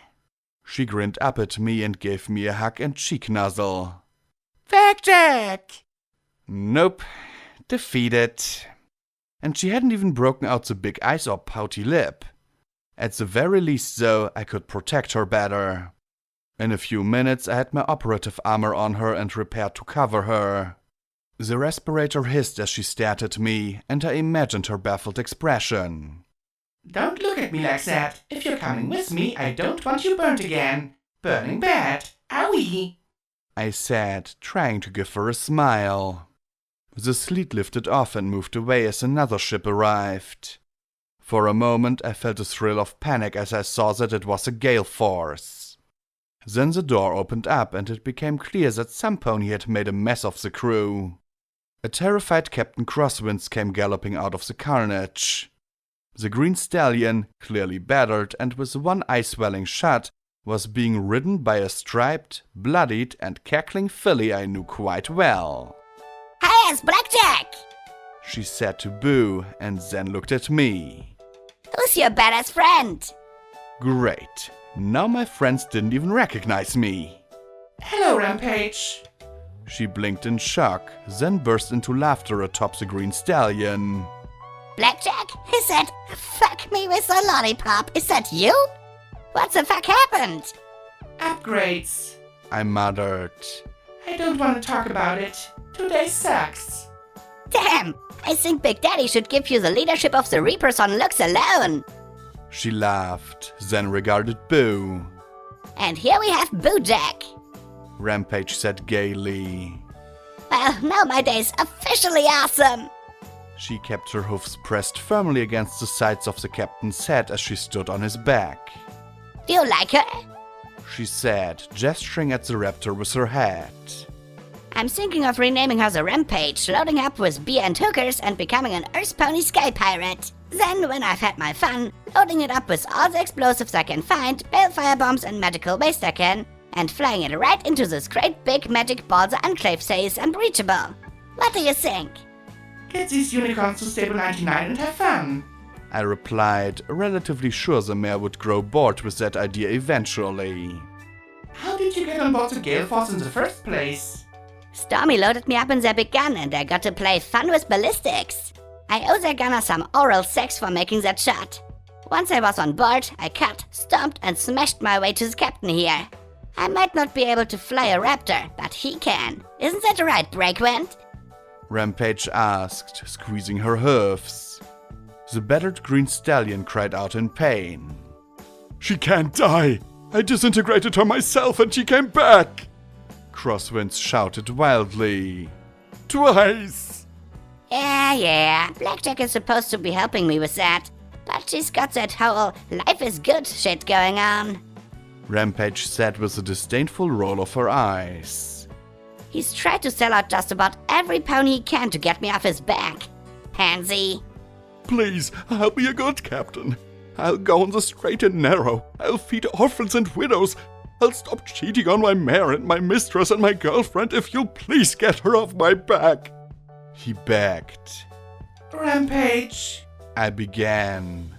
She grinned up at me and gave me a hug and cheek nuzzle. Blackjack! Nope, defeated. And she hadn't even broken out the big eyes or pouty lip. At the very least, though, I could protect her better. In a few minutes, I had my operative armor on her and prepared to cover her. The respirator hissed as she stared at me, and I imagined her baffled expression. Don't look at me like that. If you're coming with me, I don't want you burnt again. Burning bad. Owie! I said, trying to give her a smile. The sleet lifted off and moved away as another ship arrived. For a moment, I felt a thrill of panic as I saw that it was a gale force. Then the door opened up and it became clear that some pony had made a mess of the crew. A terrified Captain Crosswinds came galloping out of the carnage. The green stallion, clearly battered and with one eye swelling shut, was being ridden by a striped, bloodied, and cackling filly I knew quite well. Hi, it's Blackjack! She said to Boo, and then looked at me. Who's your badass friend? Great. Now my friends didn't even recognize me. Hello, Rampage. She blinked in shock, then burst into laughter atop the green stallion. Blackjack? He said, fuck me with a lollipop. Is that you? What the fuck happened? Upgrades. I muttered. I don't want to talk about it. Today sucks. Damn, I think Big Daddy should give you the leadership of the Reapers on looks alone. She laughed, then regarded Boo. And here we have Boojack. Rampage said gaily. Well, now my day's officially awesome. She kept her hoofs pressed firmly against the sides of the captain's head as she stood on his back. Do you like her? She said, gesturing at the raptor with her head. I'm thinking of renaming her the Rampage, loading up with beer and hookers and becoming an Earth Pony Sky Pirate. Then, when I've had my fun, loading it up with all the explosives I can find, balefire bombs and magical waste I can, and flying it right into this great big magic ball the Enclave says is unbreachable. What do you think? Get these unicorns to stable 99 and have fun. I replied, relatively sure the mayor would grow bored with that idea eventually. How did you get on board the Gale Force in the first place? Stormy loaded me up in their big gun and I got to play fun with ballistics. I owe their gunner some oral sex for making that shot. Once I was on board, I cut, stomped and smashed my way to the captain here. I might not be able to fly a raptor, but he can. Isn't that right, Breakwind? Rampage asked, squeezing her hoofs. The battered green stallion cried out in pain. She can't die! I disintegrated her myself and she came back! Crosswinds shouted wildly. Twice! Yeah, Blackjack is supposed to be helping me with that. But she's got that whole life is good shit going on. Rampage said with a disdainful roll of her eyes. He's tried to sell out just about every pony he can to get me off his back. Pansy. Please, I'll be a good captain. I'll go on the straight and narrow. I'll feed orphans and widows. I'll stop cheating on my mare and my mistress and my girlfriend if you'll please get her off my back. He begged. Rampage. I began.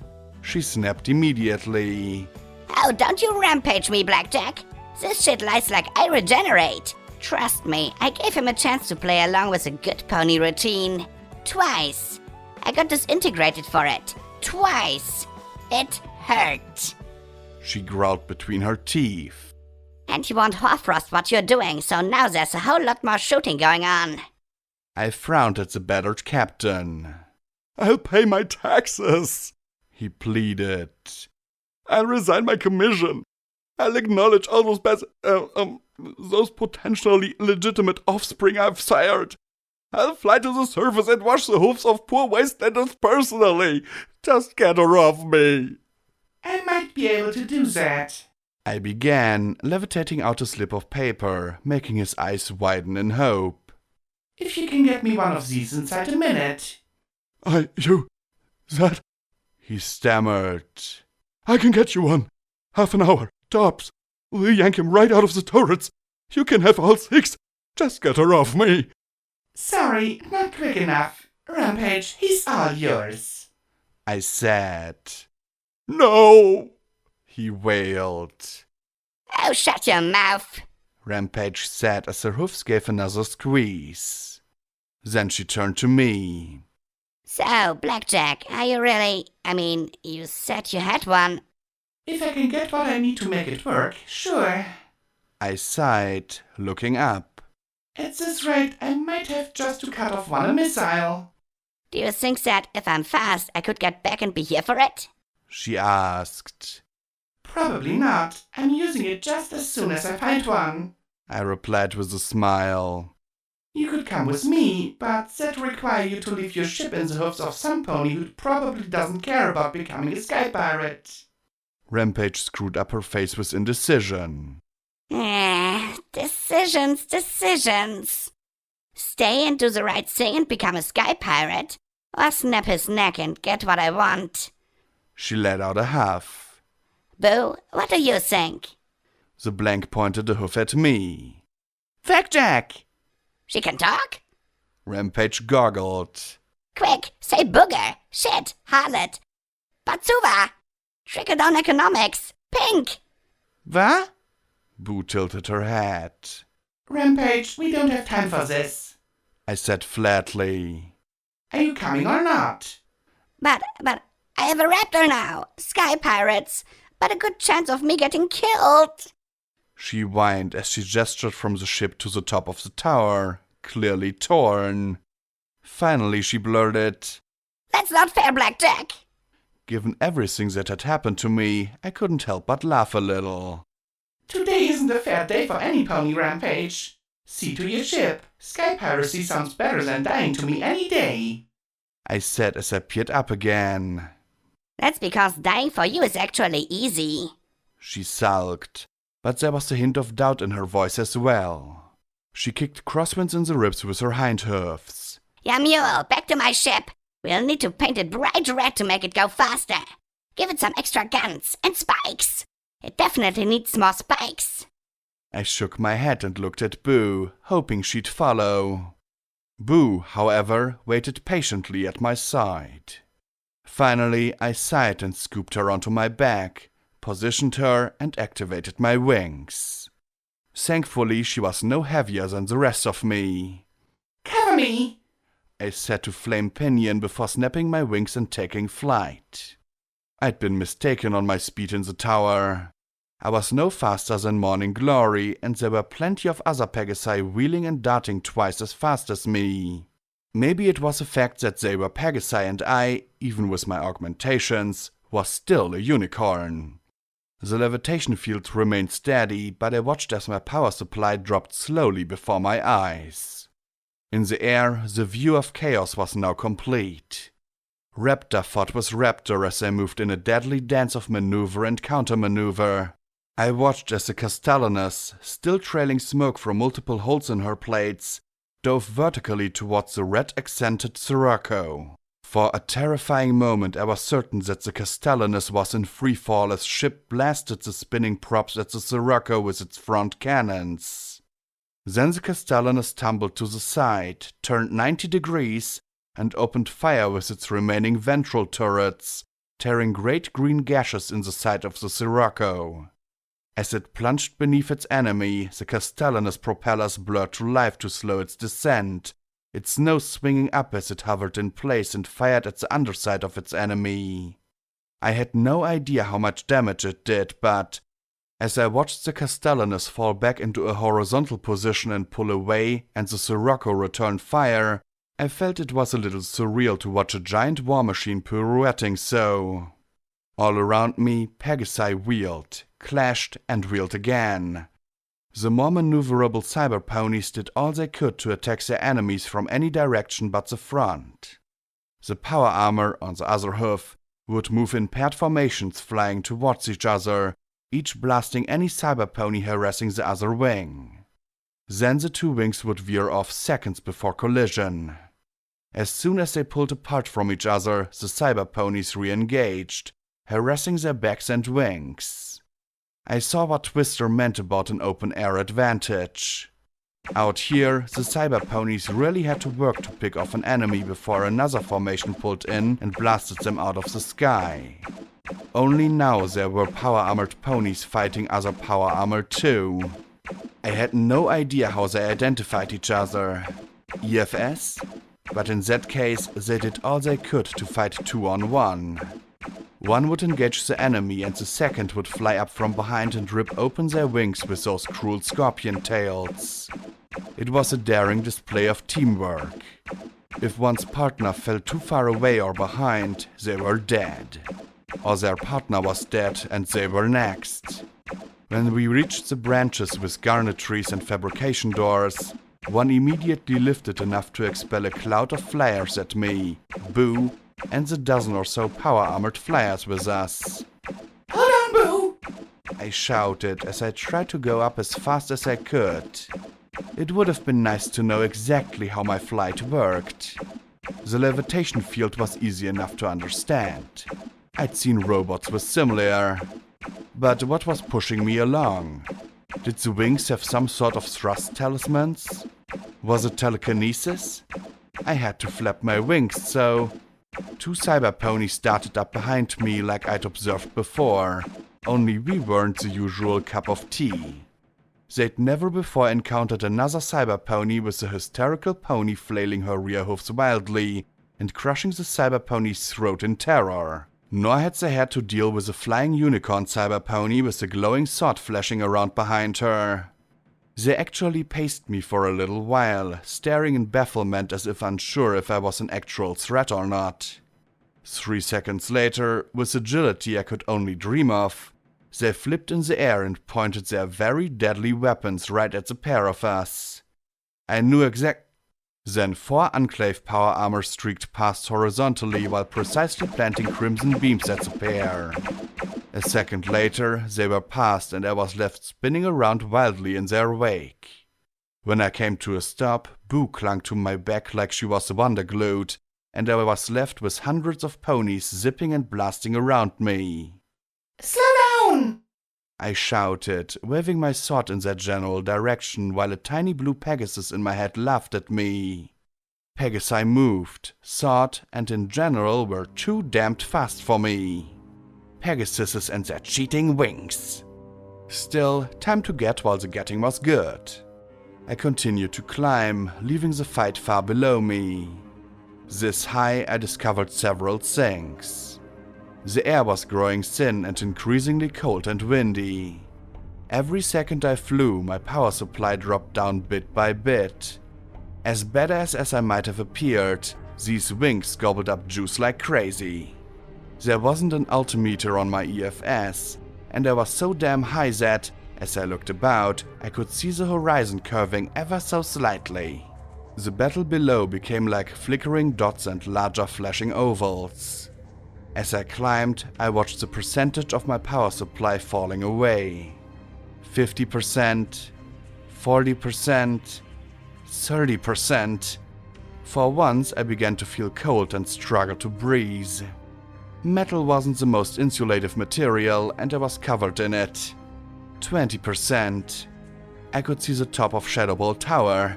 She snapped immediately. Oh, don't you rampage me, Blackjack. This shit lies like I regenerate. Trust me, I gave him a chance to play along with a good pony routine. Twice. I got disintegrated for it. Twice. It hurt. She growled between her teeth. And you won't Hoarfrost what you're doing, so now there's a whole lot more shooting going on. I frowned at the battered captain. I'll pay my taxes, he pleaded. I'll resign my commission. I'll acknowledge all those potentially legitimate offspring I've sired. I'll fly to the surface and wash the hoofs of poor wastelanders personally. Just get her off me. I might be able to do that. I began, levitating out a slip of paper, making his eyes widen in hope. If you can get me one of these inside a minute. That... He stammered. I can get you one. Half an hour, tops. We'll yank him right out of the turrets. You can have all 6. Just get her off me. Sorry, not quick enough. Rampage, he's all yours. I said. No! He wailed. Oh, shut your mouth. Rampage said as her hoofs gave another squeeze. Then she turned to me. So, Blackjack, are you really... you said you had one. If I can get what I need to make it work, sure. I sighed, looking up. At this rate, I might have just to cut off one a missile. Do you think that if I'm fast, I could get back and be here for it? She asked. Probably not. I'm using it just as soon as I find one. I replied with a smile. You could come with me, but that require you to leave your ship in the hoofs of some pony who probably doesn't care about becoming a sky pirate. Rampage screwed up her face with indecision. Decisions. Stay and do the right thing and become a sky pirate, or snap his neck and get what I want. She let out a huff. Boo, what do you think? The blank pointed a hoof at me. Blackjack! She can talk? Rampage goggled. Quick, say booger, shit, harlot, batsuva! Trickle-down economics. Pink. What? Boo tilted her head. Rampage, we don't have time for this. I said flatly. Are you coming or not? But I have a raptor now. Sky pirates. But a good chance of me getting killed. She whined as she gestured from the ship to the top of the tower, clearly torn. Finally she blurted, That's not fair, Blackjack. Given everything that had happened to me, I couldn't help but laugh a little. Today isn't a fair day for any pony, Rampage. See to your ship. Sky piracy sounds better than dying to me any day. I said as I peered up again. That's because dying for you is actually easy. She sulked, but there was a hint of doubt in her voice as well. She kicked crosswinds in the ribs with her hind hoofs. Yeah, mule, back to my ship. We'll need to paint it bright red to make it go faster. Give it some extra guns and spikes. It definitely needs more spikes. I shook my head and looked at Boo, hoping she'd follow. Boo, however, waited patiently at my side. Finally, I sighed and scooped her onto my back, positioned her, and activated my wings. Thankfully, she was no heavier than the rest of me. Cover me! I said to Flame Pinion before snapping my wings and taking flight. I'd been mistaken on my speed in the tower. I was no faster than Morning Glory, and there were plenty of other Pegasi wheeling and darting twice as fast as me. Maybe it was the fact that they were Pegasi and I, even with my augmentations, was still a unicorn. The levitation field remained steady, but I watched as my power supply dropped slowly before my eyes. In the air, the view of chaos was now complete. Raptor fought with Raptor as they moved in a deadly dance of maneuver and counter-maneuver. I watched as the Castellanus, still trailing smoke from multiple holes in her plates, dove vertically towards the red-accented Sirocco. For a terrifying moment I was certain that the Castellanus was in freefall as ship blasted the spinning props at the Sirocco with its front cannons. Then the Castellanus tumbled to the side, turned 90 degrees, and opened fire with its remaining ventral turrets, tearing great green gashes in the side of the Sirocco. As it plunged beneath its enemy, the Castellanus propellers blurred to life to slow its descent, its nose swinging up as it hovered in place and fired at the underside of its enemy. I had no idea how much damage it did, but as I watched the Castellanus fall back into a horizontal position and pull away and the Sirocco return fire, I felt it was a little surreal to watch a giant war machine pirouetting so. All around me, Pegasi wheeled, clashed, and wheeled again. The more maneuverable cyber ponies did all they could to attack their enemies from any direction but the front. The power armor, on the other hoof, would move in paired formations flying towards each other, each blasting any cyber pony harassing the other wing. Then the two wings would veer off seconds before collision. As soon as they pulled apart from each other, the cyber ponies re-engaged, harassing their backs and wings. I saw what Twister meant about an open-air advantage. Out here, the cyber ponies really had to work to pick off an enemy before another formation pulled in and blasted them out of the sky. Only now there were power-armored ponies fighting other power-armored too. I had no idea how they identified each other. EFS? But in that case, they did all they could to fight 2-on-1. One would engage the enemy and the second would fly up from behind and rip open their wings with those cruel scorpion tails. It was a daring display of teamwork. If one's partner fell too far away or behind, they were dead. Or their partner was dead and they were next. When we reached the branches with garnet trees and fabrication doors, one immediately lifted enough to expel a cloud of flyers at me, Boo, and the dozen or so power-armored flyers with us. Hold on, Boo! I shouted as I tried to go up as fast as I could. It would have been nice to know exactly how my flight worked. The levitation field was easy enough to understand. I'd seen robots with similar. But what was pushing me along? Did the wings have some sort of thrust talismans? Was it telekinesis? I had to flap my wings, so 2 cyber ponies started up behind me like I'd observed before, only we weren't the usual cup of tea. They'd never before encountered another cyber pony with a hysterical pony flailing her rear hoofs wildly and crushing the cyber pony's throat in terror. Nor had they had to deal with a flying unicorn cyber pony with a glowing sword flashing around behind her. They actually paced me for a little while, staring in bafflement as if unsure if I was an actual threat or not. 3 seconds later, with agility I could only dream of, they flipped in the air and pointed their very deadly weapons right at the pair of us. I knew Then 4 Enclave power armor streaked past horizontally while precisely planting crimson beams at the pair. A second later, they were past and I was left spinning around wildly in their wake. When I came to a stop, Boo clung to my back like she was wonder-glued, and I was left with hundreds of ponies zipping and blasting around me. Slow down! I shouted, waving my sword in that general direction while a tiny blue Pegasus in my head laughed at me. Pegasi moved, thought, and in general were too damned fast for me. Pegasuses and their cheating wings. Still, time to get while the getting was good. I continued to climb, leaving the fight far below me. This high, I discovered several things. The air was growing thin and increasingly cold and windy. Every second I flew, my power supply dropped down bit by bit. As badass as I might have appeared, these wings gobbled up juice like crazy. There wasn't an altimeter on my EFS, and I was so damn high that, as I looked about, I could see the horizon curving ever so slightly. The battle below became like flickering dots and larger flashing ovals. As I climbed, I watched the percentage of my power supply falling away. 50%, 40%, 30%. For once, I began to feel cold and struggled to breathe. Metal wasn't the most insulative material, and I was covered in it. 20%. I could see the top of Shadowball Tower.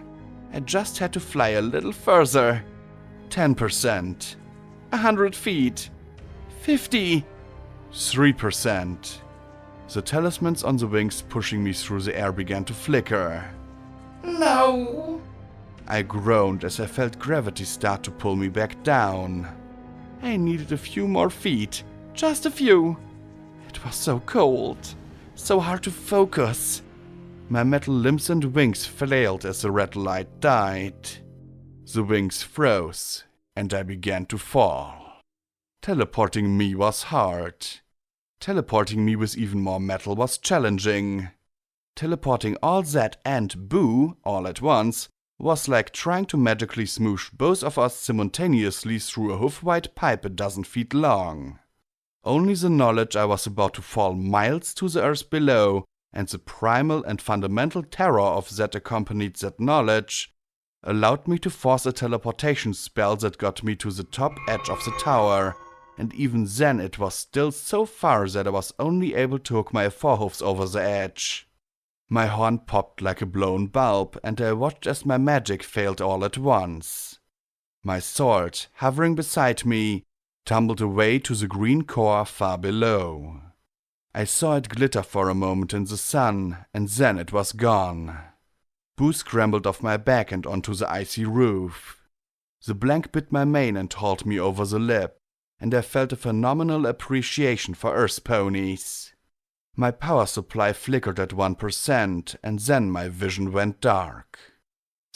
I just had to fly a little further. 10%. 100 feet. 50. 3%. The talismans on the wings pushing me through the air began to flicker. No! I groaned as I felt gravity start to pull me back down. I needed a few more feet. Just a few. It was so cold. So hard to focus. My metal limbs and wings flailed as the red light died. The wings froze, and I began to fall. Teleporting me was hard. Teleporting me with even more metal was challenging. Teleporting all that and Boo all at once was like trying to magically smoosh both of us simultaneously through a hoof-wide pipe a dozen feet long. Only the knowledge I was about to fall miles to the earth below and the primal and fundamental terror of that accompanied that knowledge allowed me to force a teleportation spell that got me to the top edge of the tower, and even then it was still so far that I was only able to hook my forehoofs over the edge. My horn popped like a blown bulb, and I watched as my magic failed all at once. My sword, hovering beside me, tumbled away to the green core far below. I saw it glitter for a moment in the sun, and then it was gone. Boo scrambled off my back and onto the icy roof. The blank bit my mane and hauled me over the lip, and I felt a phenomenal appreciation for earth ponies. My power supply flickered at 1%, and then my vision went dark.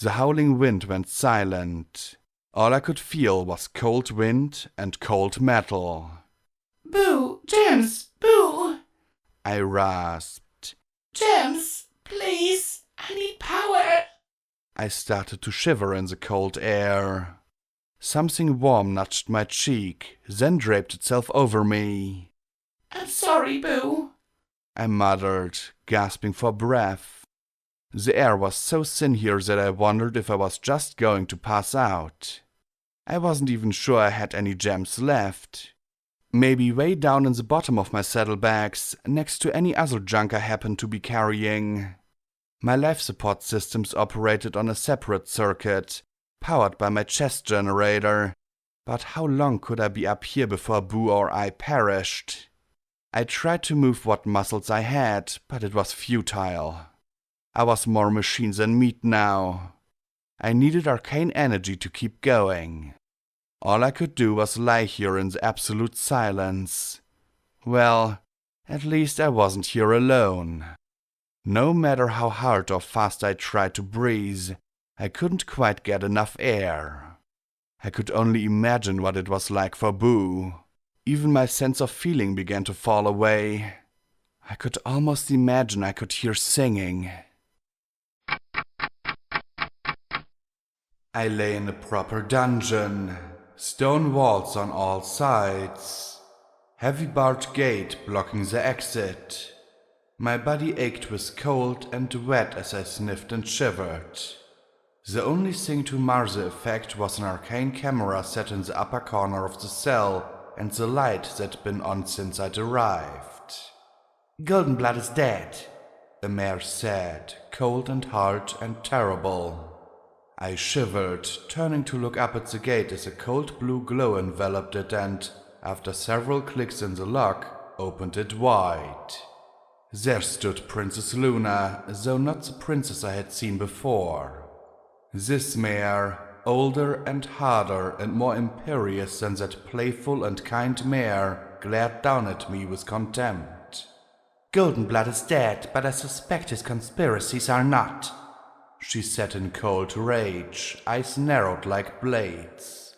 The howling wind went silent. All I could feel was cold wind and cold metal. Boo! Gems! Boo! I rasped. Gems! Please! I need power! I started to shiver in the cold air. Something warm nudged my cheek, then draped itself over me. I'm sorry, Boo. I muttered, gasping for breath. The air was so thin here that I wondered if I was just going to pass out. I wasn't even sure I had any gems left. Maybe way down in the bottom of my saddlebags, next to any other junk I happened to be carrying. My life support systems operated on a separate circuit, powered by my chest generator, But how long could I be up here before Boo or I perished? I tried to move what muscles I had, but it was futile. I was more machine than meat now. I needed arcane energy to keep going. All I could do was lie here in the absolute silence. Well, at least I wasn't here alone. No matter how hard or fast I tried to breathe, I couldn't quite get enough air. I could only imagine what it was like for Boo. Even my sense of feeling began to fall away. I could almost imagine I could hear singing. I lay in a proper dungeon, stone walls on all sides, heavy barred gate blocking the exit. My body ached with cold and wet as I sniffed and shivered. The only thing to mar the effect was an arcane camera set in the upper corner of the cell and the light that'd been on since I'd arrived. Goldenblood is dead, the mayor said, cold and hard and terrible. I shivered, turning to look up at the gate as a cold blue glow enveloped it and, after several clicks in the lock, opened it wide. There stood Princess Luna, though not the princess I had seen before. This mare, older and harder and more imperious than that playful and kind mare, glared down at me with contempt. Goldenblood is dead, but I suspect his conspiracies are not, she said in cold rage, eyes narrowed like blades.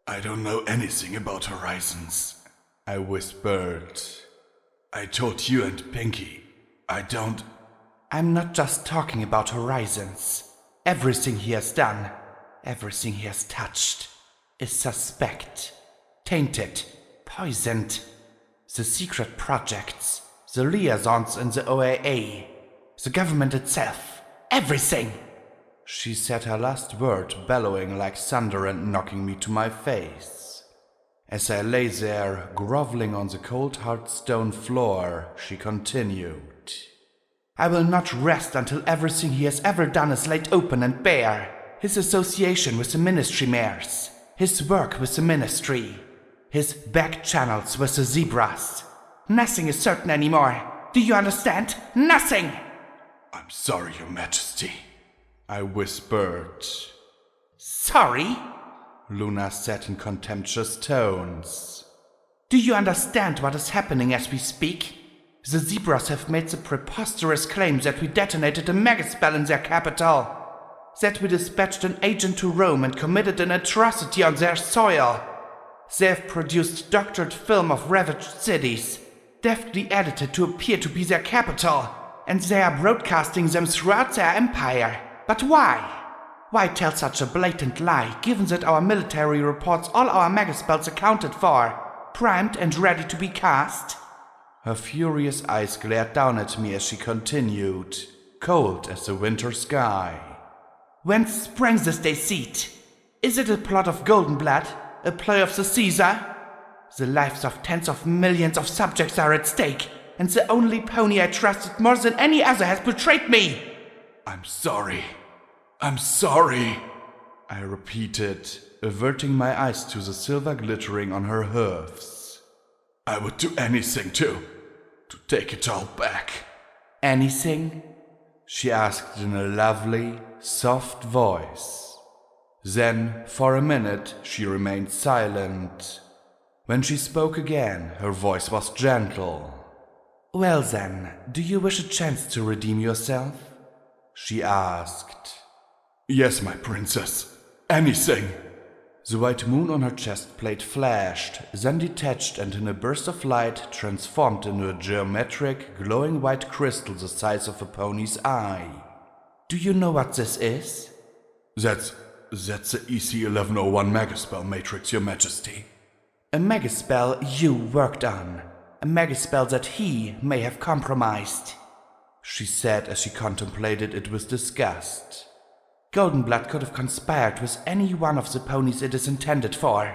I don't know anything about Horizons, I whispered. I told you and Pinky, I don't... I'm not just talking about Horizons. Everything he has done, everything he has touched, is suspect, tainted, poisoned. The secret projects, the liaisons in the OAA, the government itself. Everything! She said her last word, bellowing like thunder and knocking me to my face. As I lay there, groveling on the cold hard stone floor, she continued. I will not rest until everything he has ever done is laid open and bare. His association with the ministry mares, his work with the ministry, his back channels with the zebras. Nothing is certain anymore. Do you understand? Nothing! I'm sorry, Your Majesty, I whispered. Sorry? Luna said in contemptuous tones. Do you understand what is happening as we speak? The zebras have made the preposterous claim that we detonated a megaspell in their capital, that we dispatched an agent to Rome and committed an atrocity on their soil. They have produced doctored film of ravaged cities, deftly edited to appear to be their capital, and they are broadcasting them throughout their empire. But why? Why tell such a blatant lie, given that our military reports all our megaspells accounted for, primed and ready to be cast? Her furious eyes glared down at me as she continued, cold as the winter sky. Whence springs this deceit? Is it a plot of Goldenblood? A ploy of the Caesar? The lives of tens of millions of subjects are at stake, and the only pony I trusted more than any other has betrayed me! I'm sorry, I repeated, averting my eyes to the silver glittering on her hoofs. I would do anything to take it all back. Anything? She asked in a lovely, soft voice. Then, for a minute, she remained silent. When she spoke again, her voice was gentle. Well then, do you wish a chance to redeem yourself? She asked. Yes, my princess. Anything. The white moon on her chest plate flashed, then detached and in a burst of light transformed into a geometric, glowing white crystal the size of a pony's eye. Do you know what this is? That's the EC-1101 Megaspell Matrix, Your Majesty. A megaspell you worked on. A megaspell that he may have compromised, she said as she contemplated it with disgust. Goldenblood could have conspired with any one of the ponies it is intended for.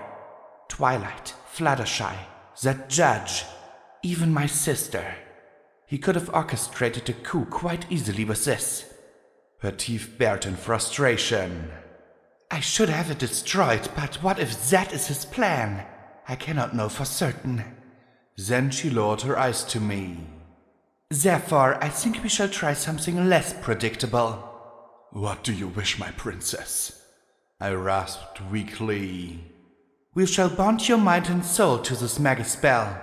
Twilight, Fluttershy, that judge, even my sister. He could have orchestrated a coup quite easily with this. Her teeth bared in frustration. I should have it destroyed, but what if that is his plan? I cannot know for certain. Then she lowered her eyes to me. Therefore, I think we shall try something less predictable. What do you wish, my princess? I rasped weakly. We shall bond your mind and soul to this magic spell.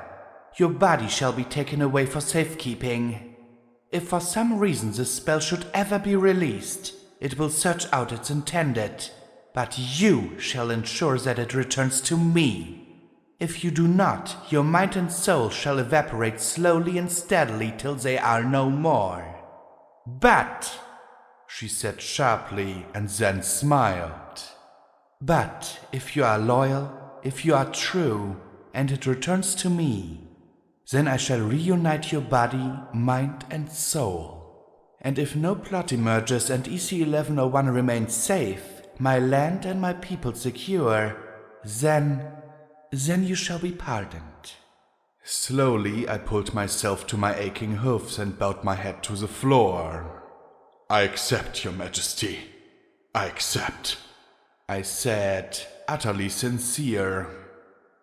Your body shall be taken away for safekeeping. If for some reason this spell should ever be released, it will search out its intended, but you shall ensure that it returns to me. If you do not, your mind and soul shall evaporate slowly and steadily till they are no more. But, she said sharply and then smiled. But if you are loyal, if you are true, and it returns to me, then I shall reunite your body, mind and soul. And if no plot emerges and EC-1101 remains safe, my land and my people secure, then you shall be pardoned. Slowly I pulled myself to my aching hoofs and bowed my head to the floor. I accept, your majesty. I accept, I said, utterly sincere.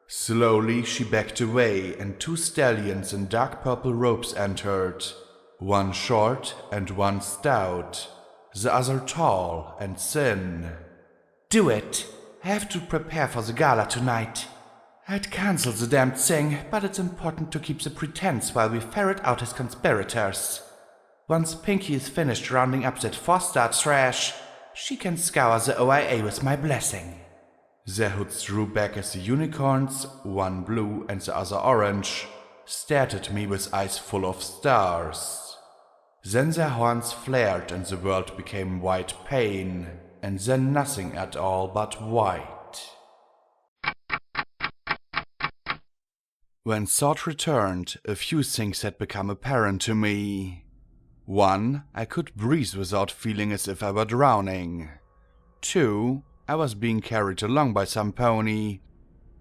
Slowly she backed away and 2 stallions in dark purple robes entered, one short and one stout, the other tall and thin. Do it. I have to prepare for the gala tonight. I'd cancel the damned thing, but it's important to keep the pretense while we ferret out his conspirators. Once Pinky is finished rounding up that 4-star trash, she can scour the OIA with my blessing. Their hoods drew back as the unicorns, one blue and the other orange, stared at me with eyes full of stars. Then their horns flared and the world became white pain, and then nothing at all but white. When thought returned, a few things had become apparent to me. 1, I could breathe without feeling as if I were drowning. 2, I was being carried along by some pony.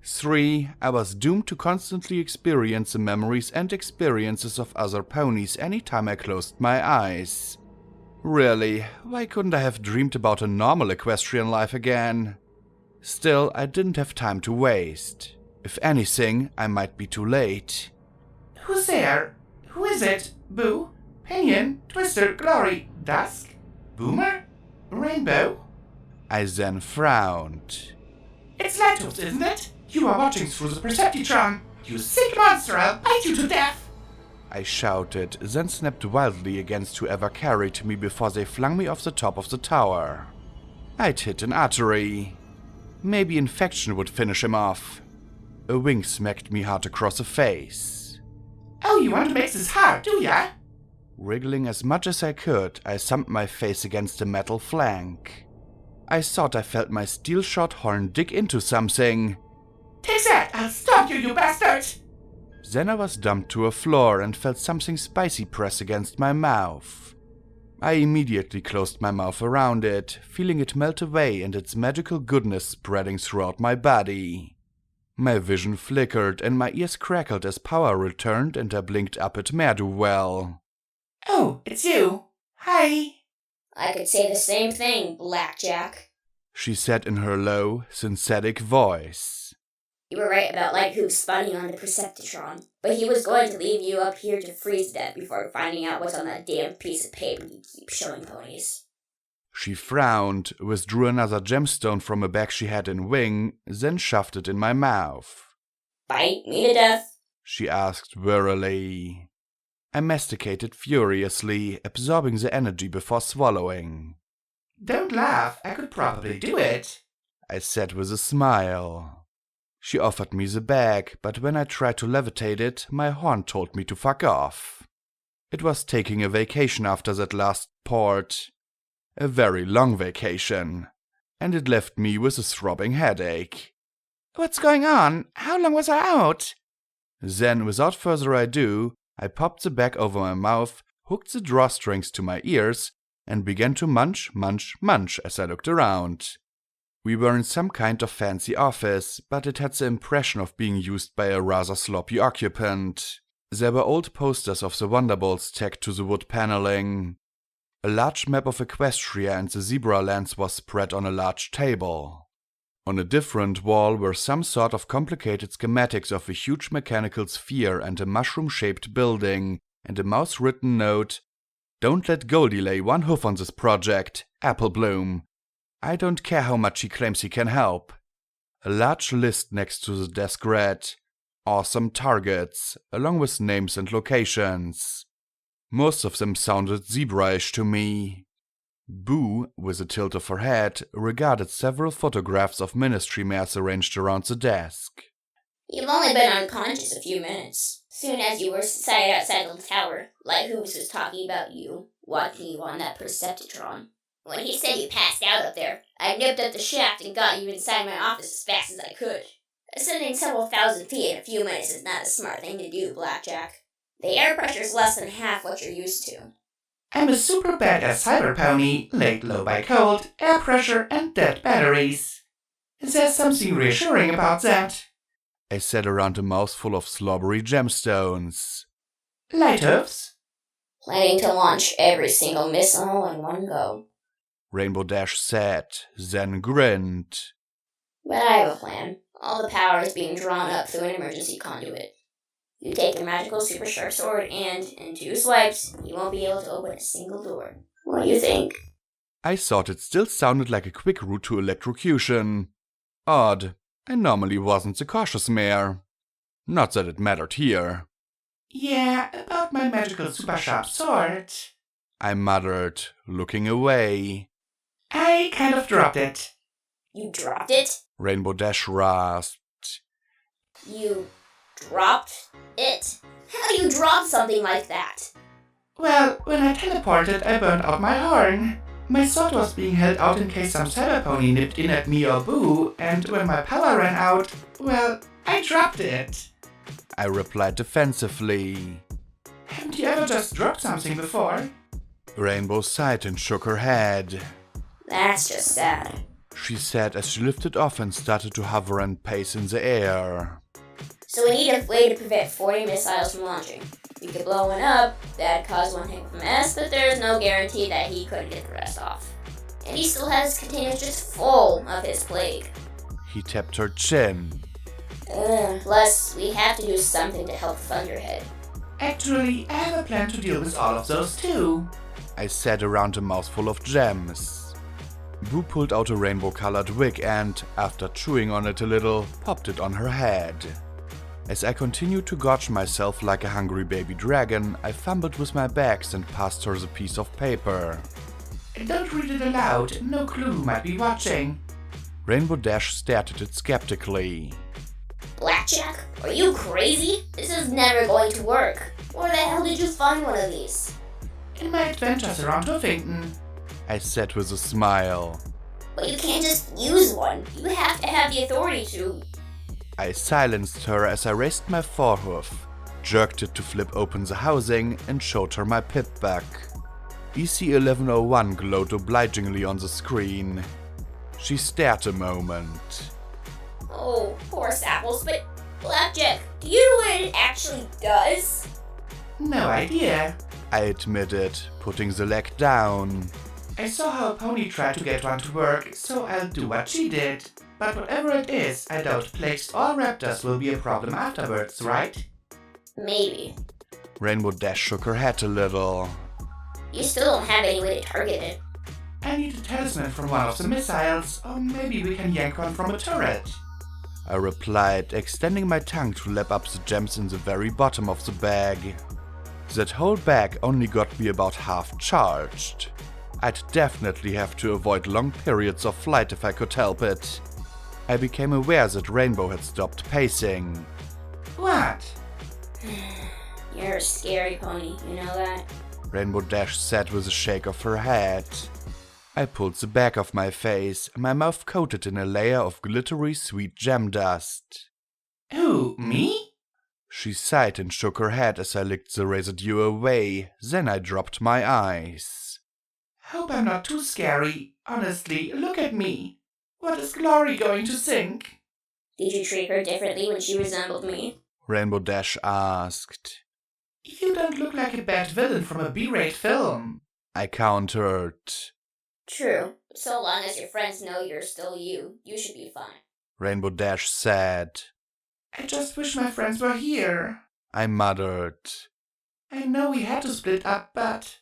3, I was doomed to constantly experience the memories and experiences of other ponies anytime I closed my eyes. Really, why couldn't I have dreamed about a normal equestrian life again? Still, I didn't have time to waste. If anything, I might be too late. Who's there? Who is it? Boo? Pinion? Twister? Glory? Dusk? Boomer? Rainbow? I then frowned. It's Lighthoofs, isn't it? You are watching through the Perceptitron. You sick monster, I'll bite you to death! I shouted, then snapped wildly against whoever carried me before they flung me off the top of the tower. I'd hit an artery. Maybe infection would finish him off. A wing smacked me hard across the face. Oh, you want to make this hard, do ya? Wriggling as much as I could, I thumped my face against the metal flank. I thought I felt my steel-shod horn dig into something. Take that! I'll stomp you, you bastard! Then I was dumped to a floor and felt something spicy press against my mouth. I immediately closed my mouth around it, feeling it melt away and its magical goodness spreading throughout my body. My vision flickered and my ears crackled as power returned and I blinked up at Mare-do-well. Oh, it's you. Hi. I could say the same thing, Blackjack. She said in her low, synthetic voice. You were right about Lighthoofs spawning on the Perceptitron, but he was going to leave you up here to freeze to death before finding out what's on that damn piece of paper you keep showing ponies. She frowned, withdrew another gemstone from a bag she had in wing, then shoved it in my mouth. Bite me to death? She asked wearily. I masticated furiously, absorbing the energy before swallowing. Don't laugh, I could probably do it, I said with a smile. She offered me the bag, but when I tried to levitate it, my horn told me to fuck off. It was taking a vacation after that last port. A very long vacation. And it left me with a throbbing headache. What's going on? How long was I out? Then, without further ado, I popped the bag over my mouth, hooked the drawstrings to my ears, and began to munch as I looked around. We were in some kind of fancy office, but it had the impression of being used by a rather sloppy occupant. There were old posters of the Wonderbolts tacked to the wood paneling. A large map of Equestria and the zebra lands was spread on a large table. On a different wall were some sort of complicated schematics of a huge mechanical sphere and a mushroom-shaped building, and a mouse-written note, "Don't let Goldie lay one hoof on this project, Applebloom. I don't care how much he claims he can help." A large list next to the desk read, "Awesome targets," along with names and locations. Most of them sounded zebra-ish to me. Boo, with a tilt of her head, regarded several photographs of ministry mares arranged around the desk. You've only been unconscious a few minutes. Soon as you were sighted outside the tower, Light Hooves was talking about you, watching you on that Perceptitron. When he said you passed out up there, I nipped up the shaft and got you inside my office as fast as I could. Ascending several thousand feet in a few minutes is not a smart thing to do, Blackjack. The air pressure's less than half what you're used to. I'm a super badass cyber pony, laid low by cold, air pressure, and dead batteries. There's something reassuring about that. I sat around a mouthful of slobbery gemstones. Lighthooves? Planning to launch every single missile in one go. Rainbow Dash said, then grinned. But I have a plan. All the power is being drawn up through an emergency conduit. You take your magical super sharp sword and, in 2 swipes, you won't be able to open a single door. What do you think? I thought it still sounded like a quick route to electrocution. Odd. I normally wasn't the cautious mare. Not that it mattered here. Yeah, about my magical super sharp sword. I muttered, looking away. I kind of dropped it. You dropped it? Rainbow Dash rasped. You dropped it? How do you drop something like that? Well, when I teleported, I burned out my horn. My sword was being held out in case some cyber pony nipped in at me or Boo, and when my power ran out, well, I dropped it. I replied defensively. Haven't you ever just dropped something before? Rainbow sighed and shook her head. That's just sad. She said as she lifted off and started to hover and pace in the air. So we need a way to prevent 40 missiles from launching. We could blow one up, that'd cause one heck of a mess, but there's no guarantee that he couldn't get the rest off. And he still has containers just full of his plague. He tapped her chin. Plus, we have to do something to help Thunderhead. Actually, I have a plan to deal with all of those too. I sat around a mouthful of gems. Boo pulled out a rainbow-colored wig and, after chewing on it a little, popped it on her head. As I continued to gorge myself like a hungry baby dragon, I fumbled with my bags and passed her the piece of paper. Don't read it aloud, no clue who might be watching. Rainbow Dash stared at it skeptically. Blackjack? Are you crazy? This is never going to work. Where the hell did you find one of these? In my adventures around Huffington. I said with a smile. But you can't just use one. You have to have the authority to. I silenced her as I raised my forehoof, jerked it to flip open the housing, and showed her my pip back. EC 1101 glowed obligingly on the screen. She stared a moment. Oh, poor Sapples, but Blackjack, do you know what it actually does? No idea. I admitted, putting the leg down. I saw how a pony tried to get one to work, so I'll do what she did. But whatever it is, I doubt plagues or raptors will be a problem afterwards, right? Maybe. Rainbow Dash shook her head a little. You still don't have any way to target it. I need a talisman from one of the missiles, or maybe we can yank one from a turret. I replied, extending my tongue to lap up the gems in the very bottom of the bag. That whole bag only got me about half charged. I'd definitely have to avoid long periods of flight if I could help it. I became aware that Rainbow had stopped pacing. What? You're a scary pony, you know that? Rainbow Dash said with a shake of her head. I pulled the back of my face, my mouth coated in a layer of glittery sweet gem dust. Who, me? She sighed and shook her head as I licked the residue away, then I dropped my eyes. Hope I'm not too scary. Honestly, look at me. What is Glory going to think? Did you treat her differently when she resembled me? Rainbow Dash asked. You don't look like a bad villain from a B-rate film. I countered. True. So long as your friends know you're still you, you should be fine. Rainbow Dash said. I just wish my friends were here. I muttered. I know we had to split up, but...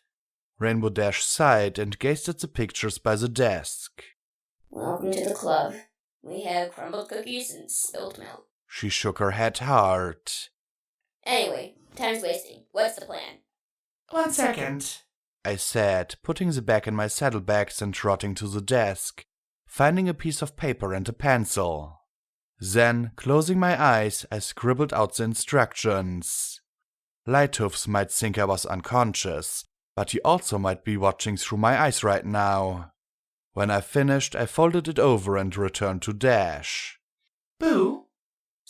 Rainbow Dash sighed and gazed at the pictures by the desk. Welcome to the club. We have crumbled cookies and spilled milk. She shook her head hard. Anyway, time's wasting. What's the plan? 1 second. I said, putting the bag in my saddlebags and trotting to the desk, finding a piece of paper and a pencil. Then, closing my eyes, I scribbled out the instructions. Lighthoofs might think I was unconscious, but he also might be watching through my eyes right now. When I finished, I folded it over and returned to Dash. Boo?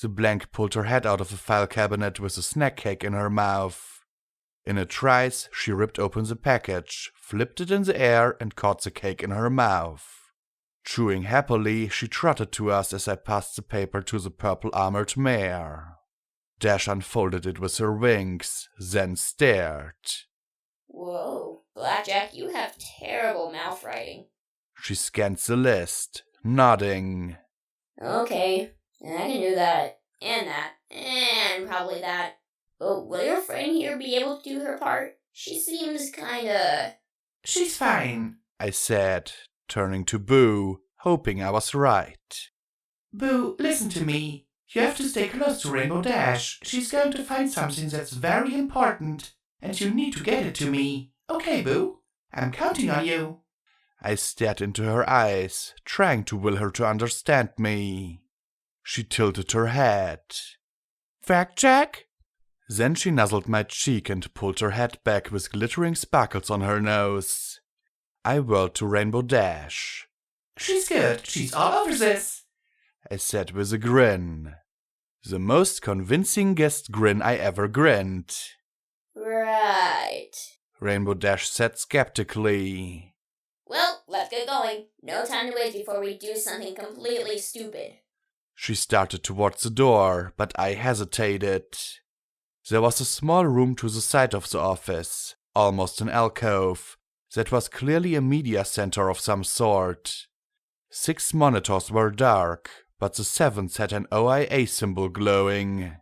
The blank pulled her head out of a file cabinet with a snack cake in her mouth. In a trice, she ripped open the package, flipped it in the air, and caught the cake in her mouth. Chewing happily, she trotted to us as I passed the paper to the purple armored mare. Dash unfolded it with her wings, then stared. Whoa, Blackjack, you have terrible mouth writing. She scanned the list, nodding. Okay, I can do that, and probably that. But will your friend here be able to do her part? She seems kinda... She's fine. I said, turning to Boo, hoping I was right. Boo, listen to me. You have to stay close to Rainbow Dash. She's going to find something that's very important, and you need to get it to me. Okay, Boo? I'm counting on you. I stared into her eyes, trying to will her to understand me. She tilted her head. Fact check? Then she nuzzled my cheek and pulled her head back with glittering sparkles on her nose. I whirled to Rainbow Dash. She's good. She's all over this, I said with a grin. The most convincingest grin I ever grinned. Right. Rainbow Dash said skeptically. Well, let's get going. No time to wait before we do something completely stupid. She started towards the door, but I hesitated. There was a small room to the side of the office, almost an alcove, that was clearly a media center of some sort. 6 monitors were dark, but the 7th had an OIA symbol glowing.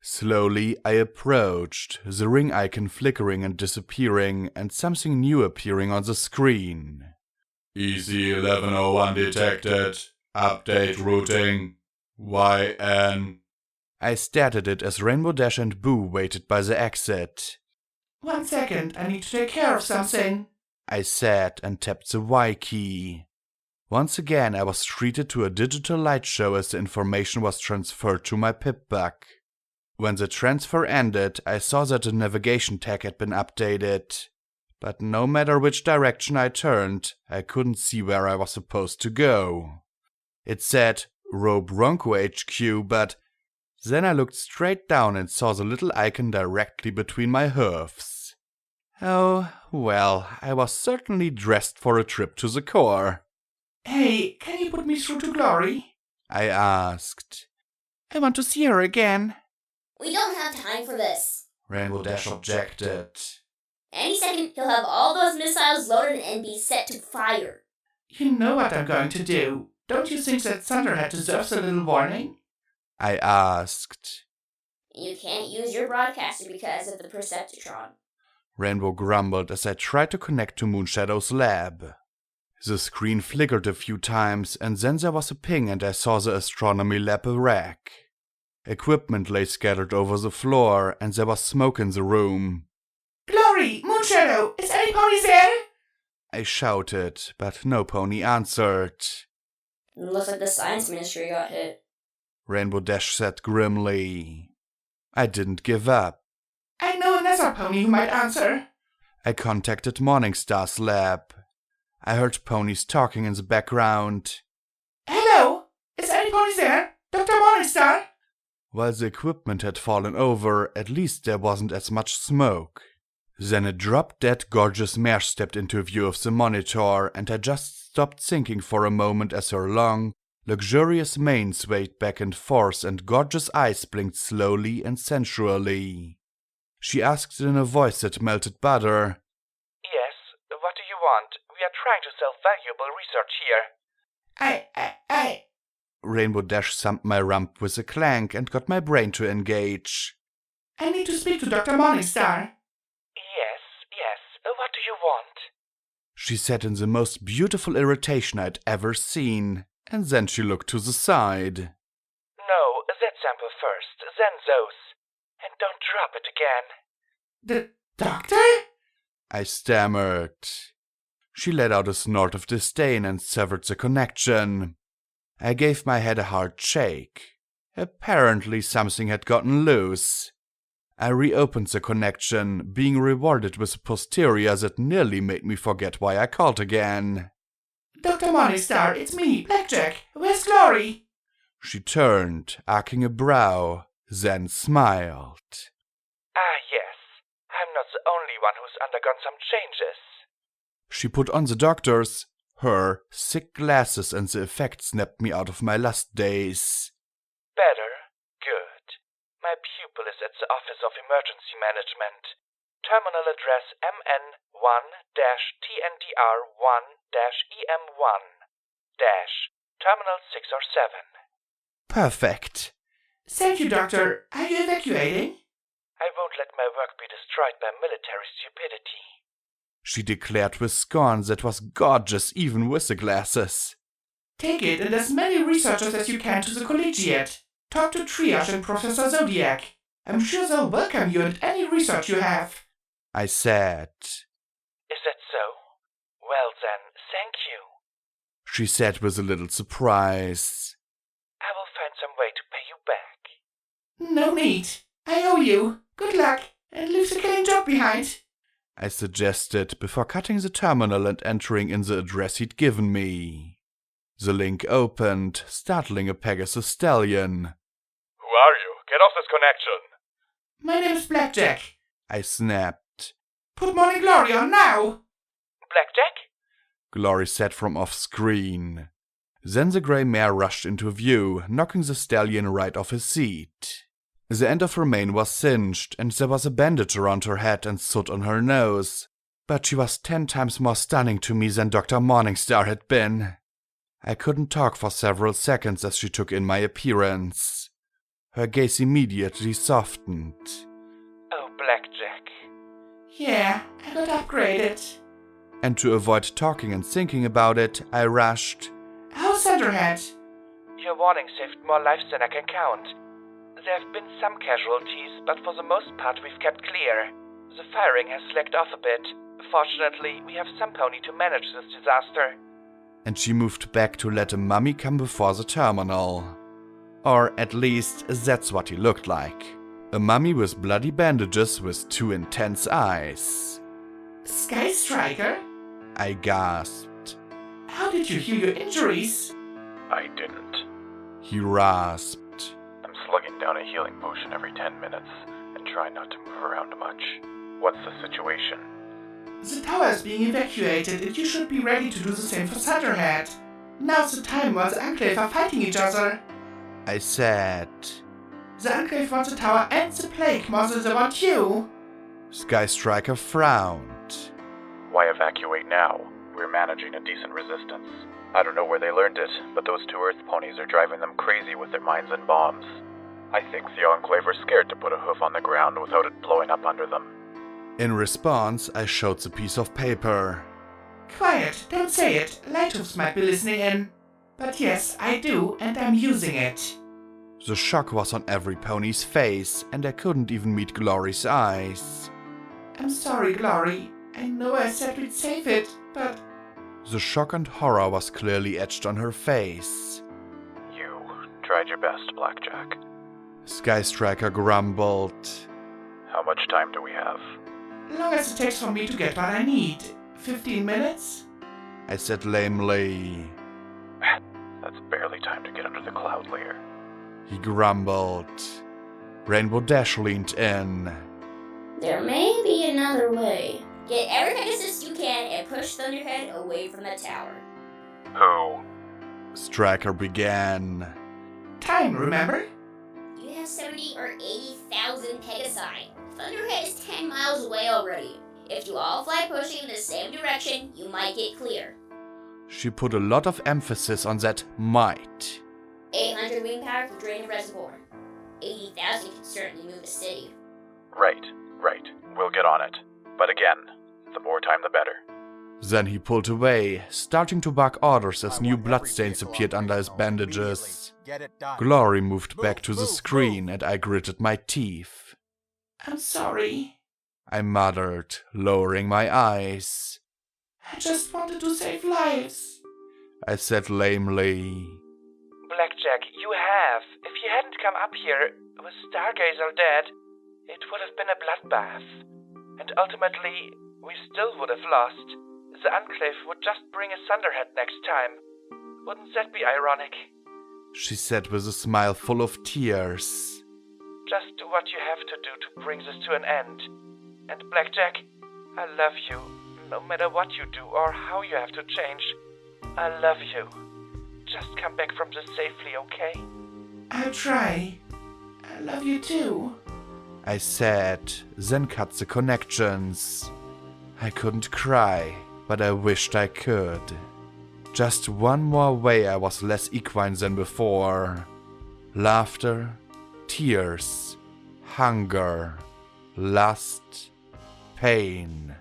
Slowly I approached, the ring icon flickering and disappearing, and something new appearing on the screen. EC1101 detected. Update routing. YN. I stared at it as Rainbow Dash and Boo waited by the exit. 1 second, I need to take care of something, I said and tapped the Y key. Once again I was treated to a digital light show as the information was transferred to my pip-buck. When the transfer ended, I saw that the navigation tag had been updated. But no matter which direction I turned, I couldn't see where I was supposed to go. It said Row Bronco HQ, but then I looked straight down and saw the little icon directly between my hoofs. Oh, well, I was certainly dressed for a trip to the core. Hey, can you put me through to Glory? I asked. I want to see her again. We don't have time for this. Rainbow Dash objected. Any second, he'll have all those missiles loaded and be set to fire. You know what I'm going to do. Don't you think that Thunderhead deserves a little warning? I asked. You can't use your broadcaster because of the Perceptron. Rainbow grumbled as I tried to connect to Moonshadow's lab. The screen flickered a few times, and then there was a ping and I saw the astronomy lab rack. Equipment lay scattered over the floor, and there was smoke in the room. Glory! Moonshadow! Is any pony there? I shouted, but no pony answered. Looks like the science ministry got hit. Rainbow Dash said grimly. I didn't give up. I know another pony who might answer. I contacted Morningstar's lab. I heard ponies talking in the background. Hello? Is any pony there? Dr. Morningstar? While the equipment had fallen over, at least there wasn't as much smoke. Then a drop-dead gorgeous mare stepped into view of the monitor, and I just stopped thinking for a moment as her long, luxurious mane swayed back and forth and gorgeous eyes blinked slowly and sensually. She asked in a voice that melted butter. Yes, trying to sell valuable research here. Rainbow Dash thumped my rump with a clank and got my brain to engage. I need to speak to Dr. Morningstar. Yes. What do you want? She said in the most beautiful irritation I'd ever seen, and then she looked to the side. No, that sample first, then those. And don't drop it again. The doctor? I stammered. She let out a snort of disdain and severed the connection. I gave my head a hard shake. Apparently something had gotten loose. I reopened the connection, being rewarded with a posterior that nearly made me forget why I called again. Dr. Morningstar, it's me, Blackjack. Where's Glory? She turned, arcing a brow, then smiled. Yes. I'm not the only one who's undergone some changes. She put on the doctor's, her, thick glasses, and the effect snapped me out of my last days. Better? Good. My pupil is at the Office of Emergency Management. Terminal address MN1-TNDR1-EM1. Terminal 6 or 7. Perfect. Thank you, Doctor. Are you evacuating? I won't let my work be destroyed by military stupidity. She declared with scorn that was gorgeous even with the glasses. Take it and as many researchers as you can to the collegiate. Talk to Triage and Professor Zodiac. I'm sure they'll welcome you and any research you have. I said. Is that so? Well then, thank you. She said with a little surprise. I will find some way to pay you back. No need. I owe you. Good luck, and leave the killing job behind. I suggested before cutting the terminal and entering in the address he'd given me. The link opened, startling a Pegasus stallion. Who are you? Get off this connection! My name's Blackjack, I snapped. Put Morning Glory on now! Blackjack? Glory said from off-screen. Then the grey mare rushed into view, knocking the stallion right off his seat. The end of her mane was singed, and there was a bandage around her head and soot on her nose. But she was 10 times more stunning to me than Dr. Morningstar had been. I couldn't talk for several seconds as she took in my appearance. Her gaze immediately softened. Oh, Blackjack. Yeah, I got upgraded. And to avoid talking and thinking about it, I rushed. How's Thunderhead? Your warning saved more lives than I can count. There have been some casualties, but for the most part we've kept clear. The firing has slacked off a bit. Fortunately, we have some pony to manage this disaster. And she moved back to let a mummy come before the terminal. Or at least, that's what he looked like. A mummy with bloody bandages with 2 intense eyes. Sky Striker? I gasped. How did you heal your injuries? I didn't. He rasped. I'm slugging down a healing potion every 10 minutes and try not to move around much. What's the situation? The tower is being evacuated and you should be ready to do the same for Thunderhead. Now's the time while the Enclave are fighting each other. I said. The Enclave wants the tower and the plague more than they want you. Sky Striker frowned. Why evacuate now? We're managing a decent resistance. I don't know where they learned it, but those 2 Earth ponies are driving them crazy with their mines and bombs. I think the Enclave are scared to put a hoof on the ground without it blowing up under them. In response, I showed the piece of paper. Quiet, don't say it. Lighthoofs might be listening in. But yes, I do, and I'm using it. The shock was on every pony's face, and I couldn't even meet Glory's eyes. I'm sorry, Glory. I know I said we'd save it, but... The shock and horror was clearly etched on her face. You tried your best, Blackjack. Sky Striker grumbled. How much time do we have? Long as it takes for me to get what I need. 15 minutes? I said lamely. That's barely time to get under the cloud layer. He grumbled. Rainbow Dash leaned in. There may be another way. Get every Pegasus you can and push Thunderhead away from the tower. Who? Striker began. Time, remember? You have 70 or 80,000 Pegasi. Thunderhead is 10 miles away already. If you all fly pushing in the same direction, you might get clear. She put a lot of emphasis on that might. 800 wing power could drain a reservoir. 80,000 could certainly move a city. Right. We'll get on it. But again, the more time the better. Then he pulled away, starting to bark orders as new bloodstains appeared under his bandages. Glory moved back to the screen and I gritted my teeth. I'm sorry. I muttered, lowering my eyes. I just wanted to save lives. I said lamely. Blackjack, you have. If you hadn't come up here with Stargazer dead, it would have been a bloodbath. And ultimately, we still would have lost. The Enclave would just bring a Thunderhead next time. Wouldn't that be ironic? She said with a smile full of tears. Just do what you have to do to bring this to an end. And Blackjack, I love you, no matter what you do or how you have to change. I love you. Just come back from this safely, okay? I'll try. I love you too. I said, then cut the connections. I couldn't cry, but I wished I could. Just one more way I was less equine than before. Laughter, tears, hunger, lust, pain.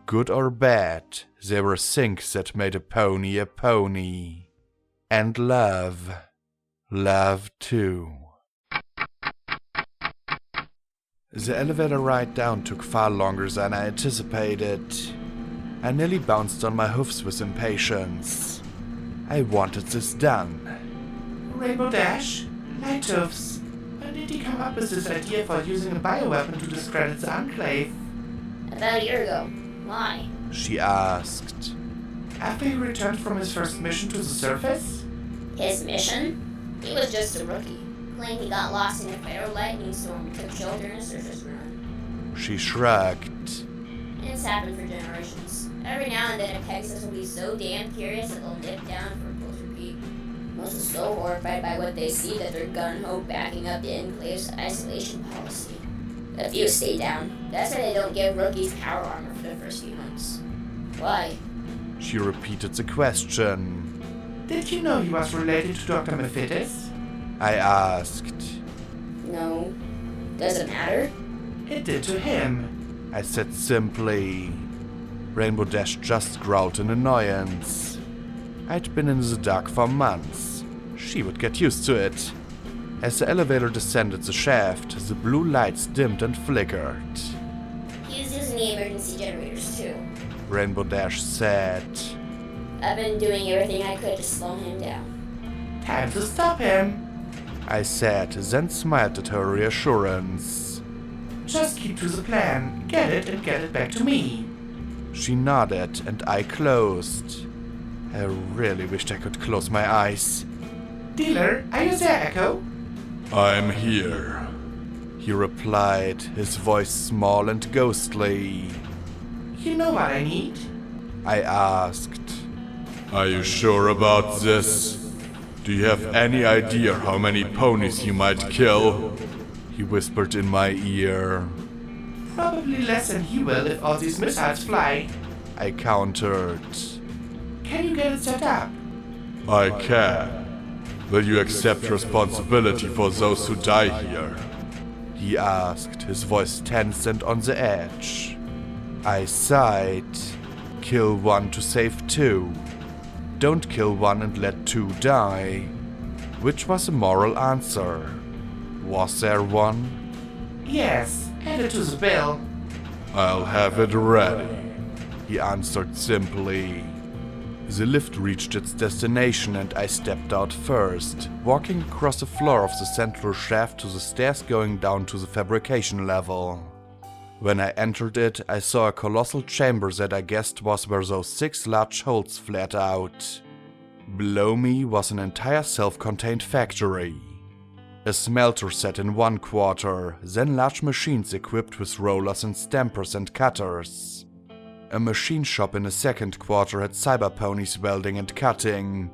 Good or bad, there were things that made a pony a pony. And love. Love too. The elevator ride down took far longer than I anticipated. I nearly bounced on my hoofs with impatience. I wanted this done. Rainbow Dash? Lighthoofs. When did he come up with this idea for using a bioweapon to discredit the Enclave? About a year ago. Why? She asked. After he returned from his first mission to the surface? His mission? He was just a rookie. Claimed he got lost in a federal lightning storm and took shelter in a surface run. She shrugged. It's happened for generations. Every now and then a Pegasus will be so damn curious that they'll dip down for a closer peek. Most are so horrified by what they see that they're gung-ho backing up the Enclave's isolation policy. A few stay down. That's why they don't give rookies power armor for the first few months. Why? She repeated the question. Did you know he was related to Dr. Mephitis? I asked. No. Does it matter? It did to him. I said simply. Rainbow Dash just growled in annoyance. I'd been in the dark for months. She would get used to it. As the elevator descended the shaft, the blue lights dimmed and flickered. He's using the emergency generators too. Rainbow Dash said. I've been doing everything I could to slow him down. Time to stop him. I said, then smiled at her reassurance. Just keep to the plan. Get it and get it back to me. She nodded and I closed. I really wished I could close my eyes. Dealer, are you there, Echo? I'm here. He replied, his voice small and ghostly. You know what I need? I asked. Are you sure about this? Do you have any idea how many ponies you might kill? He whispered in my ear. Probably less than he will if all these missiles fly. I countered. Can you get it set up? I can. Will you accept responsibility for those who die here? He asked, his voice tense and on the edge. I sighed. Kill one to save two. Don't kill one and let two die. Which was a moral answer. Was there one? Yes, add it to the bill. I'll have it ready. He answered simply. The lift reached its destination and I stepped out first, walking across the floor of the central shaft to the stairs going down to the fabrication level. When I entered it, I saw a colossal chamber that I guessed was where those 6 large holes flared out. Below me was an entire self-contained factory. A smelter set in one quarter, then large machines equipped with rollers and stampers and cutters. A machine shop in a second quarter had cyber ponies welding and cutting.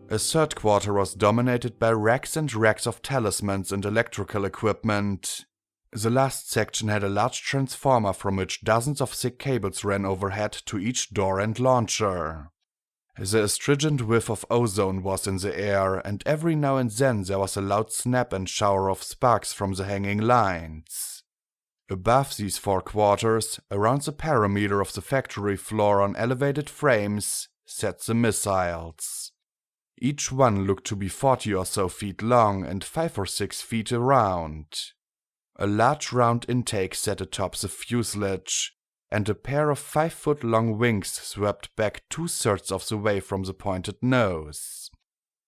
A third quarter was dominated by racks and racks of talismans and electrical equipment. The last section had a large transformer from which dozens of thick cables ran overhead to each door and launcher. The astringent whiff of ozone was in the air, and every now and then there was a loud snap and shower of sparks from the hanging lines. Above these four quarters, around the perimeter of the factory floor on elevated frames, sat the missiles. Each one looked to be 40 or so feet long and 5 or 6 feet around. A large round intake sat atop the fuselage, and a pair of 5-foot-long wings swept back 2/3 of the way from the pointed nose.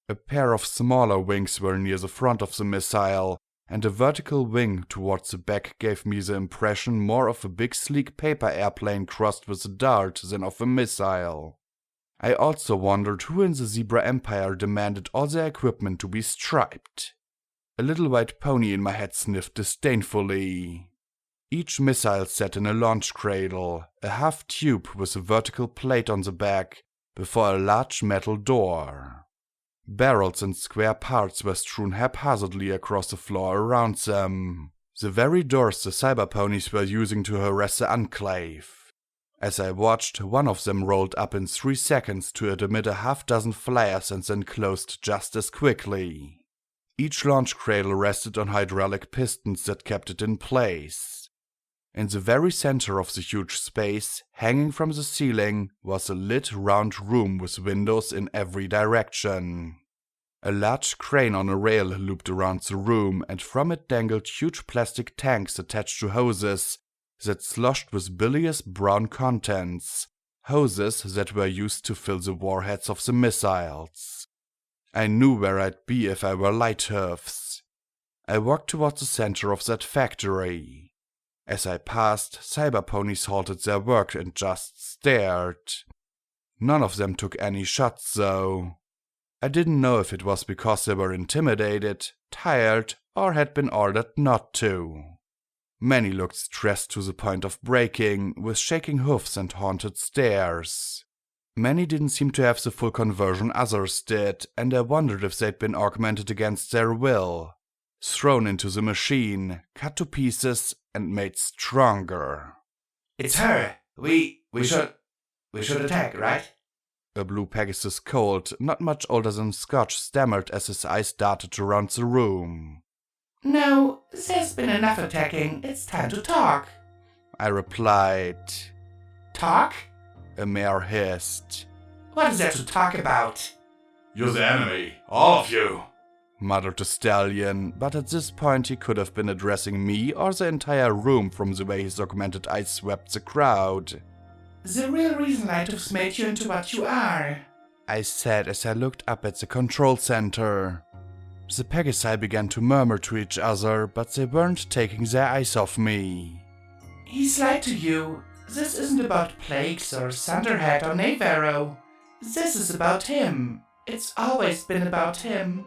A pair of smaller wings were near the front of the missile, and a vertical wing towards the back gave me the impression more of a big sleek paper airplane crossed with a dart than of a missile. I also wondered who in the Zebra Empire demanded all their equipment to be striped. A little white pony in my head sniffed disdainfully. Each missile sat in a launch cradle, a half tube with a vertical plate on the back, before a large metal door. Barrels and square parts were strewn haphazardly across the floor around them, the very doors the cyber ponies were using to harass the Enclave. As I watched, one of them rolled up in 3 seconds to emit a half-dozen flares and then closed just as quickly. Each launch cradle rested on hydraulic pistons that kept it in place. In the very center of the huge space, hanging from the ceiling, was a lit round room with windows in every direction. A large crane on a rail looped around the room, and from it dangled huge plastic tanks attached to hoses that sloshed with bilious brown contents, hoses that were used to fill the warheads of the missiles. I knew where I'd be if I were Lighthooves. I walked towards the center of that factory. As I passed, cyber ponies halted their work and just stared. None of them took any shots, though. I didn't know if it was because they were intimidated, tired, or had been ordered not to. Many looked stressed to the point of breaking, with shaking hoofs and haunted stares. Many didn't seem to have the full conversion others did, and I wondered if they'd been augmented against their will, thrown into the machine, cut to pieces, and made stronger. It's her. We should attack, right? A blue Pegasus colt, not much older than Scotch, stammered as his eyes darted around the room. No, there's been enough attacking. It's time to talk. I replied. Talk? A mare hissed. What is there to talk about? You're the enemy, all of you, muttered the stallion, but at this point he could have been addressing me or the entire room from the way his augmented eyes swept the crowd. The real reason Lighthooves made you into what you are, I said as I looked up at the control center. The Pegasi began to murmur to each other, but they weren't taking their eyes off me. He's lied to you. This isn't about Plagues or Thunderhead or Navarro. This is about him. It's always been about him.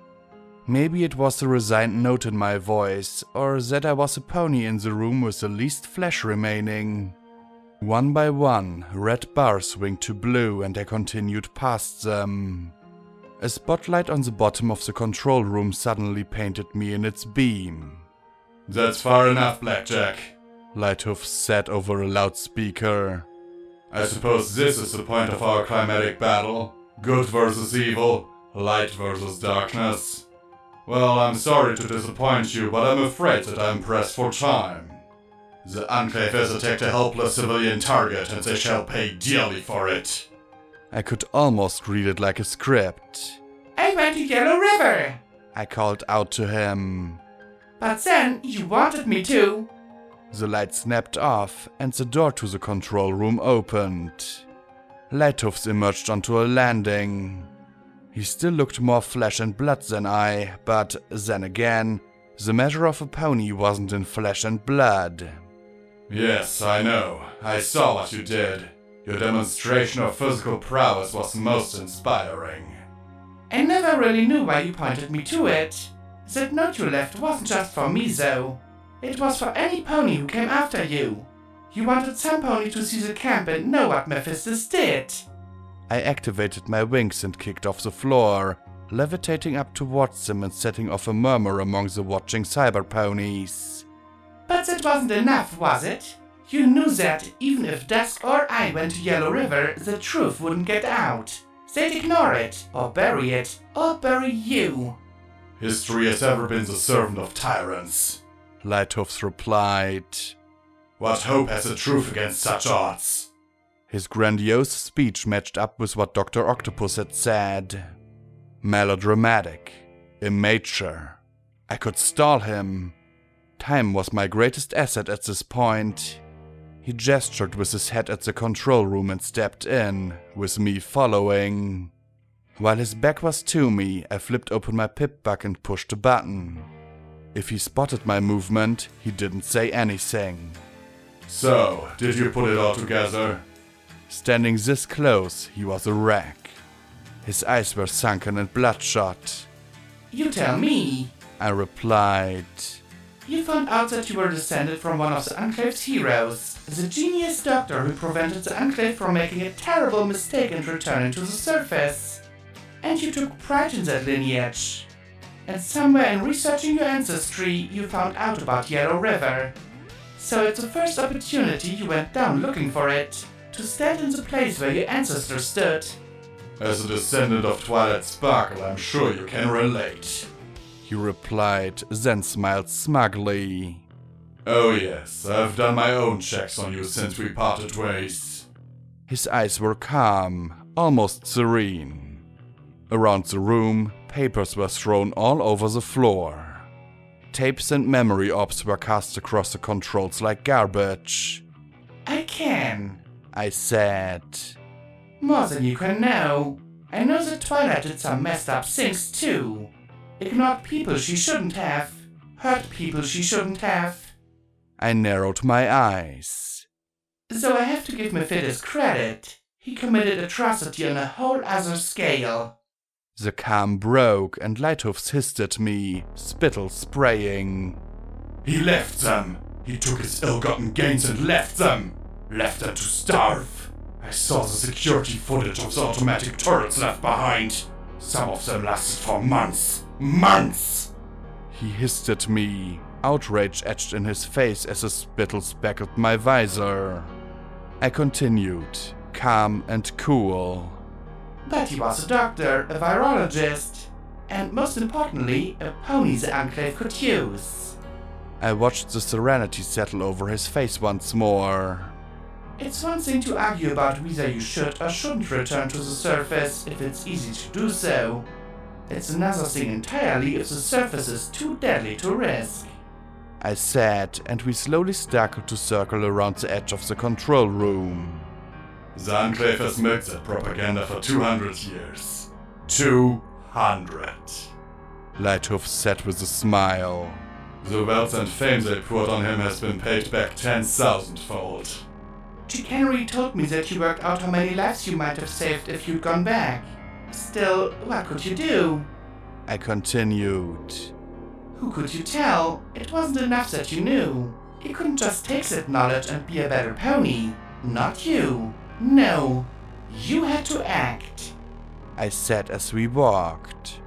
Maybe it was the resigned note in my voice, or that I was a pony in the room with the least flesh remaining. One by one, red bars winked to blue and I continued past them. A spotlight on the bottom of the control room suddenly painted me in its beam. That's far enough, Blackjack, Lighthooves said over a loudspeaker. I suppose this is the point of our climatic battle. Good versus evil, light versus darkness. Well, I'm sorry to disappoint you, but I'm afraid that I'm pressed for time. The Enclave has attacked a helpless civilian target, and they shall pay dearly for it. I could almost read it like a script. I went to Yellow River, I called out to him. But then you wanted me to. The light snapped off, and the door to the control room opened. Lighthooves emerged onto a landing. He still looked more flesh and blood than I, but then again, the measure of a pony wasn't in flesh and blood. Yes, I know. I saw what you did. Your demonstration of physical prowess was most inspiring. I never really knew why you pointed me to it. That note you left wasn't just for me, though. It was for any pony who came after you. You wanted some pony to see the camp and know what Mephistus did. I activated my wings and kicked off the floor, levitating up towards them and setting off a murmur among the watching cyber ponies. But that wasn't enough, was it? You knew that even if Dusk or I went to Yellow River, the truth wouldn't get out. They'd ignore it, or bury it, or bury you. History has ever been the servant of tyrants, Lighthoofs replied. What hope has the truth against such odds? His grandiose speech matched up with what Dr. Octopus had said. Melodramatic, immature. I could stall him. Time was my greatest asset at this point. He gestured with his head at the control room and stepped in, with me following. While his back was to me, I flipped open my pip bag and pushed a button. If he spotted my movement, he didn't say anything. So, did you put it all together? Standing this close, he was a wreck. His eyes were sunken and bloodshot. You tell me. I replied. You found out that you were descended from one of the Enclave's heroes, the genius doctor who prevented the Enclave from making a terrible mistake and returning to the surface. And you took pride in that lineage. And somewhere in researching your ancestry, you found out about Yellow River. So at the first opportunity, you went down looking for it, to stand in the place where your ancestors stood. As a descendant of Twilight Sparkle, I'm sure you can relate, he replied, then smiled smugly. Oh yes, I've done my own checks on you since we parted ways. His eyes were calm, almost serene. Around the room, papers were thrown all over the floor. Tapes and memory orbs were cast across the controls like garbage. I can, I said. More than you can know. I know that Twilight did some messed up things too. Ignored people she shouldn't have. Hurt people she shouldn't have. I narrowed my eyes. So I have to give Mephitis credit. He committed atrocity on a whole other scale. The calm broke and Lighthoofs hissed at me, spittle spraying. He left them. He took his ill-gotten gains and left them. Left them to starve. I saw the security footage of the automatic turrets left behind. Some of them lasted for months. Months! He hissed at me, outrage etched in his face as his spittle speckled my visor. I continued, calm and cool. But he was a doctor, a virologist, and most importantly, a pony the Enclave could use. I watched the serenity settle over his face once more. It's one thing to argue about whether you should or shouldn't return to the surface if it's easy to do so. It's another thing entirely if the surface is too deadly to risk. I said, and we slowly started to circle around the edge of the control room. The Enclave has milked that propaganda for 200 years. 200. Lighthoofs said with a smile. The wealth and fame they poured on him has been paid back 10,000-fold. Chicanery told me that you worked out how many lives you might have saved if you'd gone back. Still, what could you do? I continued. Who could you tell? It wasn't enough that you knew. You couldn't just take that knowledge and be a better pony. Not you. No. You had to act. I said as we walked.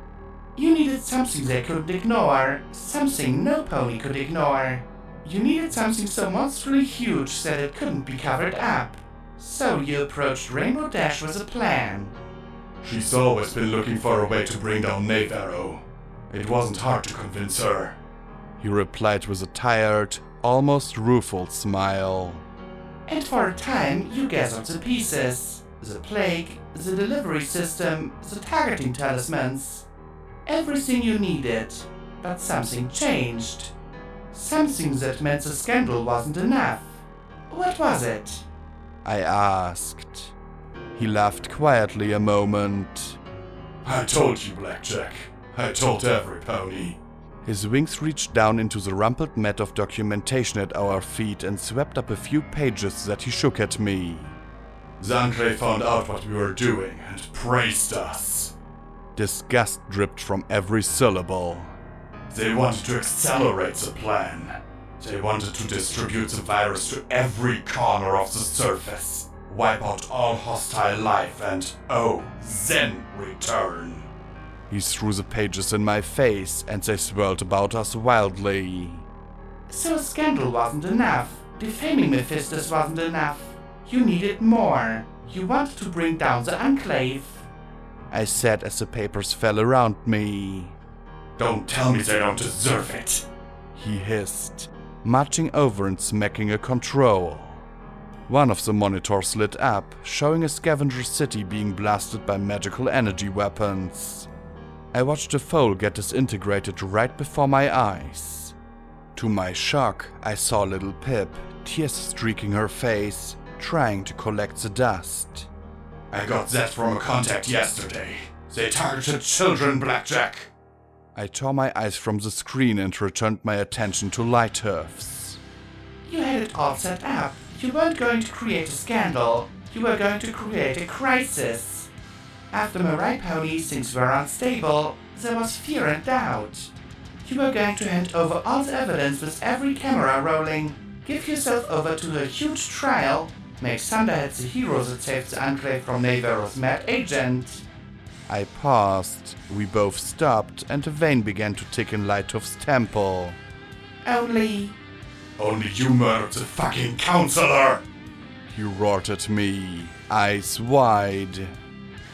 You needed something they couldn't ignore. Something no pony could ignore. You needed something so monstrously huge that it couldn't be covered up. So you approached Rainbow Dash with a plan. She's always been looking for a way to bring down Knave Arrow. It wasn't hard to convince her. He replied with a tired, almost rueful smile. And for a time, you gathered the pieces. The plague, the delivery system, the targeting talismans. Everything you needed. But something changed. Something that meant the scandal wasn't enough. What was it? I asked. He laughed quietly a moment. I told you, Blackjack. I told every pony. His wings reached down into the rumpled mat of documentation at our feet and swept up a few pages that he shook at me. The Enclave found out what we were doing and praised us. Disgust dripped from every syllable. They wanted to accelerate the plan. They wanted to distribute the virus to every corner of the surface, wipe out all hostile life and, then return. He threw the pages in my face and they swirled about us wildly. So a scandal wasn't enough. Defaming Mephistus wasn't enough. You needed more. You wanted to bring down the Enclave. I said as the papers fell around me. Don't tell me they don't deserve it. He hissed, marching over and smacking a control. One of the monitors lit up, showing a scavenger city being blasted by magical energy weapons. I watched the foal get disintegrated right before my eyes. To my shock, I saw little Pip, tears streaking her face, trying to collect the dust. I got that from a contact yesterday. They targeted children, Blackjack. I tore my eyes from the screen and returned my attention to Lighthooves. You had it all set up. You weren't going to create a scandal. You were going to create a crisis. After Mirai Pony things were unstable, there was fear and doubt. You were going to hand over all the evidence with every camera rolling, give yourself over to a huge trial, make Thunderhead the hero that saved the Enclave from Navarro's mad agent. I paused, we both stopped, and a vein began to tick in Lighthooves' temple. Only you murdered the fucking counselor! He roared at me, eyes wide.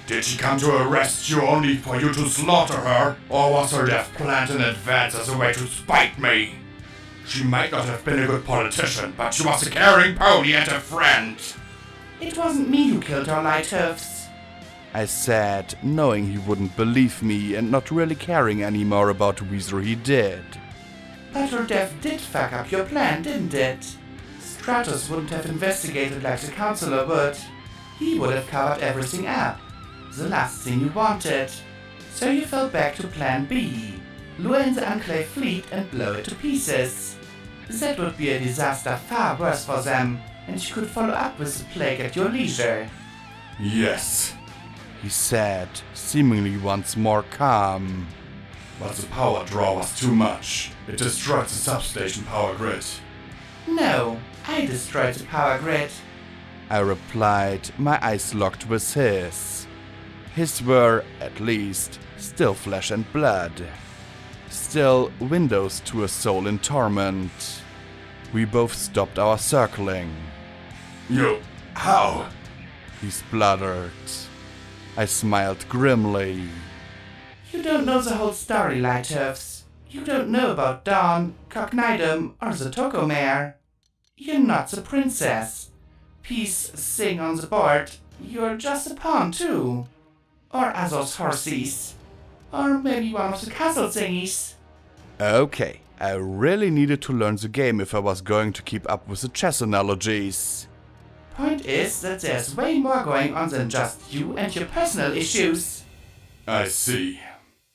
Did she come to arrest you only for you to slaughter her? Or was her death planned in advance as a way to spite me? She might not have been a good politician, but she was a caring pony and a friend. it wasn't me who killed her, Lighthooves. I said, knowing he wouldn't believe me and not really caring anymore about whether he did. But her death did fuck up your plan, didn't it? Stratos wouldn't have investigated like the counselor would. He would have covered everything up. The last thing you wanted. So you fell back to plan B. Lure in the Enclave fleet and blow it to pieces. That would be a disaster far worse for them, and you could follow up with the plague at your leisure. Yes, He said, seemingly once more calm. but the power draw was too much. It destroyed the substation power grid. No, I destroyed the power grid. I replied, my eyes locked with his. His were, at least, still flesh and blood. Still windows to a soul in torment. We both stopped our circling. How? He spluttered. I smiled grimly. You don't know the whole story, Lighthooves. You don't know about Dawn, Cognidum, or the Tocomare. You're not the princess. Peace sing on the board. You're just a pawn, too. Or Azos horses. Or maybe one of the castle thingies. Okay, I really needed to learn the game if I was going to keep up with the chess analogies. Point is that there's way more going on than just you and your personal issues. I see.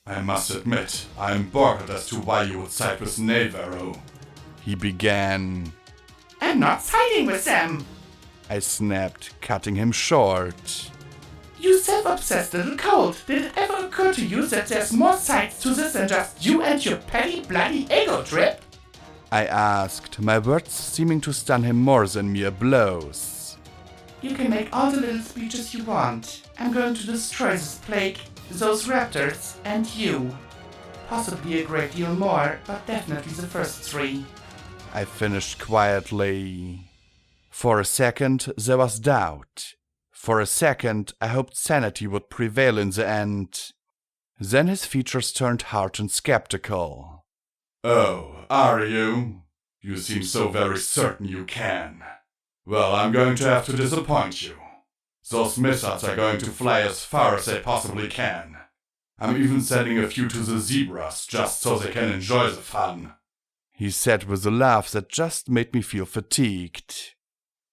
I must admit, I am bored as to why you would side with Navarro. He began. I'm not siding with them. I snapped, cutting him short. You self-obsessed little colt. Did it ever occur to you that there's more sides to this than just you and your petty bloody ego trip? I asked, my words seeming to stun him more than mere blows. You can make all the little speeches you want. I'm going to destroy this plague, those raptors, and you. Possibly a great deal more, but definitely the first three. I finished quietly. For a second, there was doubt. For a second, I hoped sanity would prevail in the end. Then his features turned hard and skeptical. Oh, are you? You seem so very certain you can. Well, I'm going to have to disappoint you. Those missiles are going to fly as far as they possibly can. I'm even sending a few to the zebras just so they can enjoy the fun. He said with a laugh that just made me feel fatigued.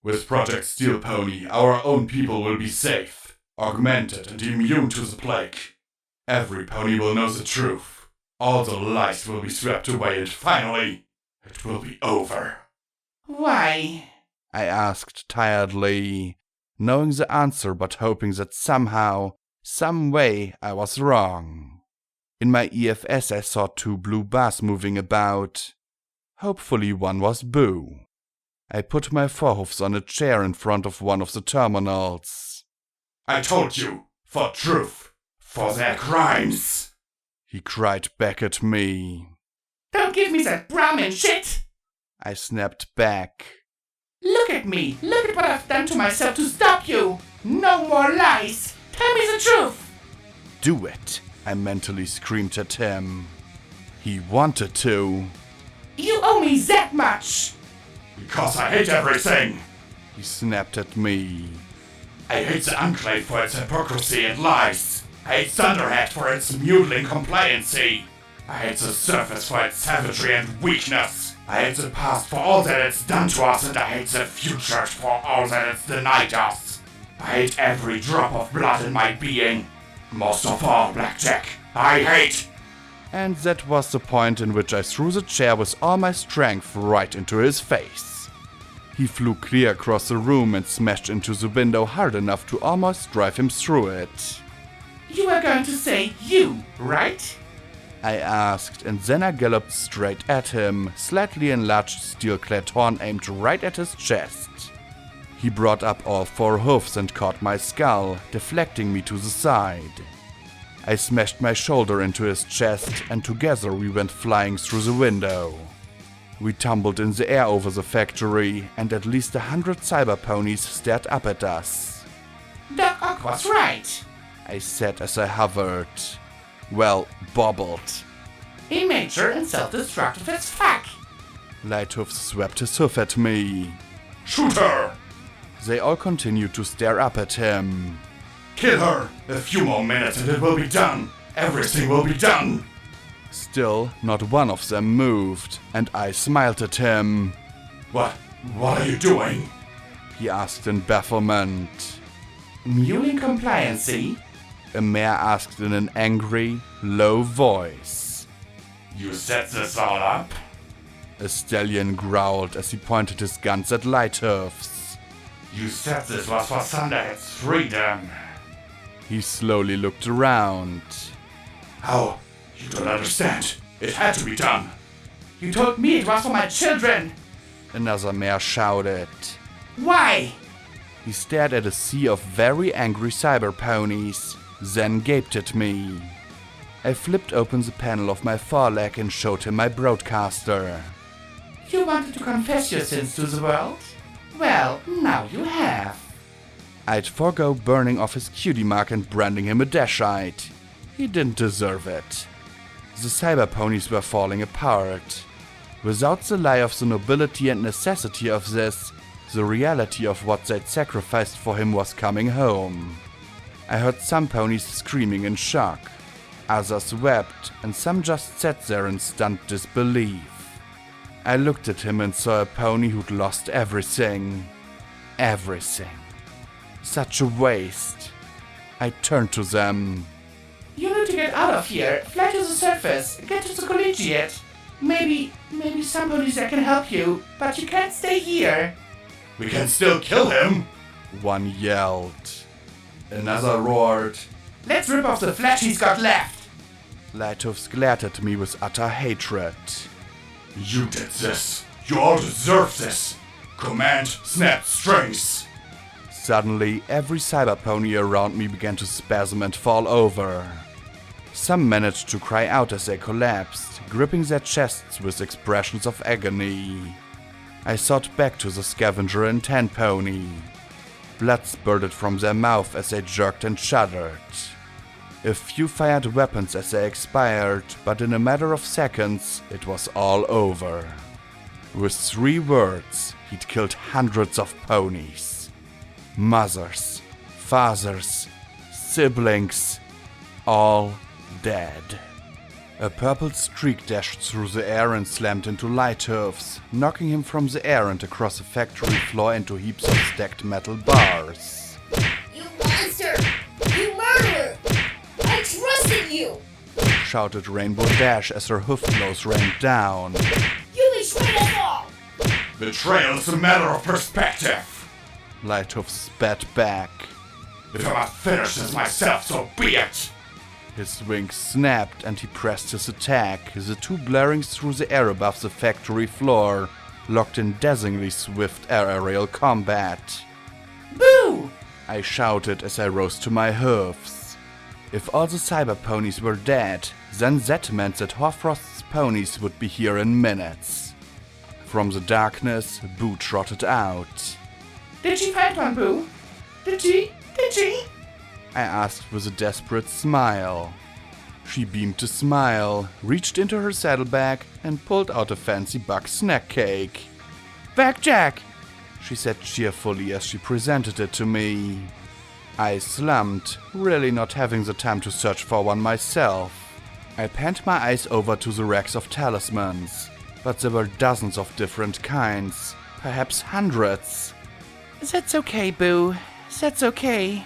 With Project Steel Pony, our own people will be safe, augmented and immune to the plague. Every pony will know the truth. All the lies will be swept away and finally, it will be over. Why? I asked tiredly, knowing the answer but hoping that somehow, some way I was wrong. In my EFS I saw 2 blue bars moving about. Hopefully one was Boo. I put my forehoofs on a chair in front of one of the terminals. I told you, for truth, for their crimes, he cried back at me. Don't give me that Brahmin shit! I snapped back. Look at me! Look at what I've done to myself to stop you! No more lies! Tell me the truth! do it, I mentally screamed at him. He wanted to. You owe me that much! Because I hate everything! He snapped at me. I hate the Enclave for its hypocrisy and lies. I hate Thunderhead for its muddling compliancy. I hate the surface for its savagery and weakness. I hate the past for all that it's done to us, and I hate the future for all that it's denied us. I hate every drop of blood in my being. Most of all, Blackjack, I hate... And that was the point in which I threw the chair with all my strength right into his face. He flew clear across the room and smashed into the window hard enough to almost drive him through it. You were going to say you, right? I asked, and then I galloped straight at him, slightly enlarged steel-clad horn aimed right at his chest. He brought up all 4 hoofs and caught my skull, deflecting me to the side. I smashed my shoulder into his chest, and together we went flying through the window. We tumbled in the air over the factory, and at least 100 cyber ponies stared up at us. Doc Ock was right, I said as I hovered. Well, bobbled. immature and self-destructive as fuck. Lighthoof swept his hoof at me. Shoot her! They all continued to stare up at him. Kill her! A few more minutes and it will be done! Everything will be done! Still, not one of them moved, and I smiled at him. What are you doing? He asked in bafflement. Mulling compliancy? A mare asked in an angry, low voice. You set this all up? A stallion growled as he pointed his guns at Lighthoofs. You said this was for Thunderhead's freedom. He slowly looked around. How? You don't understand. It had to be done. You told me it was for my children. Another mare shouted. Why? He stared at a sea of very angry cyber ponies, then gaped at me. I flipped open the panel of my foreleg and showed him my broadcaster. You wanted to confess your sins to the world? Well, now you have. I'd forego burning off his cutie mark and branding him a Dashite. He didn't deserve it. The cyber ponies were falling apart. Without the lie of the nobility and necessity of this, the reality of what they'd sacrificed for him was coming home. I heard some ponies screaming in shock. Others wept, and some just sat there in stunned disbelief. I looked at him and saw a pony who'd lost everything. Everything. Such a waste. I turned to them. You need to get out of here, fly to the surface, get to the collegiate. Maybe some ponies there can help you, but you can't stay here. We can still kill him! One yelled. Another roared. Let's rip off the flesh he's got left. Lighthoofs glared at me with utter hatred. You did this. You all deserve this. Command snap strings. Suddenly, every cyber pony around me began to spasm and fall over. Some managed to cry out as they collapsed, gripping their chests with expressions of agony. I thought back to the scavenger and tan pony. Blood spurted from their mouth as they jerked and shuddered. A few fired weapons as they expired, but in a matter of seconds, it was all over. With 3 words, he'd killed hundreds of ponies. Mothers, fathers, siblings, all dead. A purple streak dashed through the air and slammed into Lighthoofs, knocking him from the air and across the factory floor into heaps of stacked metal bars. You monster! You murderer! I trusted you! Shouted Rainbow Dash as her hoof blows rained down. You betrayed us all! Betrayal is a matter of perspective. Lighthoofs spat back. If I must finish this myself, so be it! His wings snapped and he pressed his attack, the 2 blaring through the air above the factory floor, locked in dazzlingly swift aerial combat. Boo! I shouted as I rose to my hoofs. If all the cyber ponies were dead, then that meant that Hoarfrost's ponies would be here in minutes. From the darkness, Boo trotted out. Did she find one, Boo? Did she? I asked with a desperate smile. She beamed a smile, reached into her saddlebag, and pulled out a fancy bug snack cake. Blackjack! She said cheerfully as she presented it to me. I slumped, really not having the time to search for one myself. I panned my eyes over to the racks of talismans, but there were dozens of different kinds, perhaps hundreds. That's okay, Boo. That's okay.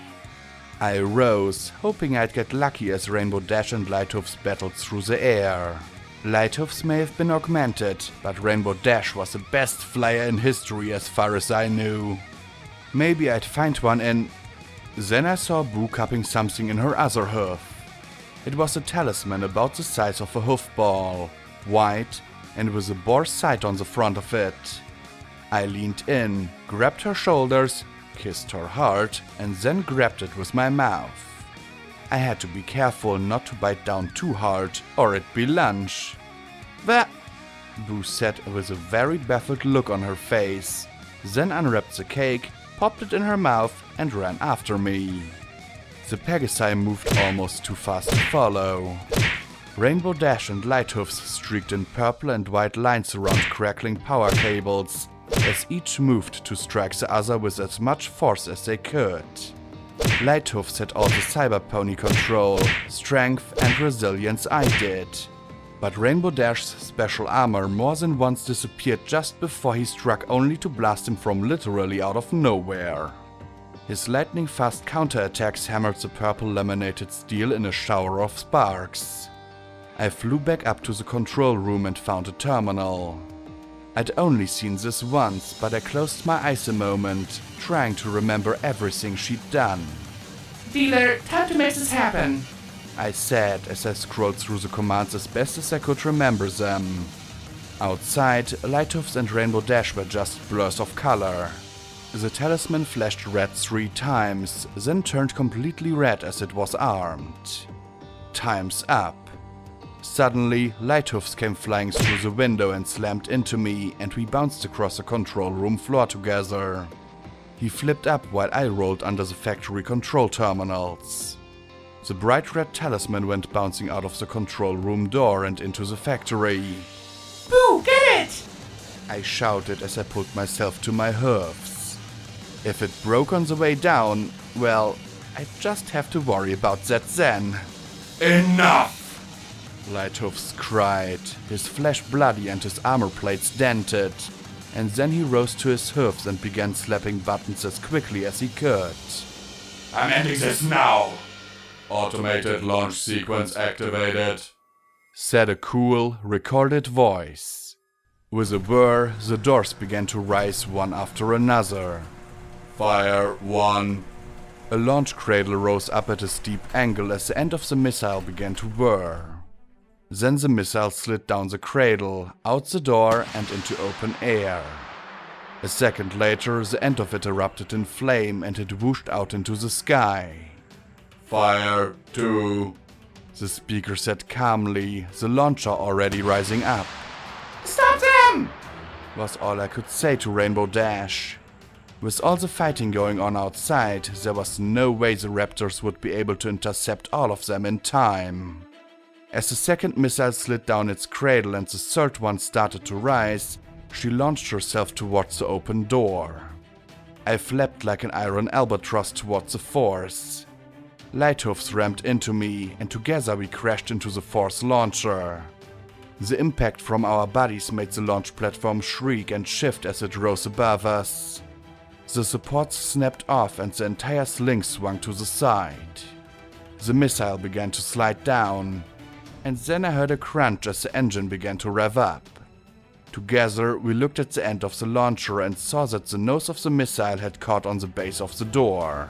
I rose, hoping I'd get lucky as Rainbow Dash and Lighthoofs battled through the air. Lighthoofs may have been augmented, but Rainbow Dash was the best flyer in history as far as I knew. Maybe I'd find one in... Then I saw Boo cupping something in her other hoof. It was a talisman about the size of a hoofball, white, and with a boar's sight on the front of it. I leaned in, grabbed her shoulders, kissed her heart, and then grabbed it with my mouth. I had to be careful not to bite down too hard, or it'd be lunch. But Boo said with a very baffled look on her face, then unwrapped the cake, popped it in her mouth, and ran after me. The Pegasi moved almost too fast to follow. Rainbow Dash and Lighthoofs streaked in purple and white lines around crackling power cables, as each moved to strike the other with as much force as they could. Lighthoofs had all the cyber pony control, strength, and resilience I did. But Rainbow Dash's special armor more than once disappeared just before he struck, only to blast him from literally out of nowhere. His lightning-fast counterattacks hammered the purple laminated steel in a shower of sparks. I flew back up to the control room and found a terminal. I'd only seen this once, but I closed my eyes a moment, trying to remember everything she'd done. Dealer, time to make this happen, I said as I scrolled through the commands as best as I could remember them. Outside, Lighthoofs and Rainbow Dash were just blurs of color. The talisman flashed red 3 times, then turned completely red as it was armed. Time's up. Suddenly, Lighthoofs came flying through the window and slammed into me, and we bounced across the control room floor together. He flipped up while I rolled under the factory control terminals. The bright red talisman went bouncing out of the control room door and into the factory. Boo, get it! I shouted as I pulled myself to my hoofs. If it broke on the way down, well, I'd just have to worry about that then. Enough! Lighthoofs cried, his flesh bloody and his armor plates dented, and then he rose to his hoofs and began slapping buttons as quickly as he could. I'm ending this now! Automated launch sequence activated, said a cool, recorded voice. With a whir, the doors began to rise one after another. Fire 1. A launch cradle rose up at a steep angle as the end of the missile began to whir. Then the missile slid down the cradle, out the door, and into open air. A second later, the end of it erupted in flame and it whooshed out into the sky. Fire 2. The speaker said calmly, the launcher already rising up. Stop them! Was all I could say to Rainbow Dash. With all the fighting going on outside, there was no way the raptors would be able to intercept all of them in time. As the second missile slid down its cradle and the third one started to rise, she launched herself towards the open door. I flapped like an iron albatross towards the force. Lighthoofs rammed into me, and together we crashed into the force launcher. The impact from our bodies made the launch platform shriek and shift as it rose above us. The supports snapped off and the entire sling swung to the side. The missile began to slide down, and then I heard a crunch as the engine began to rev up. Together, we looked at the end of the launcher and saw that the nose of the missile had caught on the base of the door.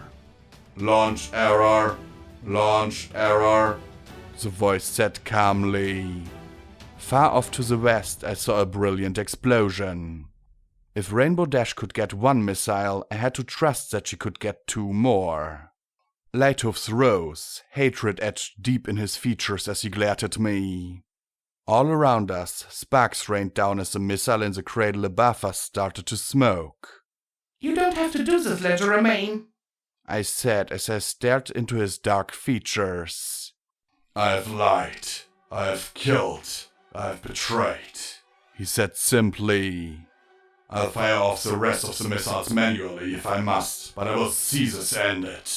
Launch error. Launch error. The voice said calmly. Far off to the west, I saw a brilliant explosion. If Rainbow Dash could get one missile, I had to trust that she could get 2 more. Lighthoofs rose, hatred etched deep in his features as he glared at me. All around us, sparks rained down as the missile in the cradle above us started to smoke. You don't have to do this, Ledger Remain, I said as I stared into his dark features. I've lied. I've killed. I've betrayed, he said simply. I'll fire off the rest of the missiles manually if I must, but I will see this ended.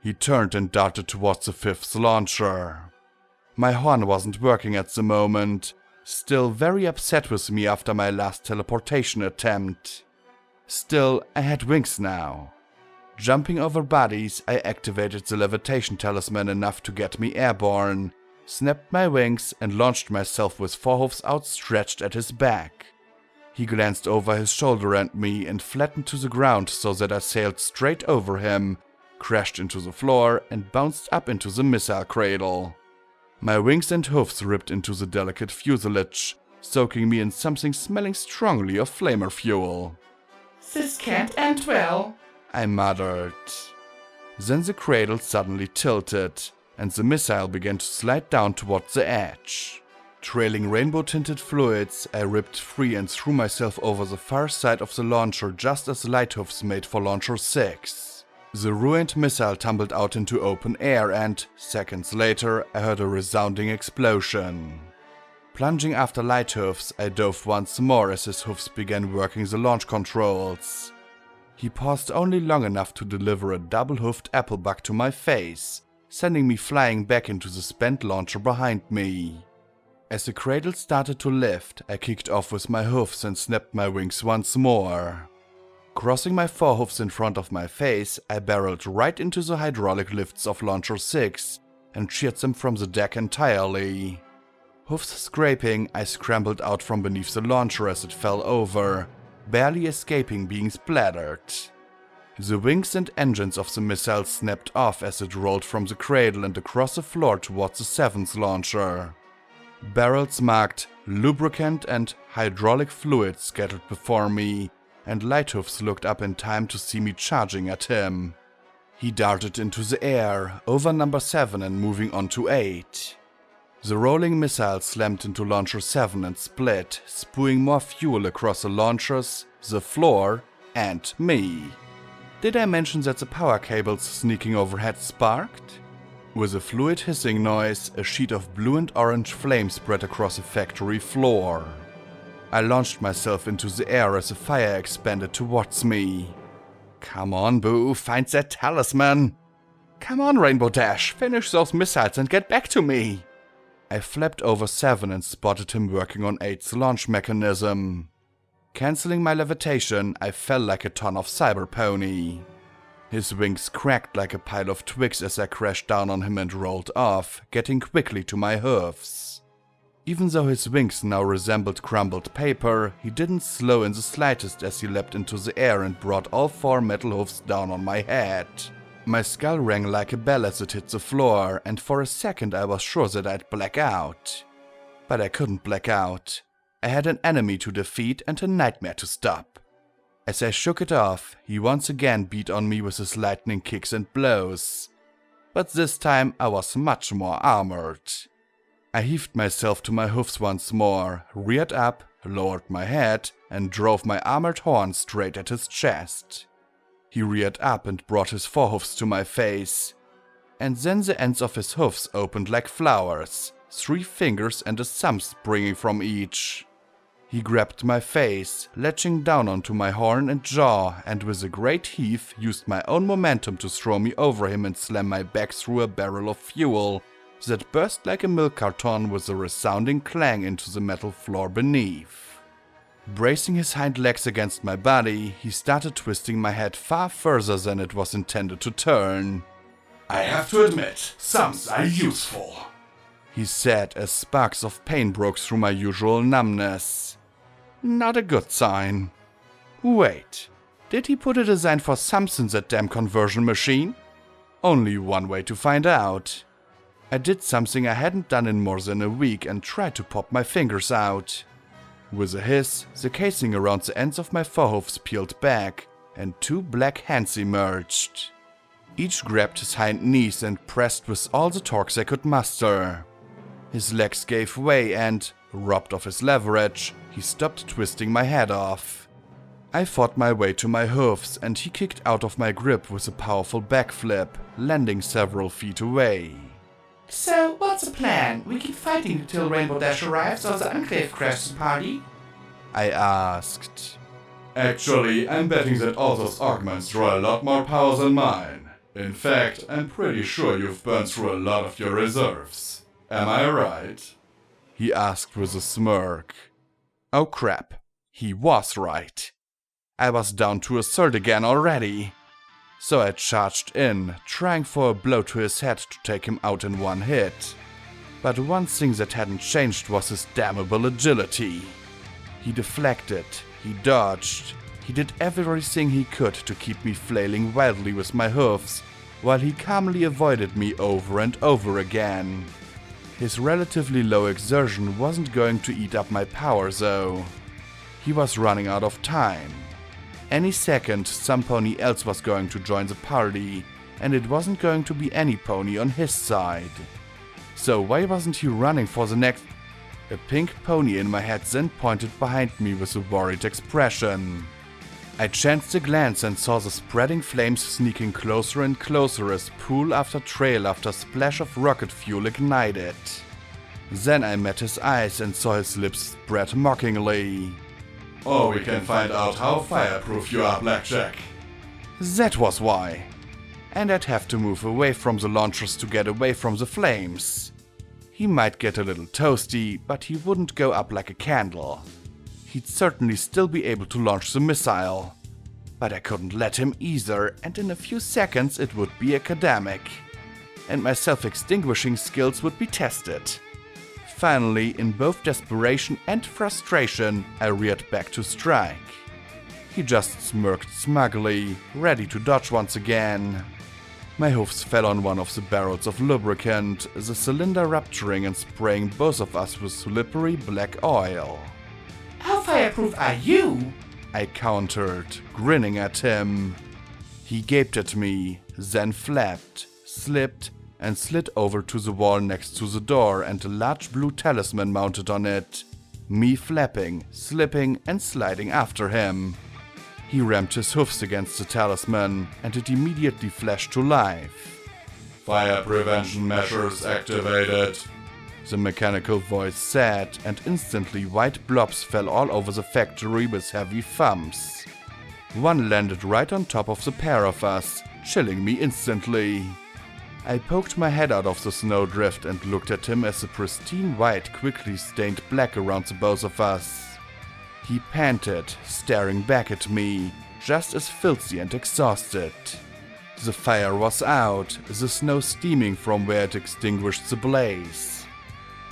He turned and darted towards the 5th launcher. My horn wasn't working at the moment, still very upset with me after my last teleportation attempt. Still, I had wings now. Jumping over bodies, I activated the levitation talisman enough to get me airborne, snapped my wings and launched myself with 4 hoofs outstretched at his back. He glanced over his shoulder at me and flattened to the ground so that I sailed straight over him, crashed into the floor and bounced up into the missile cradle. My wings and hoofs ripped into the delicate fuselage, soaking me in something smelling strongly of flamer fuel. This can't end well, I muttered. Then the cradle suddenly tilted, and the missile began to slide down towards the edge. Trailing rainbow-tinted fluids, I ripped free and threw myself over the far side of the launcher just as Lighthoofs made for Launcher 6. The ruined missile tumbled out into open air and, seconds later, I heard a resounding explosion. Plunging after Lighthoofs, I dove once more as his hoofs began working the launch controls. He paused only long enough to deliver a double-hoofed apple bug to my face, sending me flying back into the spent launcher behind me. As the cradle started to lift, I kicked off with my hoofs and snapped my wings once more. Crossing my 4 hoofs in front of my face, I barreled right into the hydraulic lifts of Launcher 6 and sheared them from the deck entirely. Hoofs scraping, I scrambled out from beneath the launcher as it fell over, barely escaping being splattered. The wings and engines of the missile snapped off as it rolled from the cradle and across the floor towards the 7th launcher. Barrels marked lubricant and hydraulic fluid scattered before me, and Lighthoofs looked up in time to see me charging at him. He darted into the air, over number 7 and moving on to 8. The rolling missile slammed into Launcher 7 and split, spewing more fuel across the launchers, the floor, and me. Did I mention that the power cables sneaking overhead sparked? With a fluid hissing noise, a sheet of blue and orange flame spread across the factory floor. I launched myself into the air as the fire expanded towards me. Come on, Boo, find that talisman! Come on, Rainbow Dash, finish those missiles and get back to me! I flapped over 7 and spotted him working on 8's launch mechanism. Cancelling my levitation, I fell like a ton of cyber pony. His wings cracked like a pile of twigs as I crashed down on him and rolled off, getting quickly to my hoofs. Even though his wings now resembled crumbled paper, he didn't slow in the slightest as he leapt into the air and brought all 4 metal hoofs down on my head. My skull rang like a bell as it hit the floor, and for a second I was sure that I'd black out. But I couldn't black out. I had an enemy to defeat and a nightmare to stop. As I shook it off, he once again beat on me with his lightning kicks and blows. But this time I was much more armored. I heaved myself to my hoofs once more, reared up, lowered my head, and drove my armored horn straight at his chest. He reared up and brought his 4 hoofs to my face. And then the ends of his hoofs opened like flowers, 3 fingers and a thumb springing from each. He grabbed my face, latching down onto my horn and jaw, and with a great heave used my own momentum to throw me over him and slam my back through a barrel of fuel that burst like a milk carton with a resounding clang into the metal floor beneath. Bracing his hind legs against my body, he started twisting my head far further than it was intended to turn. I have to admit, thumbs are useful, he said as sparks of pain broke through my usual numbness. Not a good sign. Wait, did he put a design for thumbs in that damn conversion machine? Only one way to find out. I did something I hadn't done in more than a week and tried to pop my fingers out. With a hiss, the casing around the ends of my 4 hoofs peeled back, and 2 black hands emerged. Each grabbed his hind knees and pressed with all the torque they could muster. His legs gave way and, robbed of his leverage, he stopped twisting my head off. I fought my way to my hoofs and he kicked out of my grip with a powerful backflip, landing several feet away. So, what's the plan? We keep fighting until Rainbow Dash arrives or the Enclave crashes the party? I asked. Actually, I'm betting that all those augments draw a lot more power than mine. In fact, I'm pretty sure you've burned through a lot of your reserves. Am I right? He asked with a smirk. Oh crap, he was right. I was down to a third again already. So I charged in, trying for a blow to his head to take him out in one hit. But one thing that hadn't changed was his damnable agility. He deflected, he dodged, he did everything he could to keep me flailing wildly with my hoofs, while he calmly avoided me over and over again. His relatively low exertion wasn't going to eat up my power though. He was running out of time. Any second, some pony else was going to join the party, and it wasn't going to be any pony on his side. So why wasn't he running for the next... A pink pony in my head then pointed behind me with a worried expression. I chanced a glance and saw the spreading flames sneaking closer and closer as pool after trail after splash of rocket fuel ignited. Then I met his eyes and saw his lips spread mockingly. Or we can find out how fireproof you are, Blackjack. That was why. And I'd have to move away from the launchers to get away from the flames. He might get a little toasty, but he wouldn't go up like a candle. He'd certainly still be able to launch the missile. But I couldn't let him either, and in a few seconds it would be academic. And my self-extinguishing skills would be tested. Finally, in both desperation and frustration, I reared back to strike. He just smirked smugly, ready to dodge once again. My hoofs fell on one of the barrels of lubricant, the cylinder rupturing and spraying both of us with slippery black oil. How fireproof are you? I countered, grinning at him. He gaped at me, then flapped, slipped, and slid over to the wall next to the door and a large blue talisman mounted on it. Me flapping, slipping, and sliding after him. He rammed his hoofs against the talisman, and it immediately flashed to life. Fire prevention measures activated, the mechanical voice said, and instantly white blobs fell all over the factory with heavy thumps. One landed right on top of the pair of us, chilling me instantly. I poked my head out of the snowdrift and looked at him as the pristine white quickly stained black around the both of us. He panted, staring back at me, just as filthy and exhausted. The fire was out, the snow steaming from where it extinguished the blaze.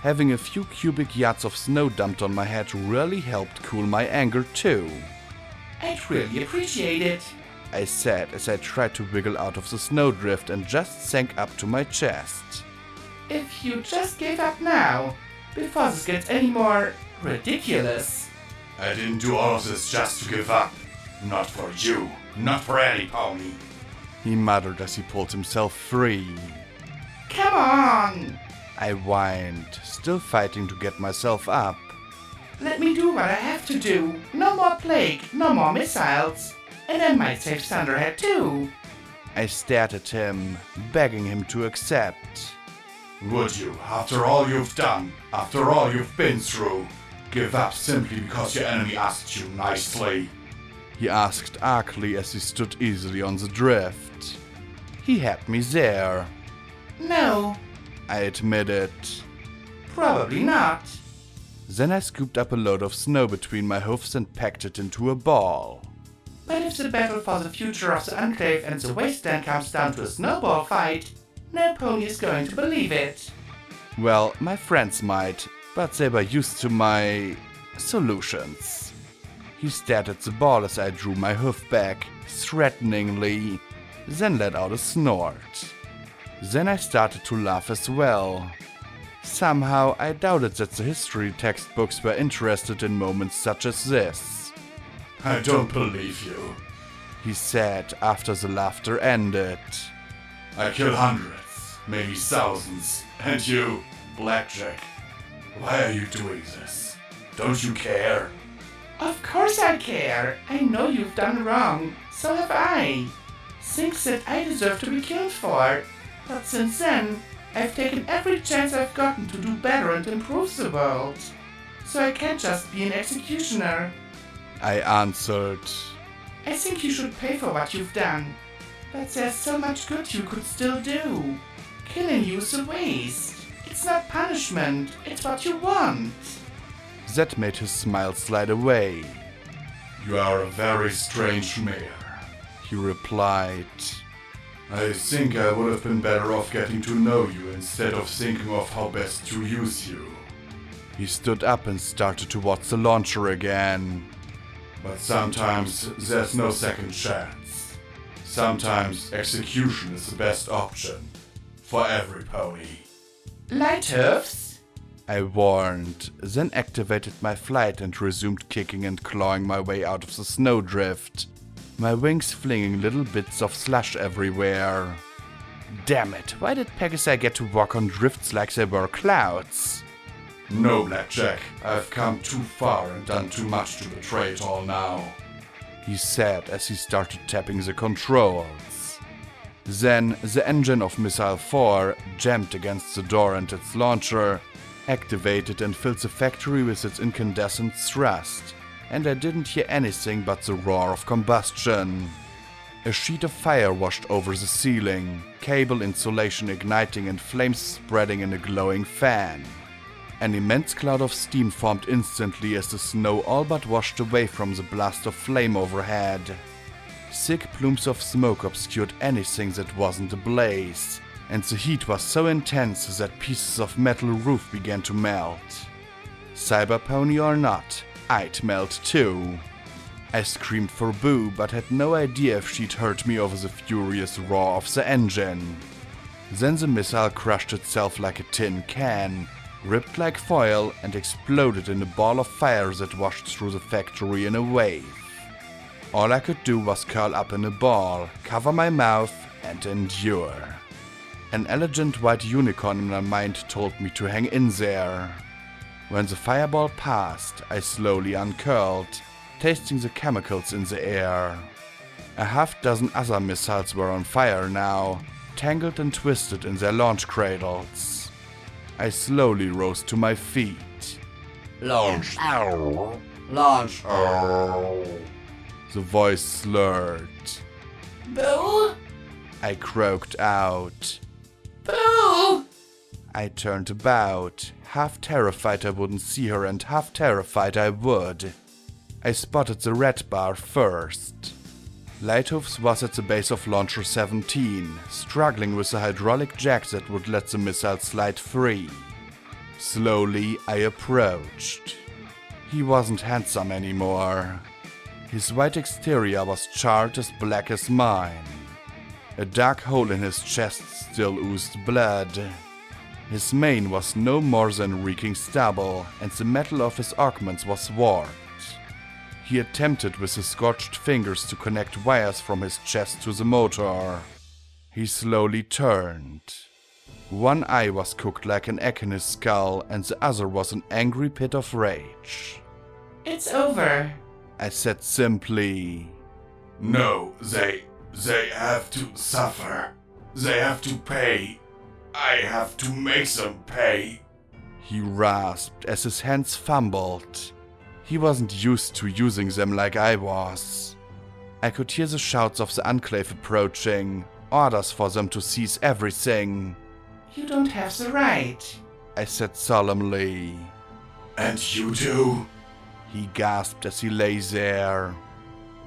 Having a few cubic yards of snow dumped on my head really helped cool my anger too. I'd really appreciate it, I said as I tried to wiggle out of the snowdrift and just sank up to my chest. If you just gave up now, before this gets any more ridiculous. I didn't do all of this just to give up. Not for you, not for any pony. He muttered as he pulled himself free. Come on! I whined, still fighting to get myself up. Let me do what I have to do. No more plague, no more missiles. And I might save Thunderhead too. I stared at him, begging him to accept. Would you, after all you've done, after all you've been through, give up simply because your enemy asked you nicely? He asked archly as he stood easily on the drift. He had me there. No, I admitted. Probably not. Then I scooped up a load of snow between my hoofs and packed it into a ball. But if the battle for the future of the Enclave and the Wasteland comes down to a snowball fight, no pony is going to believe it. Well, my friends might, but they were used to my... solutions. He stared at the ball as I drew my hoof back, threateningly, then let out a snort. Then I started to laugh as well. Somehow I doubted that the history textbooks were interested in moments such as this. I don't believe you, he said after the laughter ended. I kill hundreds, maybe thousands, and you, Blackjack, why are you doing this? Don't you care? Of course I care. I know you've done wrong. So have I. Things that I deserve to be killed for. But since then, I've taken every chance I've gotten to do better and improve the world. So I can't just be an executioner. I answered. I think you should pay for what you've done. But there's so much good you could still do. Killing you is a waste. It's not punishment, it's what you want. That made his smile slide away. You are a very strange mayor, He replied. I think I would have been better off getting to know you instead of thinking of how best to use you. He stood up and started towards the launcher again. But sometimes there's no second chance. Sometimes execution is the best option for every pony. Lighthooves? I warned, then activated my flight and resumed kicking and clawing my way out of the snowdrift, my wings flinging little bits of slush everywhere. Damn it, why did Pegasus get to walk on drifts like they were clouds? No, Blackjack, I've come too far and done too much to betray it all now, he said as he started tapping the controls. Then the engine of Missile 4 jammed against the door and its launcher, activated and filled the factory with its incandescent thrust, and I didn't hear anything but the roar of combustion. A sheet of fire washed over the ceiling, cable insulation igniting and flames spreading in a glowing fan. An immense cloud of steam formed instantly as the snow all but washed away from the blast of flame overhead. Thick plumes of smoke obscured anything that wasn't ablaze, and the heat was so intense that pieces of metal roof began to melt. Cyberpony or not, I'd melt too. I screamed for Boo, but had no idea if she'd heard me over the furious roar of the engine. Then the missile crushed itself like a tin can, ripped like foil, and exploded in a ball of fire that washed through the factory in a wave. All I could do was curl up in a ball, cover my mouth, and endure. An elegant white unicorn in my mind told me to hang in there. When the fireball passed, I slowly uncurled, tasting the chemicals in the air. A half-dozen other missiles were on fire now, tangled and twisted in their launch cradles. I slowly rose to my feet. Launch. Launch. The voice slurred. Boo? I croaked out. Boo! I turned about, half terrified I wouldn't see her and half terrified I would. I spotted the red bar first. Lighthooves was at the base of Launcher 17, struggling with the hydraulic jack that would let the missile slide free. Slowly, I approached. He wasn't handsome anymore. His white exterior was charred as black as mine. A dark hole in his chest still oozed blood. His mane was no more than reeking stubble, and the metal of his augments was warped. He attempted with his scorched fingers to connect wires from his chest to the motor. He slowly turned. One eye was cooked like an egg in his skull, and the other was an angry pit of rage. It's over, I said simply. No, they have to suffer. They have to pay. I have to make them pay. He rasped as his hands fumbled. He wasn't used to using them like I was. I could hear the shouts of the Enclave approaching, orders for them to seize everything. You don't have the right, I said solemnly. And you do? He gasped as he lay there.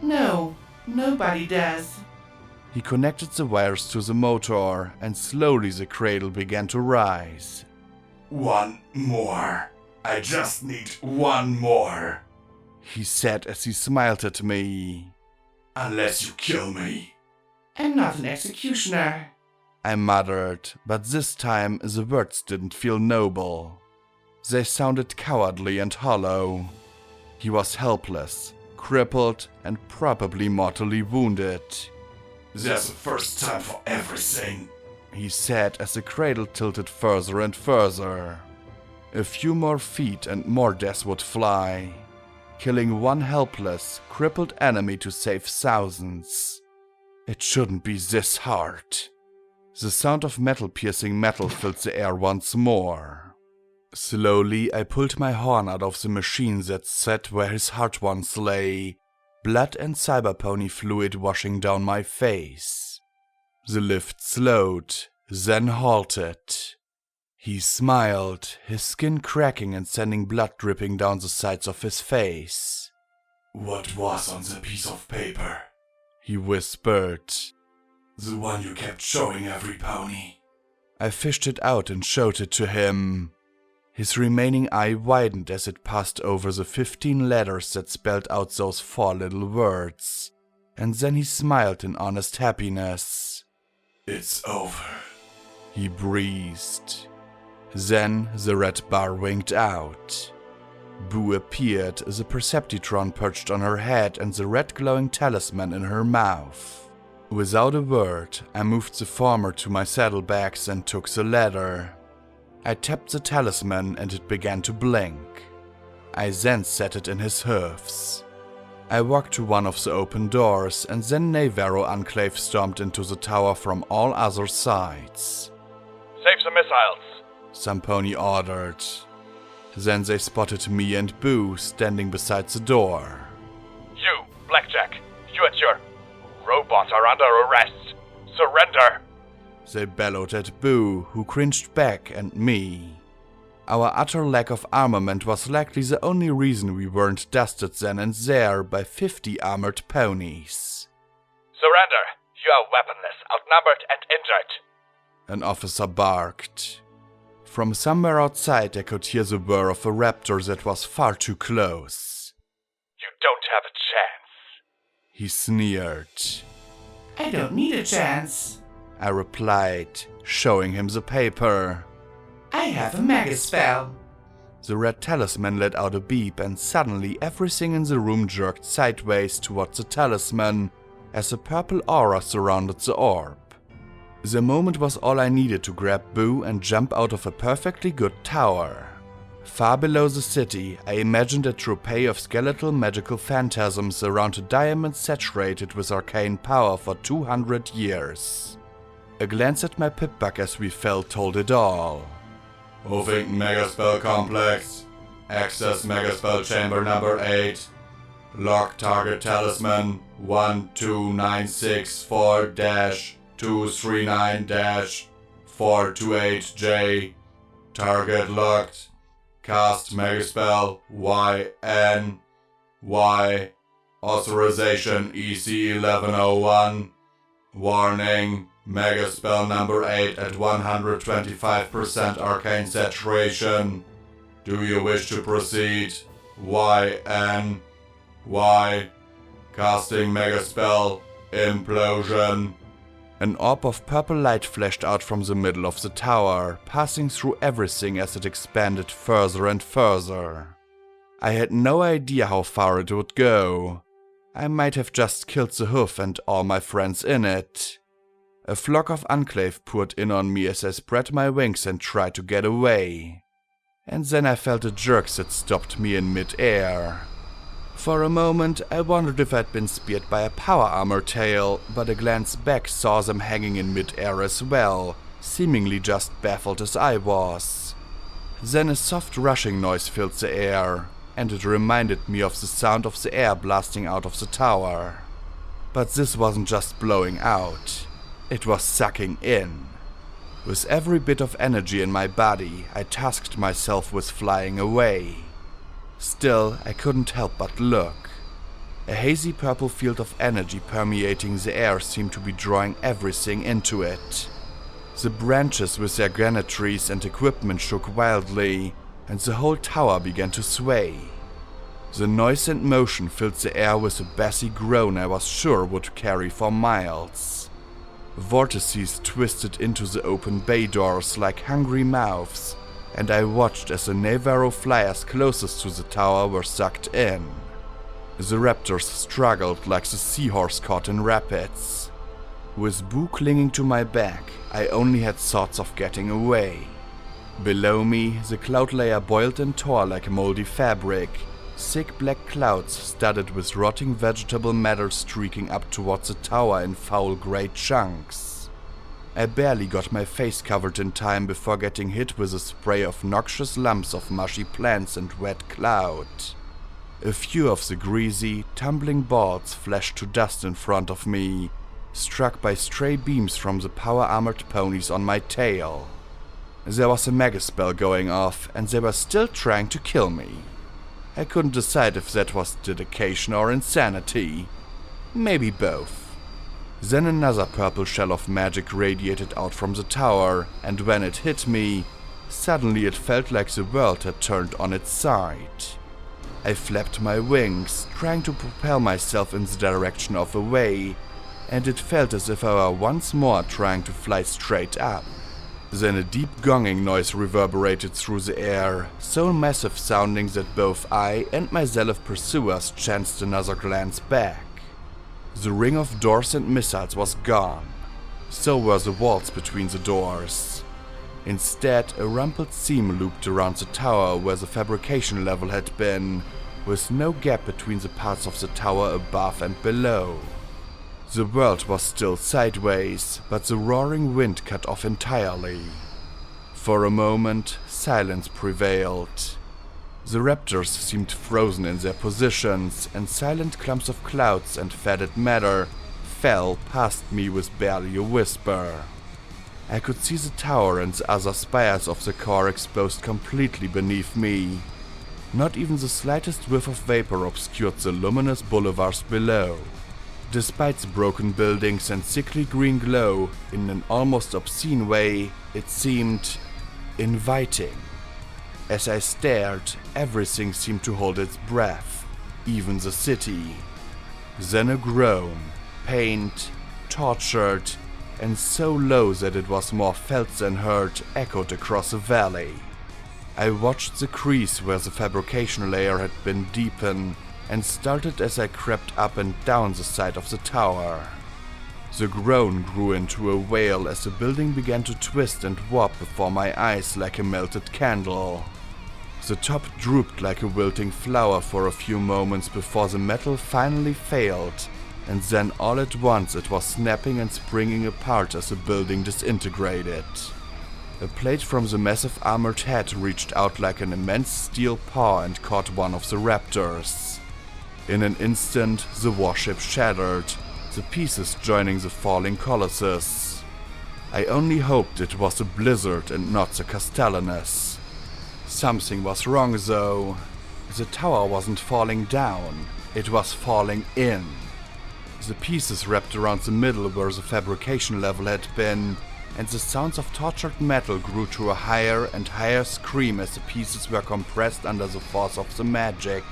No, nobody does. He connected the wires to the motor, and slowly the cradle began to rise. One more. I just need one more, he said as he smiled at me. Unless you kill me. I'm not an executioner, I muttered, but this time the words didn't feel noble. They sounded cowardly and hollow. He was helpless, crippled, and probably mortally wounded. There's a first time for everything, he said as the cradle tilted further and further. A few more feet and more deaths would fly. killing one helpless, crippled enemy to save thousands. It shouldn't be this hard. The sound of metal piercing metal filled the air once more. Slowly, I pulled my horn out of the machine that sat where his heart once lay, blood and cyberpony fluid washing down my face. The lift slowed, then halted. He smiled, his skin cracking and sending blood dripping down the sides of his face. What was on the piece of paper? He whispered. The one you kept showing every pony. I fished it out and showed it to him. His remaining eye widened as it passed over the 15 letters that spelled out those 4 little words, and then he smiled in honest happiness. It's over, he breathed. Then the red bar winked out. Boo appeared, the Perceptitron perched on her head and the red glowing talisman in her mouth. Without a word, I moved the former to my saddlebags and took the letter. I tapped the talisman and it began to blink. I then set it in his hooves. I walked to one of the open doors and then Navarro Enclave stormed into the tower from all other sides. Save the missiles, some pony ordered. Then they spotted me and Boo standing beside the door. You, Blackjack, you and your robots are under arrest. Surrender! They bellowed at Boo, who cringed back, and me. Our utter lack of armament was likely the only reason we weren't dusted then and there by 50 armored ponies. Surrender! You are weaponless, outnumbered and injured! An officer barked. From somewhere outside I could hear the whir of a raptor that was far too close. You don't have a chance, he sneered. I don't need a chance, I replied, showing him the paper. I have a mega spell. The red talisman let out a beep and suddenly everything in the room jerked sideways towards the talisman as a purple aura surrounded the orb. The moment was all I needed to grab Boo and jump out of a perfectly good tower. Far below the city, I imagined a trophy of skeletal magical phantasms around a diamond saturated with arcane power for 200 years. A glance at my pip-buck as we fell told it all. Huffington Megaspell Complex. Access Megaspell Chamber number 8. Lock target talisman 12964-239-428J. Target locked. Cast Megaspell YN. Y. Authorization EC 1101. Warning. Megaspell number 8 at 125% arcane saturation. Do you wish to proceed? YN. Y. Casting Megaspell. Implosion. An orb of purple light flashed out from the middle of the tower, passing through everything as it expanded further and further. I had no idea how far it would go. I might have just killed the hoof and all my friends in it. A flock of Enclave poured in on me as I spread my wings and tried to get away. And then I felt a jerk that stopped me in mid-air. For a moment, I wondered if I'd been speared by a power armor tail, but a glance back saw them hanging in mid-air as well, seemingly just baffled as I was. Then a soft rushing noise filled the air, and it reminded me of the sound of the air blasting out of the tower. But this wasn't just blowing out, it was sucking in. With every bit of energy in my body, I tasked myself with flying away. Still, I couldn't help but look. A hazy purple field of energy permeating the air seemed to be drawing everything into it. The branches with their granite trees and equipment shook wildly, and the whole tower began to sway. The noise and motion filled the air with a bassy groan I was sure would carry for miles. Vortices twisted into the open bay doors like hungry mouths, and I watched as the Navarro flyers closest to the tower were sucked in. The raptors struggled like the seahorse caught in rapids. With Boo clinging to my back, I only had thoughts of getting away. Below me, the cloud layer boiled and tore like moldy fabric, Thick black clouds studded with rotting vegetable matter streaking up towards the tower in foul grey chunks. I barely got my face covered in time before getting hit with a spray of noxious lumps of mushy plants and wet cloud. A few of the greasy, tumbling balls flashed to dust in front of me, struck by stray beams from the power-armored ponies on my tail. There was a mega spell going off, and they were still trying to kill me. I couldn't decide if that was dedication or insanity. Maybe both. Then another purple shell of magic radiated out from the tower, and when it hit me, suddenly it felt like the world had turned on its side. I flapped my wings, trying to propel myself in the direction of a way, and it felt as if I were once more trying to fly straight up. Then a deep gonging noise reverberated through the air, so massive sounding that both I and my zealous pursuers chanced another glance back. The ring of doors and missiles was gone. So were the walls between the doors. Instead, a rumpled seam looped around the tower where the fabrication level had been, with no gap between the parts of the tower above and below. The world was still sideways, but the roaring wind cut off entirely. For a moment, silence prevailed. The raptors seemed frozen in their positions, and silent clumps of clouds and fetid matter fell past me with barely a whisper. I could see the tower and the other spires of the core exposed completely beneath me. Not even the slightest whiff of vapor obscured the luminous boulevards below. Despite the broken buildings and sickly green glow, in an almost obscene way, it seemed inviting. As I stared, everything seemed to hold its breath, even the city. Then a groan, pained, tortured, and so low that it was more felt than heard, echoed across the valley. I watched the crease where the fabrication layer had been deepen, and started as I crept up and down the side of the tower. The groan grew into a wail as the building began to twist and warp before my eyes like a melted candle. The top drooped like a wilting flower for a few moments before the metal finally failed, and then all at once it was snapping and springing apart as the building disintegrated. A plate from the massive armored head reached out like an immense steel paw and caught one of the raptors. In an instant, the warship shattered, the pieces joining the falling colossus. I only hoped it was a blizzard and not the Castellanus. Something was wrong though. The tower wasn't falling down, it was falling in. The pieces wrapped around the middle where the fabrication level had been, and the sounds of tortured metal grew to a higher and higher scream as the pieces were compressed under the force of the magic.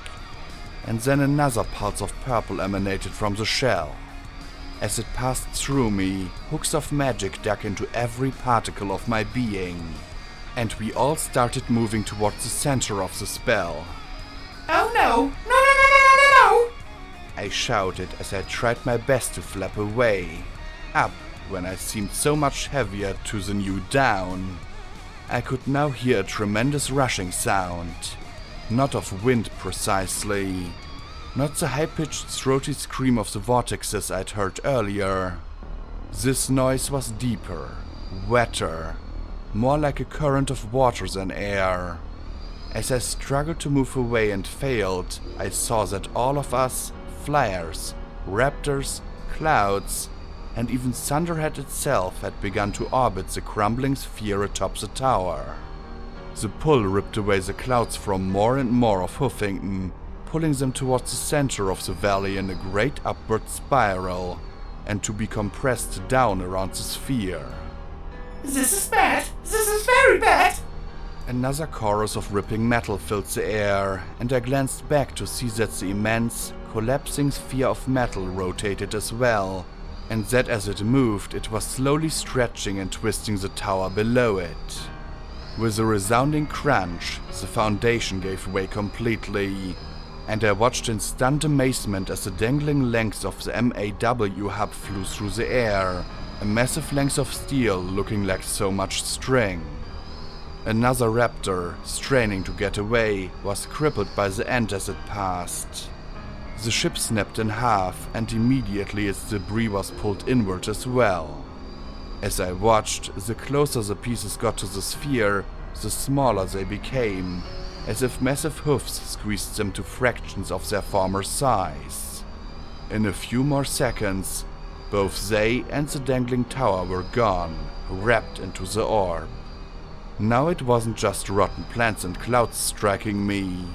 And then another pulse of purple emanated from the shell. As it passed through me, hooks of magic dug into every particle of my being, and we all started moving towards the center of the spell. Oh no! No, no, no, no, no, no! I shouted as I tried my best to flap away, up when I seemed so much heavier to the new down. I could now hear a tremendous rushing sound. Not of wind precisely. Not the high-pitched throaty scream of the vortexes I'd heard earlier. This noise was deeper, wetter, more like a current of water than air. As I struggled to move away and failed, I saw that all of us, flyers, raptors, clouds, and even Thunderhead itself had begun to orbit the crumbling sphere atop the tower. The pull ripped away the clouds from more and more of Huffington, pulling them towards the center of the valley in a great upward spiral, and to be compressed down around the sphere. This is bad! This is very bad! Another chorus of ripping metal filled the air, and I glanced back to see that the immense, collapsing sphere of metal rotated as well, and that as it moved, it was slowly stretching and twisting the tower below it. With a resounding crunch, the foundation gave way completely, and I watched in stunned amazement as the dangling lengths of the MAW hub flew through the air, a massive length of steel looking like so much string. Another raptor, straining to get away, was crippled by the end as it passed. The ship snapped in half, and immediately its debris was pulled inward as well. As I watched, the closer the pieces got to the sphere, the smaller they became, as if massive hoofs squeezed them to fractions of their former size. In a few more seconds, both they and the dangling tower were gone, wrapped into the orb. Now it wasn't just rotten plants and clouds striking me.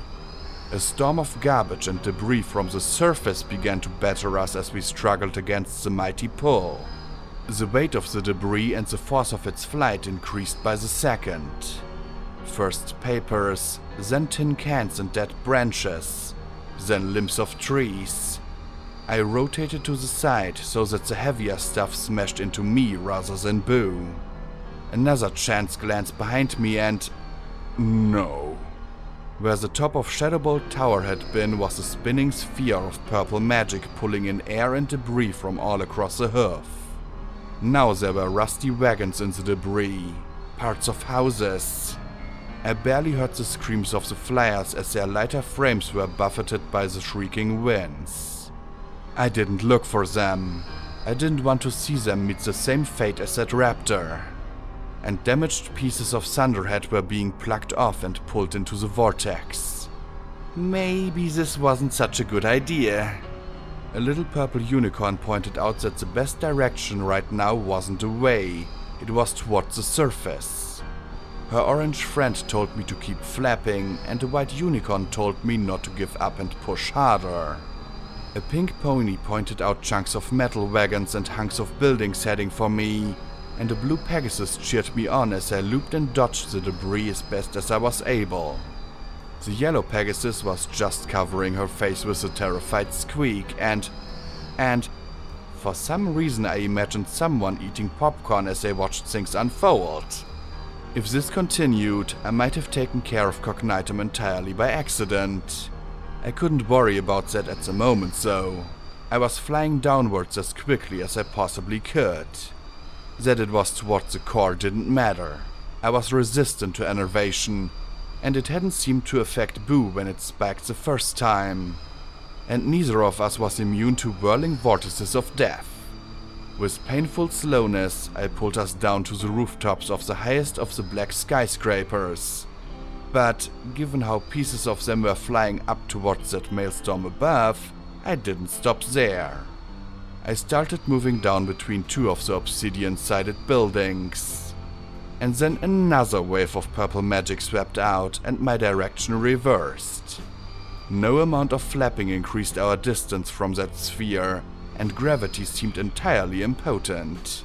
A storm of garbage and debris from the surface began to batter us as we struggled against the mighty pull. The weight of the debris and the force of its flight increased by the second. First papers, then tin cans and dead branches, then limbs of trees. I rotated to the side so that the heavier stuff smashed into me rather than Boo. Another chance glance behind me and... no. Where the top of Shadowbolt Tower had been was a spinning sphere of purple magic pulling in air and debris from all across the hoof. Now there were rusty wagons in the debris, parts of houses. I barely heard the screams of the flyers as their lighter frames were buffeted by the shrieking winds. I didn't look for them. I didn't want to see them meet the same fate as that raptor. And damaged pieces of Thunderhead were being plucked off and pulled into the vortex. Maybe this wasn't such a good idea. A little purple unicorn pointed out that the best direction right now wasn't away, it was towards the surface. Her orange friend told me to keep flapping, and a white unicorn told me not to give up and push harder. A pink pony pointed out chunks of metal wagons and hunks of buildings heading for me, and a blue Pegasus cheered me on as I looped and dodged the debris as best as I was able. The yellow Pegasus was just covering her face with a terrified squeak, and for some reason I imagined someone eating popcorn as they watched things unfold. If this continued, I might have taken care of Cognitum entirely by accident. I couldn't worry about that at the moment though. I was flying downwards as quickly as I possibly could. That it was towards the core didn't matter. I was resistant to enervation, and it hadn't seemed to affect Boo when it spiked the first time. And neither of us was immune to whirling vortices of death. With painful slowness, I pulled us down to the rooftops of the highest of the black skyscrapers. But given how pieces of them were flying up towards that maelstrom above, I didn't stop there. I started moving down between two of the obsidian-sided buildings. And then another wave of purple magic swept out and my direction reversed. No amount of flapping increased our distance from that sphere, and gravity seemed entirely impotent.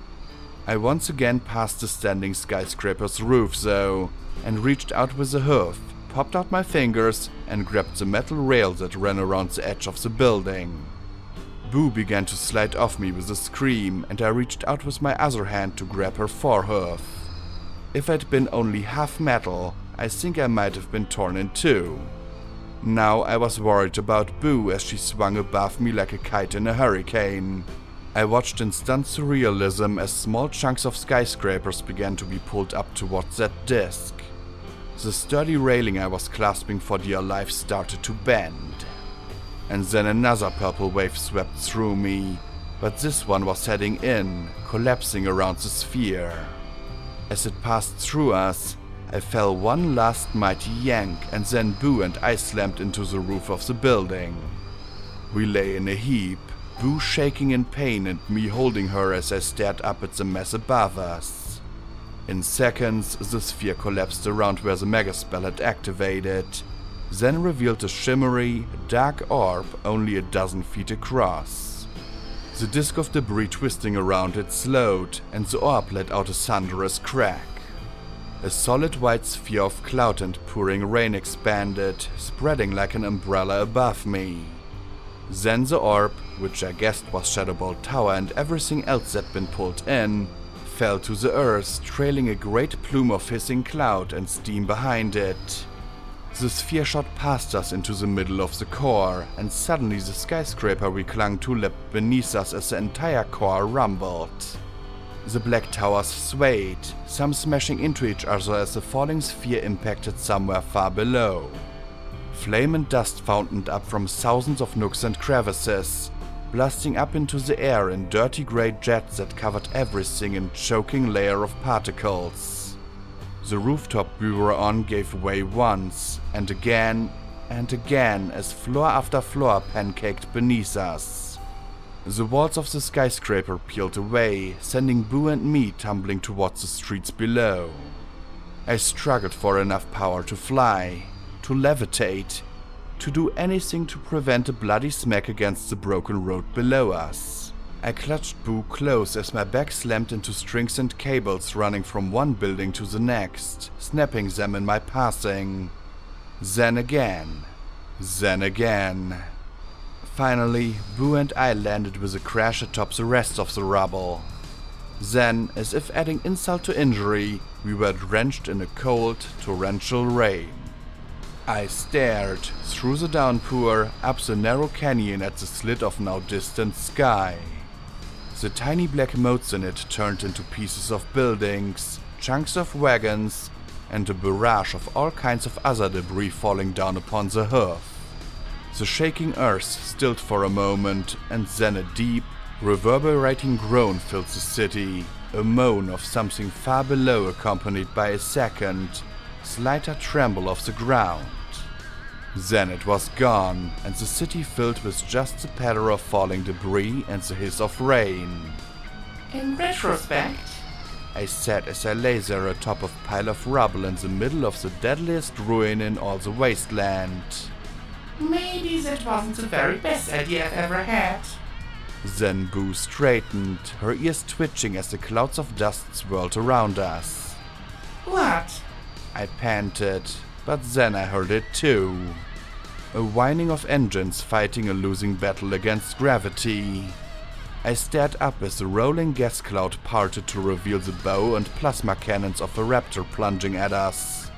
I once again passed the standing skyscraper's roof though, and reached out with a hoof, popped out my fingers, and grabbed the metal rail that ran around the edge of the building. Boo began to slide off me with a scream, and I reached out with my other hand to grab her forehoof. If I'd been only half metal, I think I might have been torn in two. Now I was worried about Boo as she swung above me like a kite in a hurricane. I watched in stunned surrealism as small chunks of skyscrapers began to be pulled up towards that disc. The sturdy railing I was clasping for dear life started to bend. And then another purple wave swept through me, but this one was heading in, collapsing around the sphere. As it passed through us, I fell one last mighty yank, and then Boo and I slammed into the roof of the building. We lay in a heap, Boo shaking in pain and me holding her as I stared up at the mess above us. In seconds, the sphere collapsed around where the megaspell had activated, then revealed a shimmery, dark orb only a dozen feet across. The disk of debris twisting around it slowed, and the orb let out a thunderous crack. A solid white sphere of cloud and pouring rain expanded, spreading like an umbrella above me. Then the orb, which I guessed was Shadowbolt Tower and everything else that'd been pulled in, fell to the earth, trailing a great plume of hissing cloud and steam behind it. The sphere shot past us into the middle of the core, and suddenly the skyscraper we clung to leapt beneath us as the entire core rumbled. The black towers swayed, some smashing into each other as the falling sphere impacted somewhere far below. Flame and dust fountained up from thousands of nooks and crevices, blasting up into the air in dirty grey jets that covered everything in choking layer of particles. The rooftop we were on gave way once, and again as floor after floor pancaked beneath us. The walls of the skyscraper peeled away, sending Boo and me tumbling towards the streets below. I struggled for enough power to fly, to levitate, to do anything to prevent a bloody smack against the broken road below us. I clutched Boo close as my back slammed into strings and cables running from one building to the next, snapping them in my passing. Then again. Finally, Boo and I landed with a crash atop the rest of the rubble. Then, as if adding insult to injury, we were drenched in a cold, torrential rain. I stared through the downpour up the narrow canyon at the slit of now distant sky. The tiny black motes in it turned into pieces of buildings, chunks of wagons, and a barrage of all kinds of other debris falling down upon the hoof. The shaking earth stilled for a moment, and then a deep, reverberating groan filled the city, a moan of something far below accompanied by a second, slighter tremble of the ground. Then it was gone, and the city filled with just the patter of falling debris and the hiss of rain. In retrospect, I said as I lay there atop a pile of rubble in the middle of the deadliest ruin in all the wasteland. maybe that wasn't the very best idea I've ever had. Then Boo straightened, her ears twitching as the clouds of dust swirled around us. What? I panted, but then I heard it too. A whining of engines fighting a losing battle against gravity. I stared up as the rolling gas cloud parted to reveal the bow and plasma cannons of a raptor plunging at us.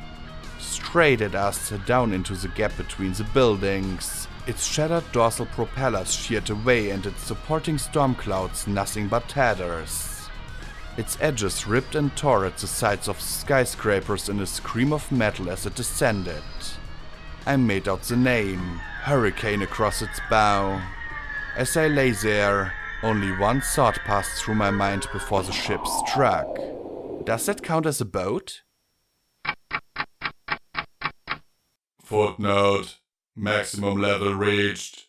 Straight at us, down into the gap between the buildings. Its shattered dorsal propellers sheared away and its supporting storm clouds nothing but tatters. Its edges ripped and tore at the sides of skyscrapers in a scream of metal as it descended. I made out the name, Hurricane, across its bow. As I lay there, only one thought passed through my mind before the ship struck. Does that count as a boat? Footnote. Maximum level reached.